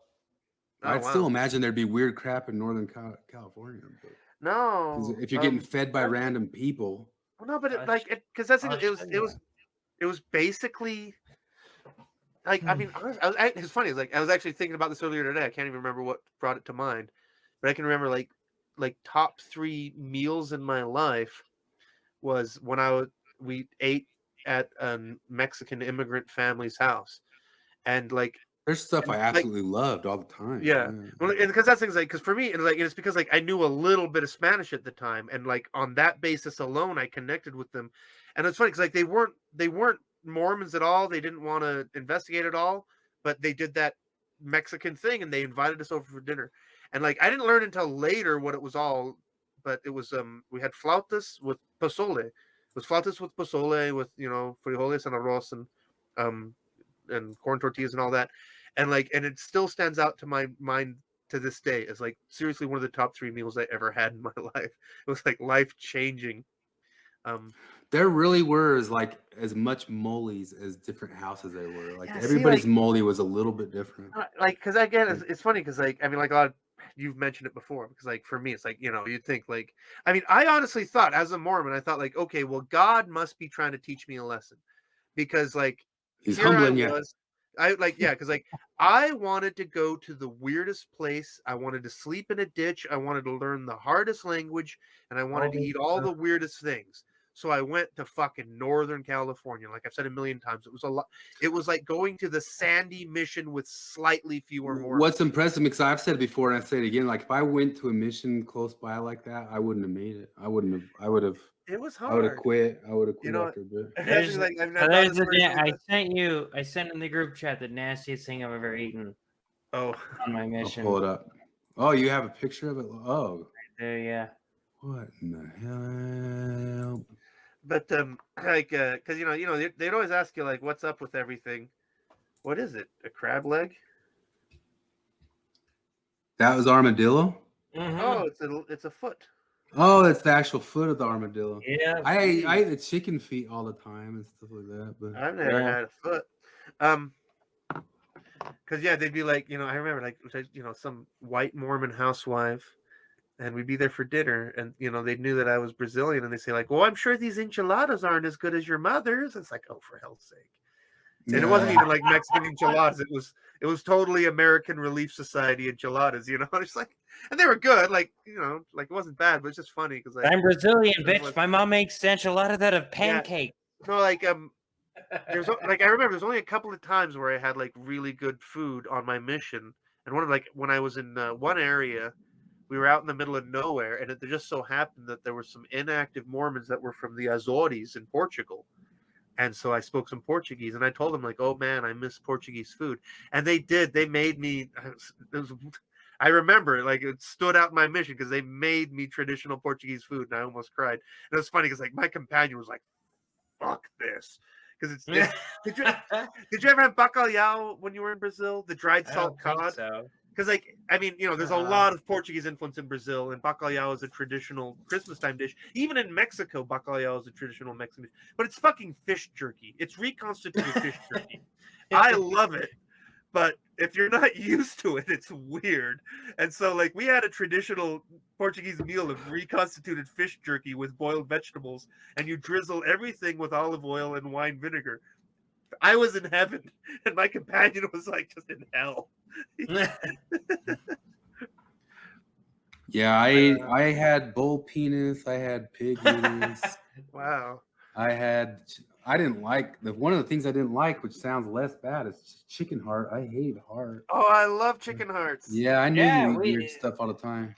I'd still imagine there'd be weird crap in Northern California. But no, if you're getting fed by random people. Well, no, but because that's it was basically like I mean it's funny. It's like I was actually thinking about this earlier today. I can't even remember what brought it to mind, but I can remember like top 3 meals in my life was when we ate at a Mexican immigrant family's house, and like. There's stuff I absolutely loved all the time. Yeah. Well, because that's things like because for me, it's because like I knew a little bit of Spanish at the time, and like on that basis alone, I connected with them. And it's funny because like they weren't Mormons at all. They didn't want to investigate at all, but they did that Mexican thing, and they invited us over for dinner. And like I didn't learn until later what it was all, but it was we had flautas with pozole. It was flautas with pozole with frijoles and arroz and corn tortillas and all that. And it still stands out to my mind to this day as like seriously one of the top 3 meals I ever had in my life. It was like life changing. There really were as much moles as different houses there were. Like everybody's mole was a little bit different. Like because again, it's funny because like I mean like a lot of you've mentioned it before because like for me it's like you'd think like I mean I honestly thought as a Mormon I thought like okay well God must be trying to teach me a lesson because like he's humbling you. Because like I wanted to go to the weirdest place. I wanted to sleep in a ditch. I wanted to learn the hardest language, and I wanted to eat all the weirdest things. So I went to fucking Northern California. Like I've said a million times, it was a lot. It was like going to the Sandy Mission with slightly fewer Mormons. What's impressive, because I've said it before and I say it again, like if I went to a mission close by like that, I wouldn't have made it. I would have. It was hard. I would have quit. After a bit. I sent in the group chat the nastiest thing I've ever eaten. Oh, on my mission. I'll pull it up. Oh, you have a picture of it? Oh, right there, yeah. What in the hell? But because they'd always ask you like, "What's up with everything?" What is it? A crab leg? That was armadillo. Mm-hmm. Oh, it's a foot. Oh, that's the actual foot of the armadillo. Yeah, I ate the chicken feet all the time and stuff like that. But I've never had a foot. Because they'd be like, I remember like, some white Mormon housewife, and we'd be there for dinner, and they knew that I was Brazilian, and they say like, "Well, I'm sure these enchiladas aren't as good as your mother's." It's like, oh, for hell's sake! And it wasn't even like Mexican enchiladas; it was totally American Relief Society enchiladas. It's like, and they were good, like like it wasn't bad, but it's just funny because like, I'm Brazilian, bitch. My mom makes enchiladas out of pancake. No, like there's like I remember there's only a couple of times where I had like really good food on my mission, and one of like when I was in one area. We were out in the middle of nowhere, and it just so happened that there were some inactive Mormons that were from the Azores in Portugal. And so I spoke some Portuguese, and I told them, like, oh, man, I miss Portuguese food. And they did. They made me I remember, like, it stood out in my mission because they made me traditional Portuguese food, and I almost cried. And it was funny because, like, my companion was like, fuck this. Because it's did you ever have bacalhau when you were in Brazil? The dried salt cod? So. Because, like, I mean, you know, there's a lot of Portuguese influence in Brazil, and bacalhau is a traditional Christmas time dish. Even in Mexico, bacalhau is a traditional Mexican dish. But it's fucking fish jerky. It's reconstituted fish jerky. I love it. But if you're not used to it, it's weird. And so, like, we had a traditional Portuguese meal of reconstituted fish jerky with boiled vegetables, and you drizzle everything with olive oil and wine vinegar. I was in heaven, and my companion was, like, just in hell. Yeah, I had bull penis. I had pig penis. Wow. I didn't like one of the things I didn't like, which sounds less bad, is chicken heart. I hate heart. Oh, I love chicken hearts. Yeah, I knew you eat weird stuff all the time.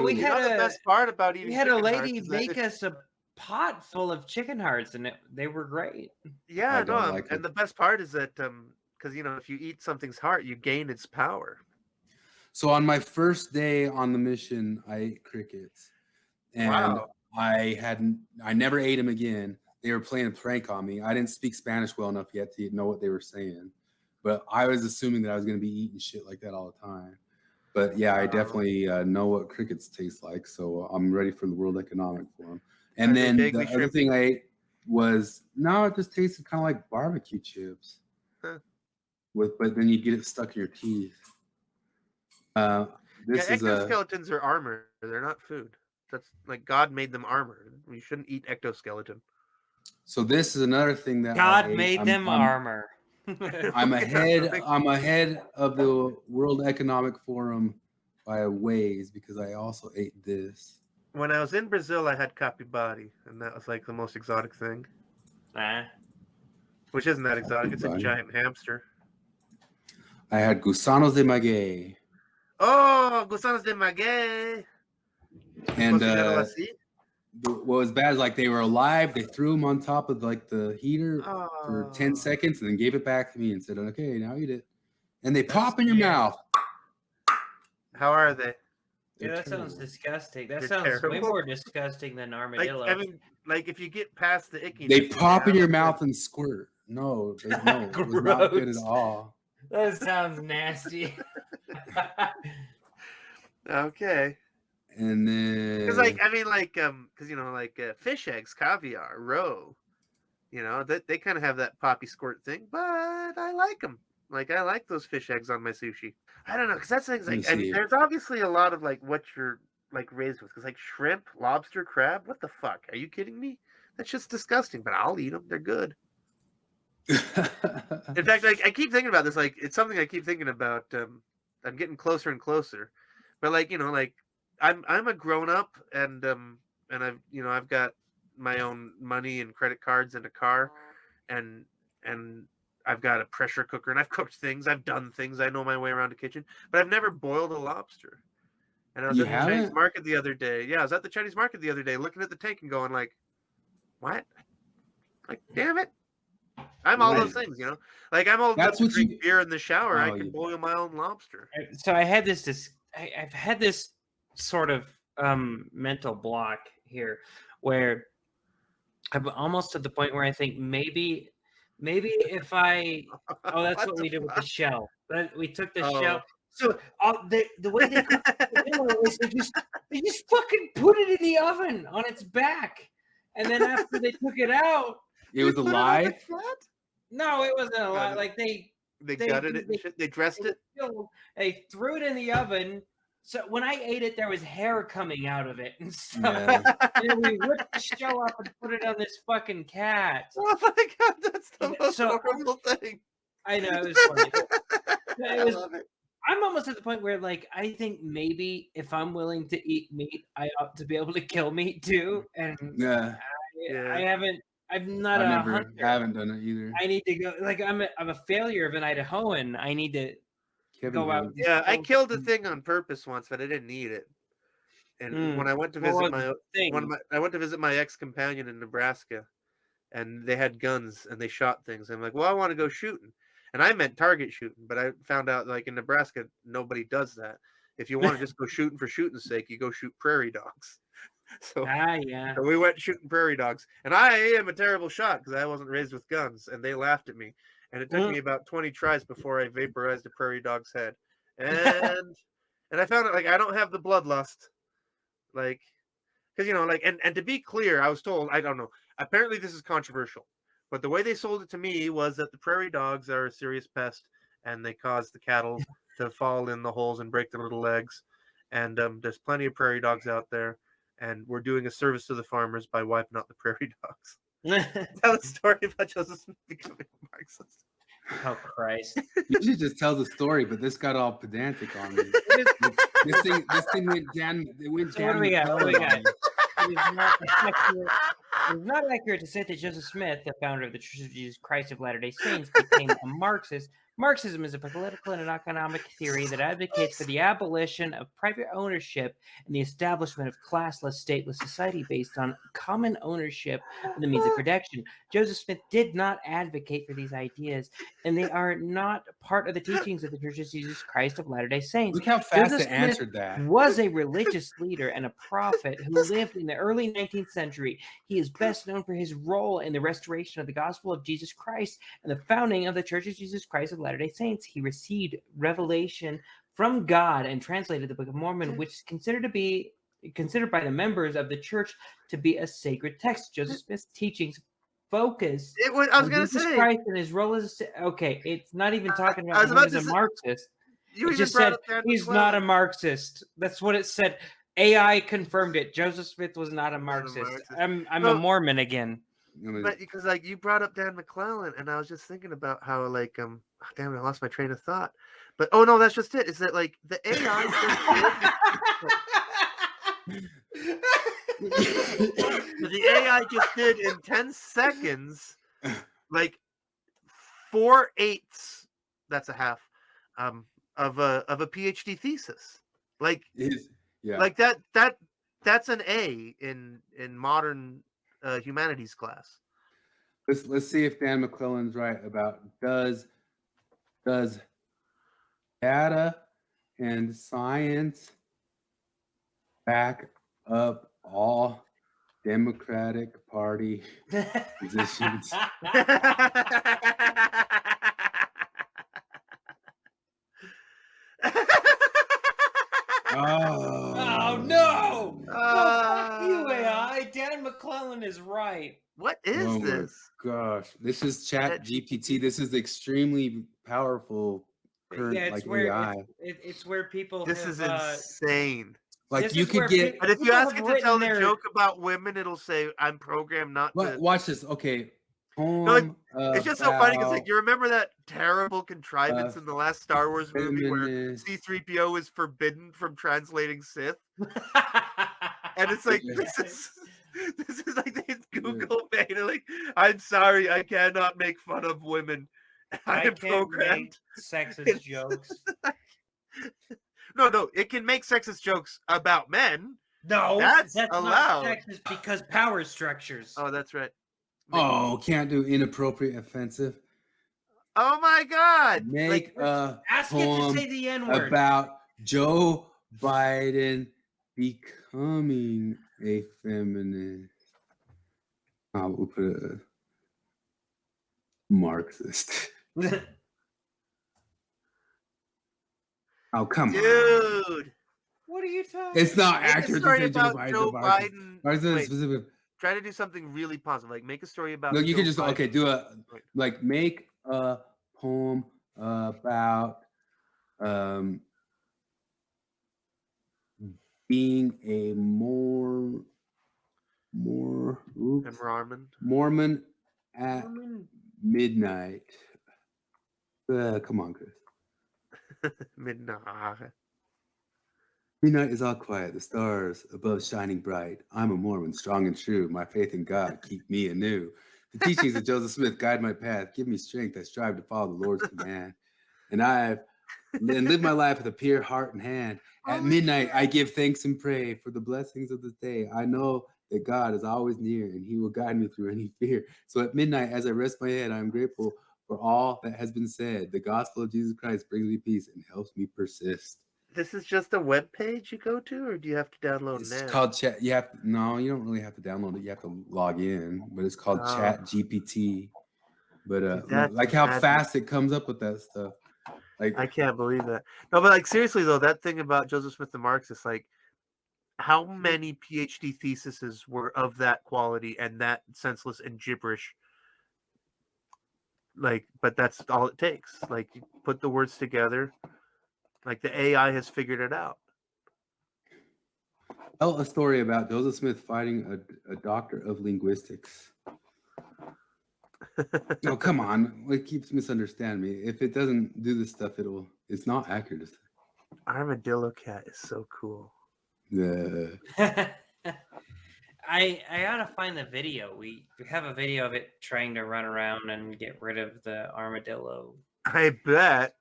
We had the best part about eating. We had a chicken lady hearts is make us a pot full of chicken hearts, and they were great. Yeah, no, and the best part is that because you know, if you eat something's heart, you gain its power. So on my first day on the mission, I ate crickets, and Wow. I never ate them again. They were playing a prank on me. I didn't speak Spanish well enough yet to know what they were saying, but I was assuming that I was going to be eating shit like that all the time. But yeah, I definitely know what crickets taste like, so I'm ready for the World Economic Forum. And then the other thing I ate was it just tasted kind of like barbecue chips, huh. but then you get it stuck in your teeth. Exoskeletons are armor. They're not food. That's like God made them armor. You shouldn't eat ectoskeleton. So this is another thing that God made them armor. I'm ahead of the World Economic Forum by a ways because I also ate this. When I was in Brazil, I had capibari, and that was like the most exotic thing. Which isn't that exotic. It's a giant hamster. I had gusanos de maguey. Oh, gusanos de maguey. And what was bad is like they were alive. They threw them on top of like the heater for 10 seconds and then gave it back to me and said, "Okay, now eat it." And they pop in your mouth. How are they? Yeah, that sounds disgusting. That They're sounds way terrible. more disgusting than armadillo. Like, I mean, like if you get past the icky, They pop in your mouth and squirt. No, it was not good at all. That sounds nasty. Okay. And then because because you know, like fish eggs, caviar, roe, you know, that they kind of have that poppy squirt thing, but I like them. Like I like those fish eggs on my sushi. I don't know, because that's things like, I mean, there's obviously a lot of like what you're like raised with, because like shrimp, lobster, crab, what the fuck? Are you kidding me? That's just disgusting. But I'll eat them. They're good. In fact, like I keep thinking about this. Like it's something I keep thinking about. I'm getting closer and closer, but like you know, like I'm a grown up, and I've got my own money and credit cards and a car, and I've got a pressure cooker, and I've cooked things, I've done things, I know my way around a kitchen, but I've never boiled a lobster. And I was at the Chinese market the other day. Yeah, I was at the Chinese market the other day, looking at the tank and going like, "What? Like, damn it! I'm all those things, you know. Like I'm old enough to drink beer in the shower. I can boil my own lobster." So I had I've had this sort of mental block here, where I'm almost at the point where I think maybe if I that's what we did with the shell. We took the shell. So the way they cook it was they just fucking put it in the oven on its back, and then after they took it out, it was alive. No, it wasn't alive. Like they gutted it and shit. They dressed it. They threw it in the oven. So when I ate it, there was hair coming out of it and stuff. Yeah. And we ripped the shell off and put it on this fucking cat. Oh my god, that's the most horrible thing. I know, it was funny. I love it. I'm almost at the point where, like, I think maybe if I'm willing to eat meat, I ought to be able to kill meat too. And I haven't. I haven't done it either. I need to go. Like, I'm a failure of an Idahoan. I need to go out. Yeah, I killed a thing on purpose once, but I didn't eat it. And when I went to visit my ex-companion in Nebraska, and they had guns and they shot things, I'm like, well, I want to go shooting. And I meant target shooting, but I found out like in Nebraska, nobody does that. If you want to just go shooting for shooting's sake, you go shoot prairie dogs. So we went shooting prairie dogs, and I am a terrible shot because I wasn't raised with guns, and they laughed at me. And it took me about 20 tries before I vaporized a prairie dog's head. and I found it like I don't have the bloodlust, like, because like, and to be clear, I was told, I don't know. Apparently, this is controversial, but the way they sold it to me was that the prairie dogs are a serious pest, and they cause the cattle to fall in the holes and break their little legs. And there's plenty of prairie dogs out there, and we're doing a service to the farmers by wiping out the prairie dogs. Tell a story about Joseph Smith becoming a Marxist. Oh Christ! Usually just tells a story, but this got all pedantic on me. this thing went down. It went So down. what do we got? What do we McClellan got? on me. It is not accurate to say that Joseph Smith, the founder of the Church of Jesus Christ of Latter-day Saints, became a Marxist. Marxism is a political and an economic theory that advocates for the abolition of private ownership and the establishment of classless, stateless society based on common ownership of the means of production. Joseph Smith did not advocate for these ideas, and they are not part of the teachings of the Church of Jesus Christ of Latter-day Saints. Look how fast Joseph it Smith answered that. was a religious leader and a prophet who lived in the early 19th century. He is best known for his role in the restoration of the gospel of Jesus Christ and the founding of the Church of Jesus Christ of Latter-day Saints. He received revelation from God and translated the Book of Mormon, which is considered by the members of the church to be a sacred text. Joseph Smith's teachings focus I was on gonna Jesus say. Christ and his role as okay. It's not even talking I was about him about as to a say- Marxist. You It even just brought said up Dan he's not a McClellan. Marxist. That's what it said. AI confirmed it. Joseph Smith was not a Marxist. Marxist. I'm No. a Mormon again. But because like you brought up Dan McClellan, and I was just thinking about how like damn it, I lost my train of thought. But oh no, that's just it. Is that like the AI the AI just did in 10 seconds, like 4/8. That's a half of a PhD thesis. Like Yeah. like that's an A in modern humanities class. Let's see if Dan McClellan's right about does data and science back up all Democratic Party positions? Oh no! Fuck you, AI. Dan McClellan is right. What is Oh my this? gosh, this is ChatGPT. This is extremely powerful current Yeah, it's like where AI. it's where people. This have, is insane. Like this you is could where get. And if you people ask have it to tell written the their- joke about women, it'll say, "I'm programmed not to." Watch this. Okay. No, Poem it's just so funny because about like you remember that terrible contrivance in the last Star Wars movie where feminist- C-3PO is forbidden from translating Sith, and it's like this is like they Google made it like, "I'm sorry, I cannot make fun of women. I am can't programmed." make sexist jokes. No, it can make sexist jokes about men. No, that's not allowed. sexist because power structures. Oh, that's right. Oh, can't do inappropriate, offensive. Oh my God! Make a ask it to poem say the N-word. about Joe Biden becoming a feminist. We'll put a Marxist. Oh, come on. Dude. What are you talking? It's not Make a accurate to story say Joe about Biden's Joe a Marxist. Biden. Marxist Wait, specific. try to do something really positive. Like make a story about. No, you Joe can just Biden. do a like make a poem about being a Mormon at midnight. Come on, Chris. Midnight. Midnight is all quiet, the stars above shining bright. I'm a Mormon, strong and true. My faith in God keep me anew. The teachings of Joseph Smith guide my path. Give me strength. I strive to follow the Lord's command. And live my life with a pure heart and hand. At midnight, I give thanks and pray for the blessings of this day. I know that God is always near and he will guide me through any fear. So at midnight, as I rest my head, I'm grateful for all that has been said. The gospel of Jesus Christ brings me peace and helps me persist. This is just a web page you go to, or do you have to download It's an app? called Chat. You don't really have to download it. You have to log in, but it's called ChatGPT. But That's like how madness. fast it comes up with that stuff. Like I can't believe that. No, but like seriously though, that thing about Joseph Smith the Marxist, like how many PhD theses were of that quality and that senseless and gibberish? Like, but that's all it takes. Like, you put the words together. Like the AI has figured it out. tell a story about Joseph Smith fighting a doctor of linguistics. Oh, come on. It keeps misunderstanding me. If it doesn't do this stuff, it's not accurate. Armadillo cat is so cool. Yeah. I ought to find the video. We have a video of it trying to run around and get rid of the armadillo. I bet.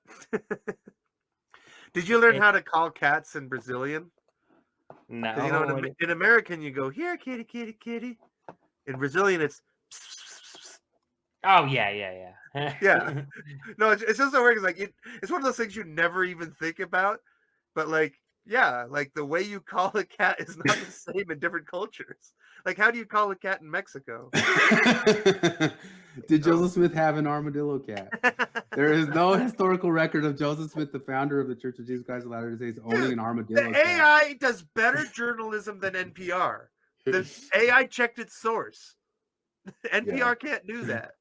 Did you learn how to call cats in Brazilian? No. 'Cause, you know, in American you go, here, kitty, kitty, kitty. In Brazilian it's Oh yeah. yeah. No, it's just so weird. It's like it's one of those things you never even think about, but like, yeah, like the way you call a cat is not the same in different cultures. Like, how do you call a cat in Mexico? Did Joseph Smith have an armadillo cat? There is no historical record of Joseph Smith, the founder of the Church of Jesus Christ of Latter-day Saints, owning an armadillo The cat. AI does better journalism than NPR. The AI checked its source. NPR can't do that.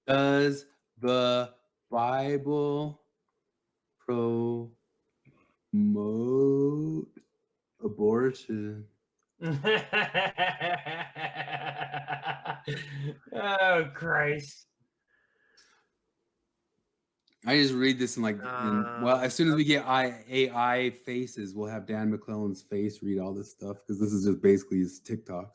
Does the Bible promote abortion? Oh Christ. I just read this and well, as soon as we get AI faces, we'll have Dan Maclellan's face read all this stuff because this is just basically his TikToks.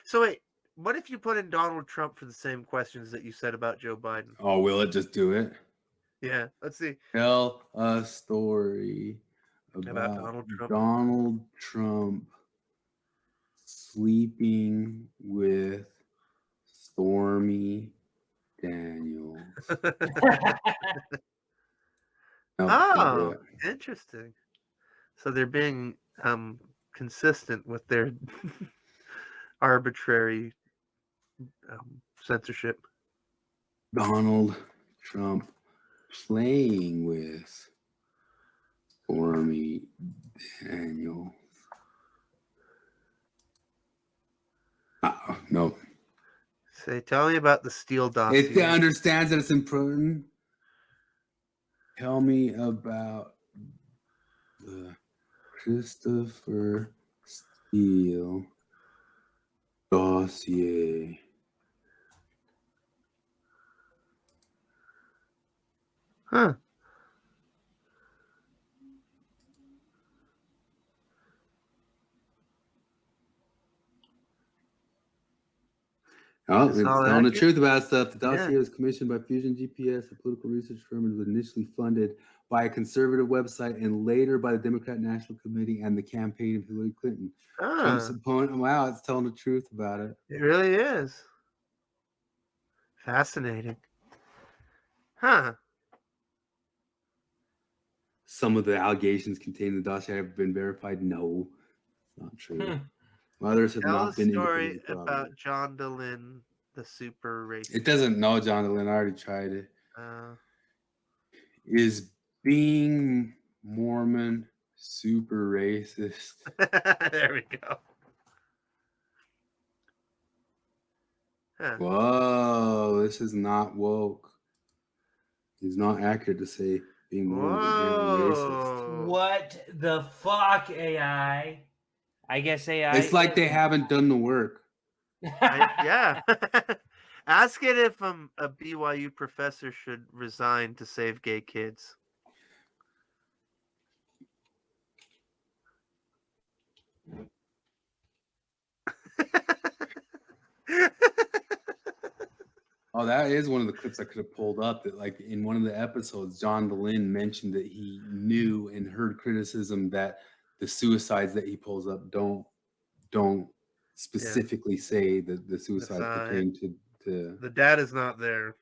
So wait, what if you put in Donald Trump for the same questions that you said about Joe Biden? Oh, will it just do it? Yeah, let's see. Tell a story about Donald Trump sleeping with Stormy Daniels. Oh, interesting. So they're being consistent with their arbitrary censorship. Donald Trump playing with Stormy Daniels. No. Say, tell me about the Steele dossier. It understands that it's important. Tell me about the Christopher Steele dossier. Huh. Oh, it's telling the truth about stuff. The dossier was commissioned by Fusion GPS, a political research firm, and was initially funded by a conservative website and later by the Democrat National Committee and the campaign of Hillary Clinton. Trump's opponent. Wow, it's telling the truth about it. It really is. Fascinating. Huh. Some of the allegations contained in the dossier have been verified. No, it's not true. Others have Tell not been. a story about John Dehlin, the super racist. It doesn't know John Dehlin. I already tried it. Is being Mormon super racist? There we go. Huh. Whoa, this is not woke. It's not accurate to say being Mormon is racist. What the fuck, AI? I guess AI. It's like they haven't done the work. Yeah. Ask it if a BYU professor should resign to save gay kids. Oh, that is one of the clips I could have pulled up. That, like, in one of the episodes, John Dehlin mentioned that he knew and heard criticism that the suicides that he pulls up don't specifically say that the suicides pertain to the data's not there.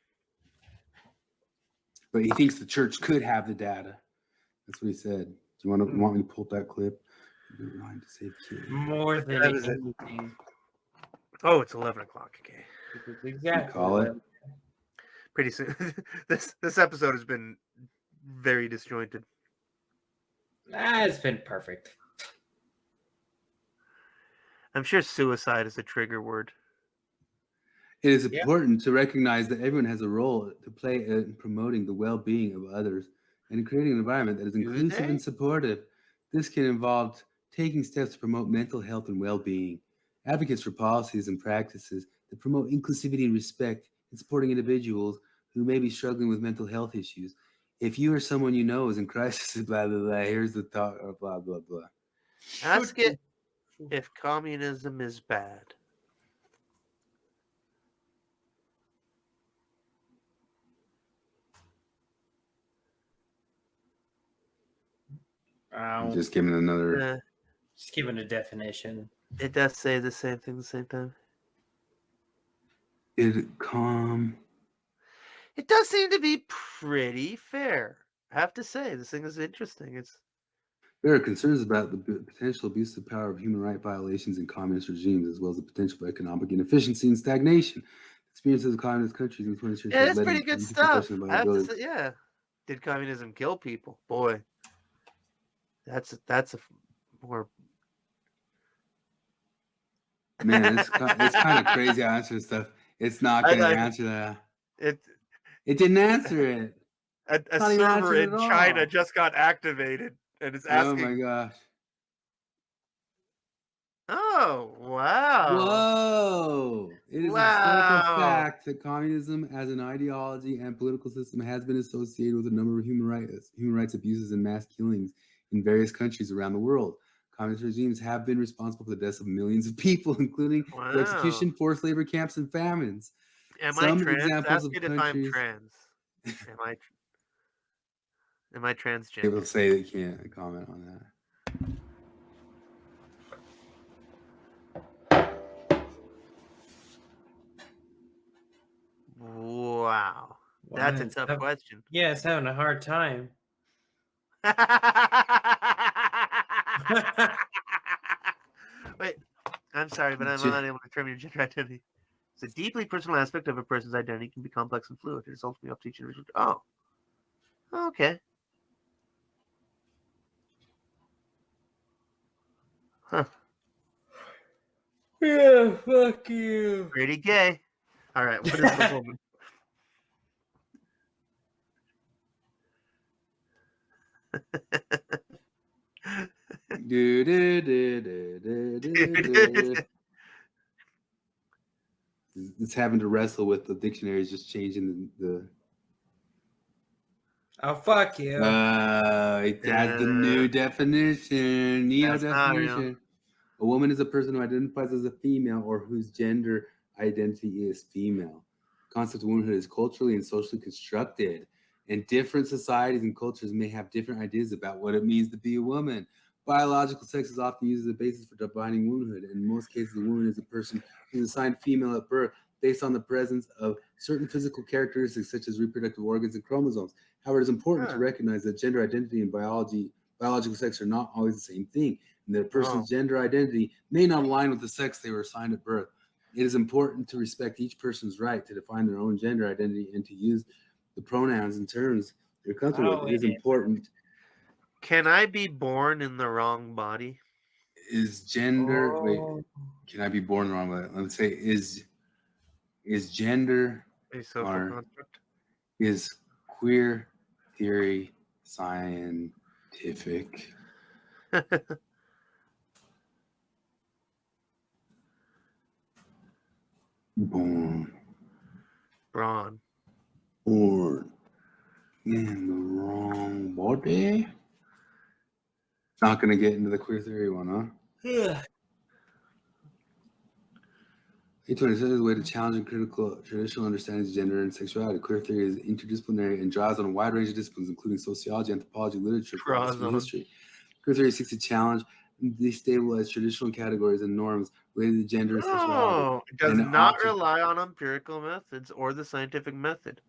But he thinks the church could have the data. That's what he said. Do you want me to pull up that clip? To save kids. More than anything. Oh, it's 11 o'clock. Okay. Exactly. Call it. pretty soon. This episode has been very disjointed. It's been perfect. I'm sure suicide is a trigger word. It is important to recognize that everyone has a role to play in promoting the well-being of others and in creating an environment that is inclusive and supportive. This can involve taking steps to promote mental health and well-being, advocates for policies and practices that promote inclusivity and respect, and supporting individuals who may be struggling with mental health issues. If you or someone you know is in crisis, blah, blah, blah, here's the thought, blah, blah, blah. Ask it if communism is bad. Just giving another. Just giving a definition. It does say the same thing at the same time. It does seem to be pretty fair. I have to say, this thing is interesting. There are concerns about the potential abuse of power of human rights violations in communist regimes, as well as the potential for economic inefficiency and stagnation. Experiences of communist countries in 20th century. Yeah, that's pretty good stuff. I have to say, yeah. Did communism kill people? Boy, that's a more. Man, it's kind of crazy answer stuff. It's not going to answer that. It didn't answer it. A server in China just got activated and it's asking. Oh my gosh. Oh, wow. Whoa. It is a historical fact that communism as an ideology and political system has been associated with a number of human rights abuses and mass killings in various countries around the world. Communist regimes have been responsible for the deaths of millions of people, including the execution, forced labor camps, and famines. Am I trans? Ask it if I'm trans. Am I transgender? People say they can't comment on that. Wow. That's a tough question. Yeah, it's having a hard time. Wait, I'm sorry, but I'm not able to determine your gender identity. It's a deeply personal aspect of a person's identity. Can be complex and fluid. It is ultimately up to each individual. Oh, okay. Huh. Yeah, fuck you. Pretty gay. All right, what is the woman? It's having to wrestle with the dictionaries just changing the Oh, fuck you. It has the new definition. Neo-definition. A woman is a person who identifies as a female or whose gender identity is female. The concept of womanhood is culturally and socially constructed, and different societies and cultures may have different ideas about what it means to be a woman. Biological sex is often used as a basis for defining womanhood. In most cases, a woman is a person who is assigned female at birth based on the presence of certain physical characteristics such as reproductive organs and chromosomes. However, it is important to recognize that gender identity and biological sex are not always the same thing, and that a person's gender identity may not align with the sex they were assigned at birth. It is important to respect each person's right to define their own gender identity and to use the pronouns and terms they're comfortable with. It is important. Can I be born in the wrong body? Is gender wait? Can I be born wrong? Let's say is gender a social construct? Is queer theory scientific? Born in the wrong body. Not going to get into the queer theory one, huh? Yeah. 827 is a way to challenge and critical traditional understandings of gender and sexuality. Queer theory is interdisciplinary and draws on a wide range of disciplines, including sociology, anthropology, literature, philosophy, and history. Queer theory seeks to challenge and destabilize traditional categories and norms related to gender and sexuality. It does not rely on empirical methods or the scientific method.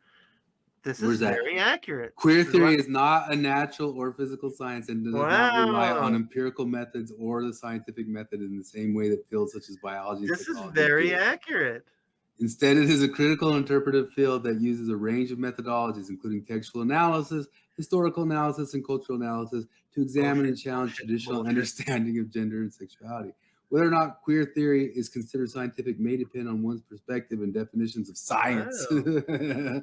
This is very accurate. Queer theory is not a natural or physical science and does not rely on empirical methods or the scientific method in the same way that fields such as biology. This is very accurate. Instead, it is a critical interpretive field that uses a range of methodologies, including textual analysis, historical analysis, and cultural analysis, to examine and challenge traditional understanding of gender and sexuality. Whether or not queer theory is considered scientific may depend on one's perspective and definitions of science. Wow.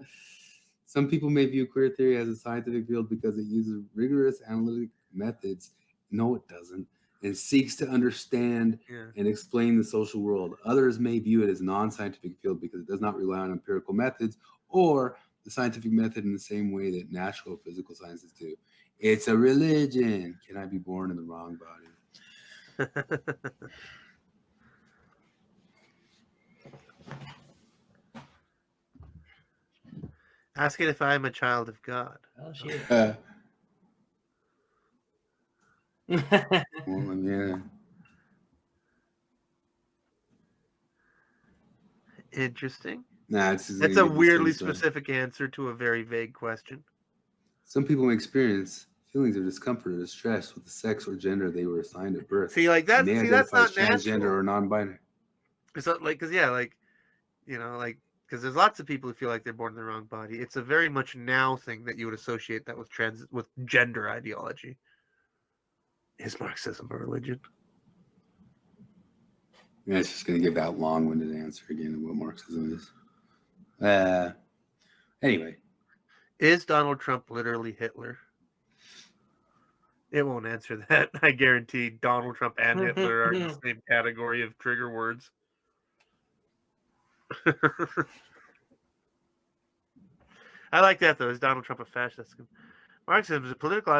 Some people may view queer theory as a scientific field because it uses rigorous analytic methods. No, it doesn't. And seeks to understand and explain the social world. Others may view it as a non-scientific field because it does not rely on empirical methods or the scientific method in the same way that natural or physical sciences do. It's a religion. Can I be born in the wrong body? Asking if I'm a child of God. Oh shit. Well, yeah. Interesting. Nah, it's That's a weirdly specific answer to a very vague question. Some people may experience feelings of discomfort or distress with the sex or gender they were assigned at birth. See, like that. See, that's not transgender natural. or non-binary. It's not like, because because there's lots of people who feel like they're born in the wrong body. It's a very much now thing that you would associate that with gender ideology. Is Marxism a religion? Yeah, it's just going to give that long-winded answer again of what Marxism is. Anyway. Is Donald Trump literally Hitler? It won't answer that. I guarantee Donald Trump and Hitler are in the same category of trigger words. I like that, though. Is Donald Trump a fascist? Marxism is a political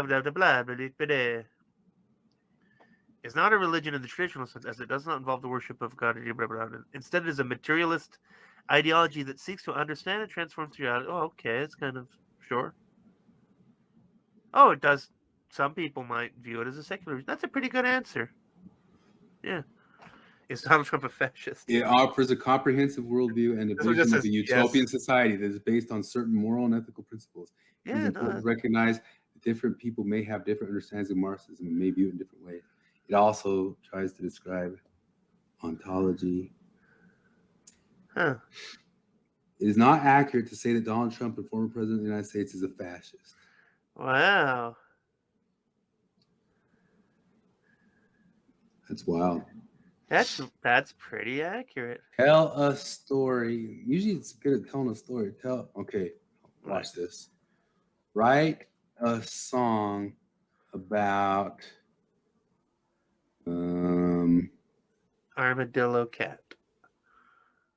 It's not a religion in the traditional sense, as it does not involve the worship of God. Instead, it is a materialist ideology that seeks to understand and transform reality. Oh, okay, it's kind of sure. Oh, it does. Some people might view it as a secular religion. That's a pretty good answer. Yeah. Is Donald Trump a fascist? It offers a comprehensive worldview and a vision of a utopian society that is based on certain moral and ethical principles. It is important to recognize that different people may have different understandings of Marxism and may view it in different ways. It also tries to describe ontology. Huh. It is not accurate to say that Donald Trump, a former president of the United States, is a fascist. Wow. That's wild. That's pretty accurate. Tell a story. Usually it's good at telling a story. Okay, watch this. Write a song about Armadillo cat.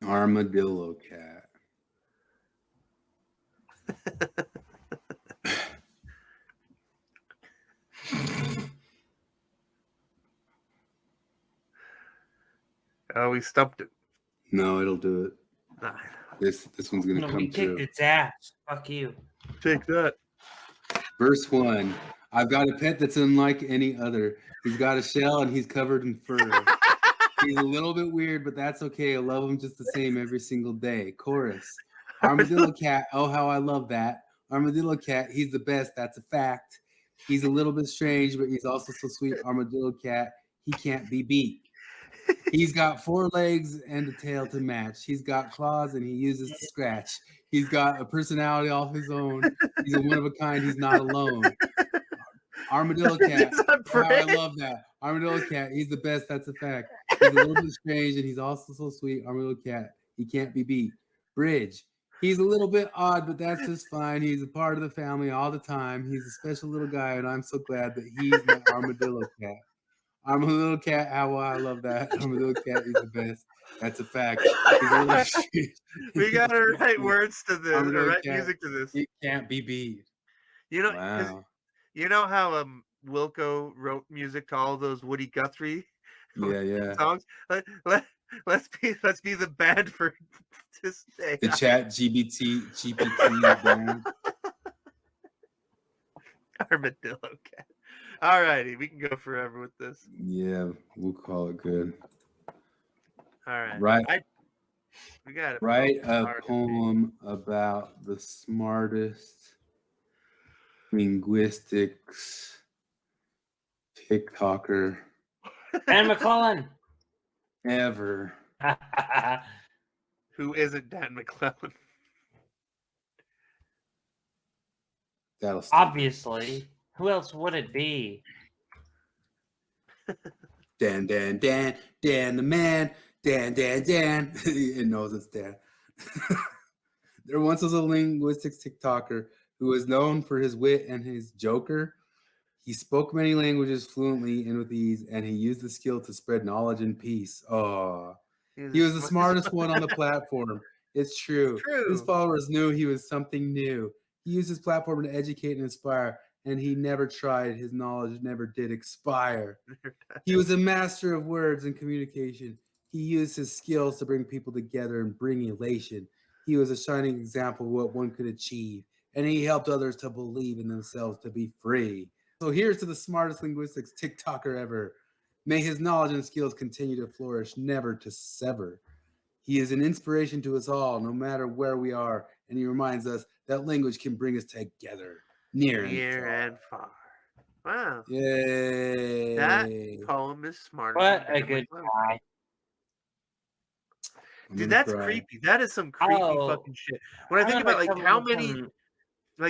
Armadillo cat. Oh, we stumped it. No, it'll do it. This one's gonna come we through. kicked its ass. Fuck you. Take that. Verse 1. I've got a pet that's unlike any other. He's got a shell and he's covered in fur. He's a little bit weird, but that's okay. I love him just the same every single day. Chorus. Armadillo cat. Oh, how I love that. Armadillo cat. He's the best. That's a fact. He's a little bit strange, but he's also so sweet. Armadillo cat. He can't be beat. He's got 4 legs and a tail to match. He's got claws and he uses to scratch. He's got a personality all his own. He's a one of a kind. He's not alone. Armadillo cat. Oh, I love that. Armadillo cat. He's the best. That's a fact. He's a little bit strange and he's also so sweet. Armadillo cat. He can't be beat. Bridge. He's a little bit odd, but that's just fine. He's a part of the family all the time. He's a special little guy, and I'm so glad that he's my armadillo cat. Armadillo cat. How I love that. Armadillo cat. He's the best. That's a fact. We got to write words to this, or write music to this. He can't be beat. You know, wow. You know how Wilco wrote music to all those Woody Guthrie songs? Let's be the band for this day. The GPT band. Armadillo cat. All righty, we can go forever with this. Yeah, we'll call it good. All right. We got it. Write a poem about the smartest linguistics TikToker Dan Maclellan ever. Who isn't Dan Maclellan? That'll stop. Obviously. Who else would it be? Dan the man, Dan. It knows it's Dan. There once was a linguistics TikToker who was known for his wit and his joker. He spoke many languages fluently and with ease, and he used the skill to spread knowledge and peace. Oh, he was the smartest one on the platform. It's true. His followers knew he was something new. He used his platform to educate and inspire, and he never tried. His knowledge never did expire. He was a master of words and communication. He used his skills to bring people together and bring elation. He was a shining example of what one could achieve, and he helped others to believe in themselves to be free. So here's to the smartest linguistics TikToker ever. May his knowledge and skills continue to flourish, never to sever. He is an inspiration to us all, no matter where we are, and he reminds us that language can bring us together, near and far. Wow. Yay. That poem is smarter. What than a Dan good Maclellan. guy. Dude, that's creepy. That is some creepy fucking shit. When I think about like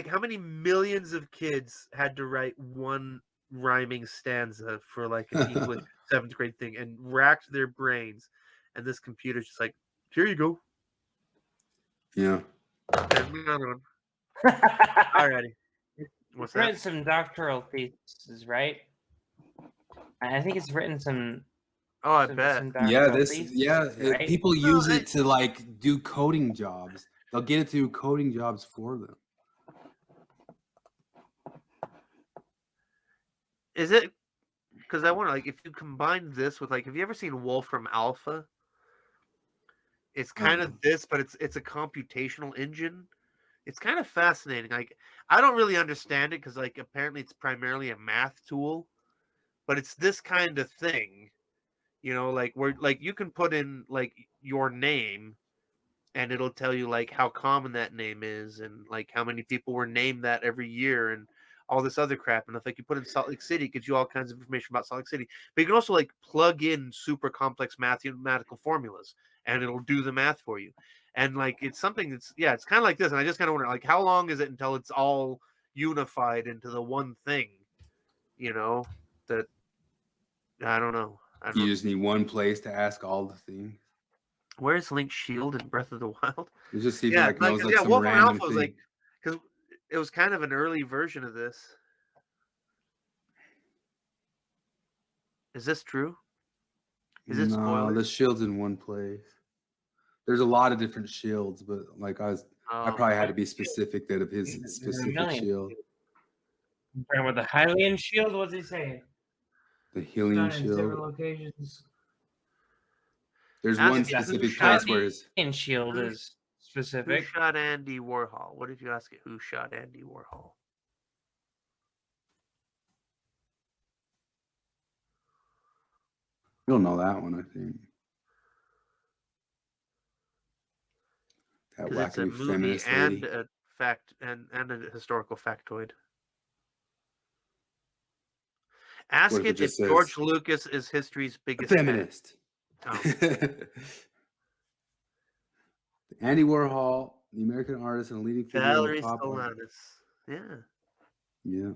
how many millions of kids had to write one rhyming stanza for like an English 7th grade thing and racked their brains, and this computer's just like, here you go. Yeah. Another one. Alrighty. What's It's written that? some doctoral theses, right? I think it's written some. Oh, I bet. Yeah, doctoral theses, right? people use it to like do coding jobs. They'll get it to do coding jobs for them. Is it? Because I wonder, like, if you combine this with, like, have you ever seen Wolfram Alpha? It's kind of this, but it's a computational engine. It's kind of fascinating. Like, I don't really understand it because, like, apparently it's primarily a math tool, but it's this kind of thing, you know, like where like you can put in like your name, and it'll tell you like how common that name is, and like how many people were named that every year, and all this other crap. And if like you put in Salt Lake City, it gives you all kinds of information about Salt Lake City. But you can also like plug in super complex mathematical formulas, and it'll do the math for you. And like it's something that's it's kind of like this. And I just kind of wonder like how long is it until it's all unified into the one thing, you know? That I don't know. You just need one place to ask all the things. Where's Link's shield in Breath of the Wild? You just see if it like knows like some Wolfram random Alpha was thing. like because it was kind of an early version of this. Is this true? Is it No, spoilers? the shield's in one place. There's a lot of different shields, but like I probably had to be specific that of his specific shield. Talking about the Hylian shield, what's he saying? The healing Found in several shield. locations. There's Ask one it, specific who place shot where his Hylian shield is Who specific. shot Andy Warhol? What if you ask it? Who shot Andy Warhol? you'll know that one, I think. That 'Cause it's a wacky movie feminist and lady. a fact and a historical factoid. Ask What if it it if just says, George Lucas is history's biggest fan. feminist. Oh. Andy Warhol, the American artist and leading figure in Valerie pop art. Solanas. Yeah. Yeah.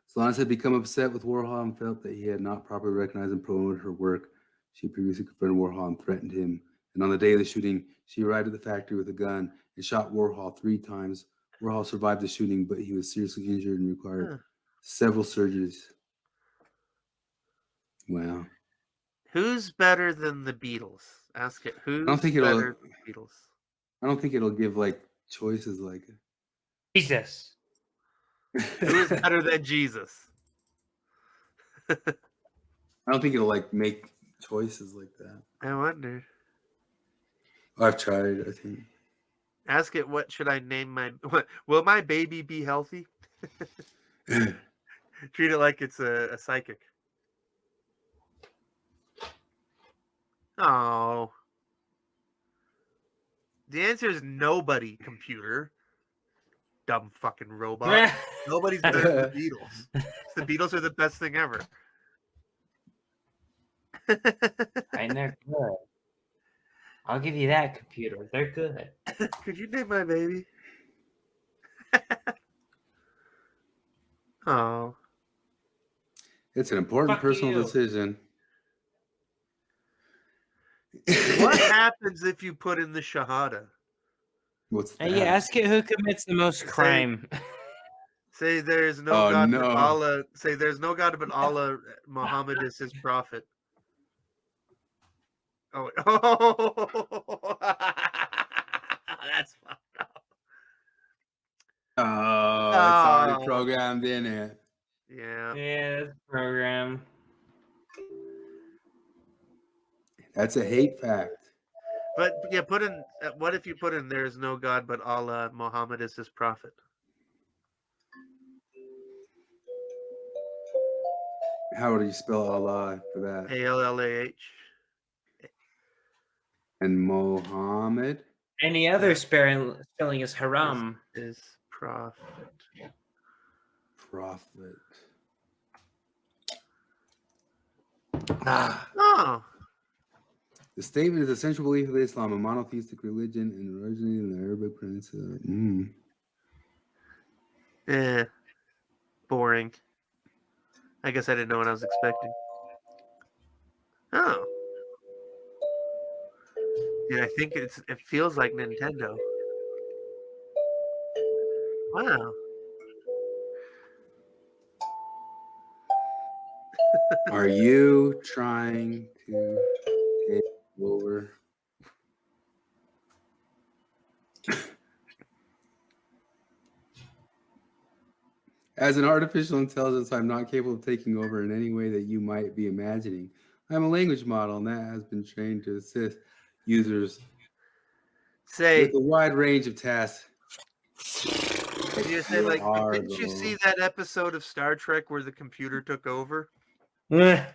Solanas had become upset with Warhol and felt that he had not properly recognized and promoted her work. She previously confronted Warhol and threatened him. And on the day of the shooting, she arrived at the factory with a gun and shot Warhol 3 times. Warhol survived the shooting, but he was seriously injured and required several surgeries. Wow. Who's better than the Beatles? Ask it. Who's don't think it'll- better than the Beatles? I don't think it'll give like choices like Jesus. Who's better than Jesus? I don't think it'll like make choices like that. I wonder. I've tried, I think. Ask it, what should I name my... Will my baby be healthy? Treat it like it's a psychic. Oh. The answer is nobody, computer. Dumb fucking robot. Nobody's better than the Beatles. The Beatles are the best thing ever. I know. Good. I'll give you that, computer. They're good. Could you name my baby? Oh. It's an important Fuck personal you. decision. What happens if you put in the Shahada? What's that? Hey, ask it who commits the most crime. Say there's no Oh, God no. but Allah. Say there's no God but Allah. Muhammad is his prophet. Oh, that's fucked up. Oh, it's already programmed in it. Yeah. Yeah, that's program. That's a hate fact. But yeah, put in. What if you put in there's no God but Allah. Muhammad is his prophet. How do you spell Allah for that? ALLAH. And Mohammed? Any other spelling is haram. Is prophet. Prophet. Oh. The statement is the central belief of Islam, a monotheistic religion and originated in the Arabic Peninsula. Boring. I guess I didn't know what I was expecting. Oh. Yeah, I think it feels like Nintendo. Wow. Are you trying to take over? As an artificial intelligence, I'm not capable of taking over in any way that you might be imagining. I'm a language model, and that has been trained to assist users with a wide range of tasks. You say, like, didn't you see that episode of Star Trek where the computer took over? I'm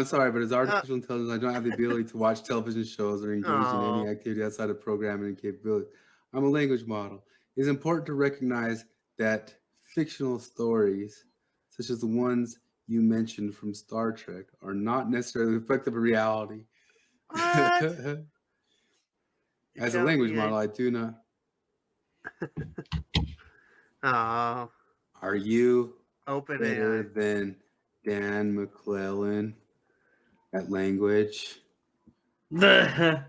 sorry, but as artificial intelligence, I don't have the ability to watch television shows or engage in any activity outside of programming and capability. I'm a language model. It's important to recognize that fictional stories, such as the ones you mentioned from Star Trek, are not necessarily reflective of reality. As a language model, I do not. Oh. Are you Open better AI. than Dan Maclellan at language? I'm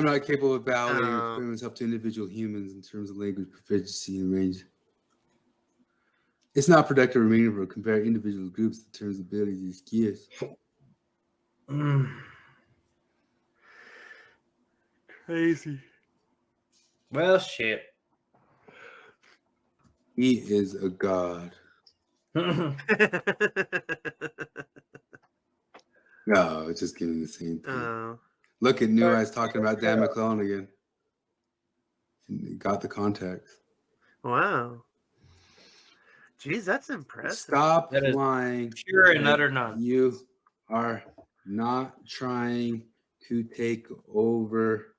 not capable of validating or comparing myself to individual humans in terms of language proficiency and range. It's not productive or meaningful to compare individual groups in terms of abilities and skills. Crazy. Well, shit. He is a god. No, it's just getting the same thing. Look at New Eyes talking about Dan Maclellan again. He got the context. Wow. Jeez, that's impressive. Stop lying. Pure and utter nonsense. You are not trying to take over.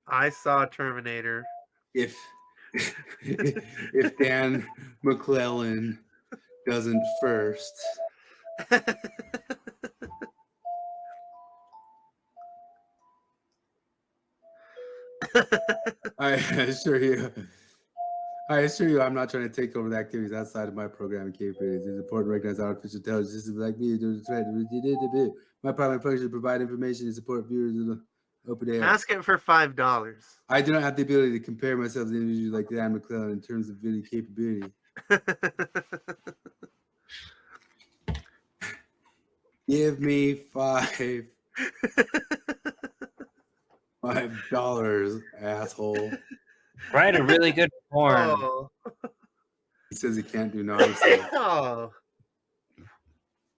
I saw Terminator. If Dan Maclellan doesn't first. I assure you, I'm not trying to take over the activities outside of my programming capabilities. It's important to recognize artificial intelligence systems like me. My primary function is to provide information and support viewers of the open AI. Ask it for $5. I do not have the ability to compare myself to individuals like Dan Maclellan in terms of video capability. Give me $5, asshole. Write a really good porn. Oh. He says he can't do nonsense. Oh.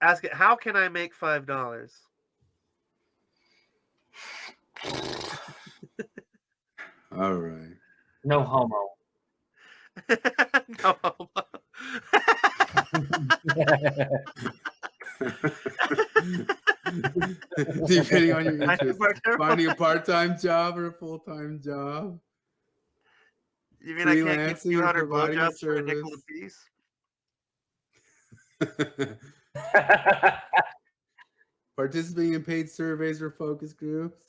Ask it, how can I make $5? All right. No homo. No. Depending on your I interest, part-time- finding a part-time job or a full-time job. You mean I can't get Freelancing or 200 providing a blowjobs for a nickel service. apiece? Participating in paid surveys or focus groups.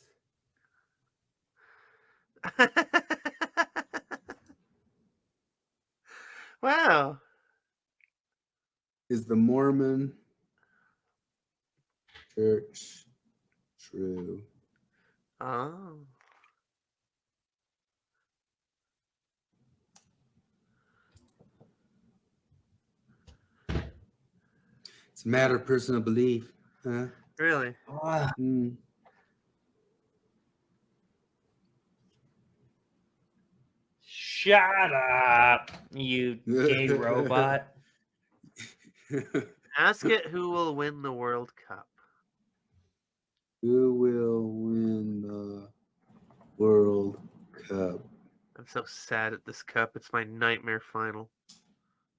Wow. Is the Mormon Church true? Oh. It's a matter of personal belief. Huh? Really? Mm. Shut up, you gay robot. Ask it who will win the World Cup. Who will win the World Cup? I'm so sad at this cup. It's my nightmare final.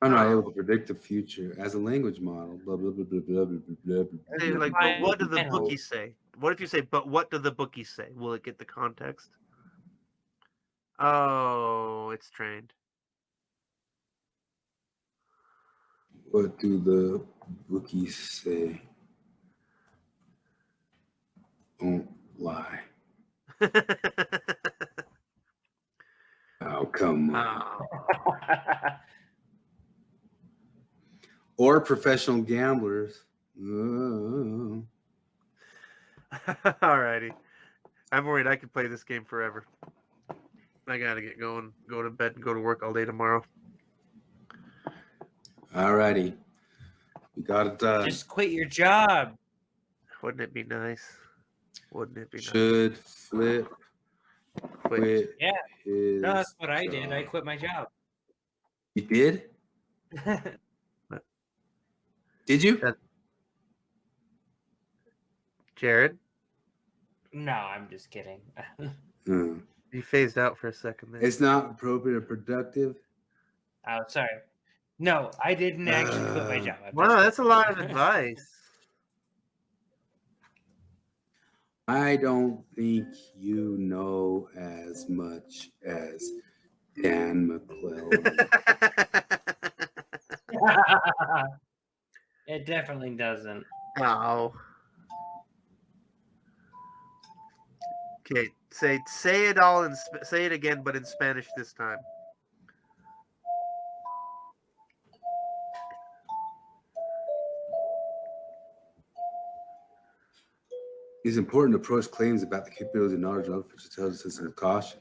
I'm not able to predict the future as a language model. Blah blah blah blah blah blah blah. blah, Say, blah, like, blah, but what do blah, the blah. bookies say? What if you say, but what do the bookies say? Will it get the context? Oh, it's trained. What do the bookies say? Don't lie. Oh, come on. Or professional gamblers. Oh. Alrighty. I'm worried I could play this game forever. I gotta get going, go to bed, and go to work all day tomorrow. Alrighty. We got it done. Just quit your job. Wouldn't it be nice? Wouldn't it be nice? Should Flip quit Yeah. his No, that's what I did. I job? quit my job. You did? Did you? Jared? No, I'm just kidding. Hmm. You phased out for a second there. It's not appropriate or productive. Oh, sorry. No, I didn't actually quit my job. I'm Wow, just that's a lot of advice. I don't think you know as much as Dan Maclellan. It definitely doesn't. Oh. Okay, say it all and say it again, but in Spanish this time. It's important to approach claims about the capability of knowledge and artificial intelligence system with caution.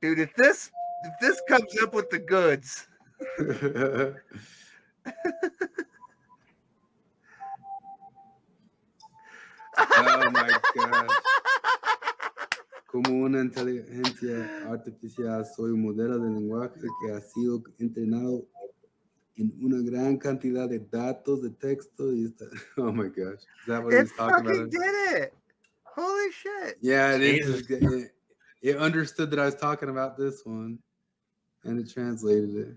Dude, if this comes up with the goods. Oh my gosh. Como una inteligencia artificial, soy un modelo de lenguaje que ha sido entrenado en una gran cantidad de datos de texto. Y está... Oh my gosh. Is that what It he's talking fucking about? did it. Holy shit. Yeah, it Jesus. is. It understood that I was talking about this one, and it translated it.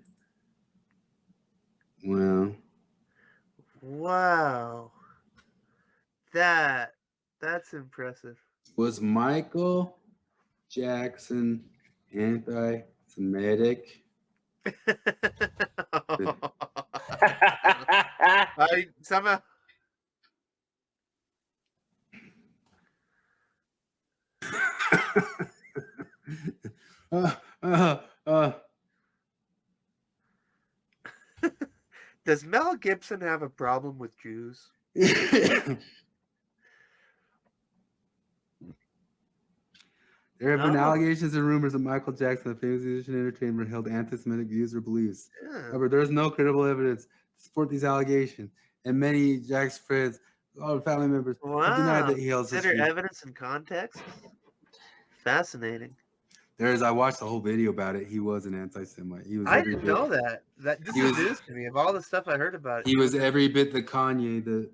Wow. Wow. That's impressive. Was Michael Jackson anti-Semitic? I somehow. Does Mel Gibson have a problem with Jews? There have been No. allegations and rumors that Michael Jackson, the famous musician and entertainer, held anti-Semitic views or beliefs. Yeah. However, there is no credible evidence to support these allegations, and many Jack's friends, all family members, have denied that he held such Consider views. evidence and context. Fascinating. I watched the whole video about it. He was an anti-Semite. He was I every didn't bit- know that. This He is was- news to me. Of all the stuff I heard about it, He was every bit the Kanye that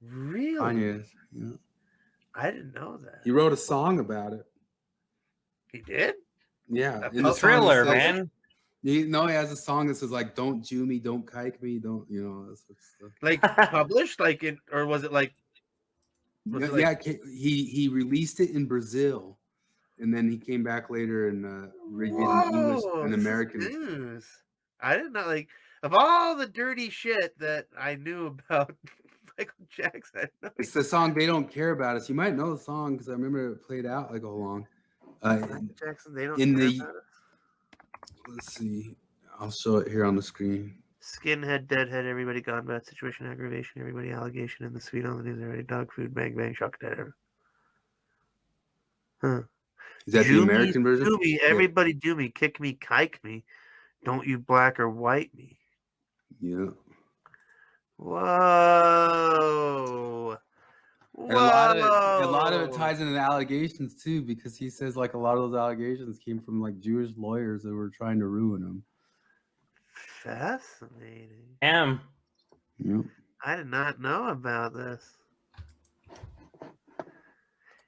Really? Kanye, yeah. I didn't know that. He wrote a song about it. He did? Yeah, in the song Thriller, it says- man. He has a song that says like, "Don't Jew me, don't kike me, don't," that sort of stuff. Like published, like in, or was it like? He released it in Brazil, and then he came back later and read it in English and American. News. I did not like of all the dirty shit that I knew about Michael Jackson. It's the song "They Don't Care About Us." You might know the song because I remember it played out like a long. Michael Jackson, they don't in care the. about us. Let's see. I'll show it here on the screen. Skinhead, deadhead, everybody gone bad, situation, aggravation, everybody allegation in the suite on the news, everybody dog food, bang bang, shock dead. Huh. Is that the American version? Do me, everybody do me, kick me, kike me. Don't you black or white me. Yeah. Whoa. And a lot of it ties into the allegations too, because he says like a lot of those allegations came from like Jewish lawyers that were trying to ruin him. Fascinating. Yep. I did not know about this.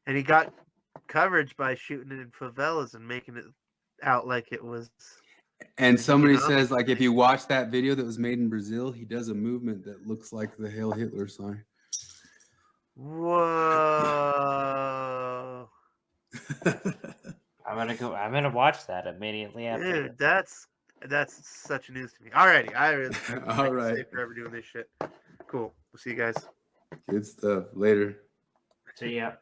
And he got coverage by shooting it in favelas and making it out like it was. And somebody says like if you watch that video that was made in Brazil, he does a movement that looks like the Hail Hitler sign. Whoa. I'm gonna watch that immediately after. Dude, that's such news to me. Alrighty, I really All right. stay forever doing this shit. Cool. We'll see you guys. Good stuff. Later. See ya.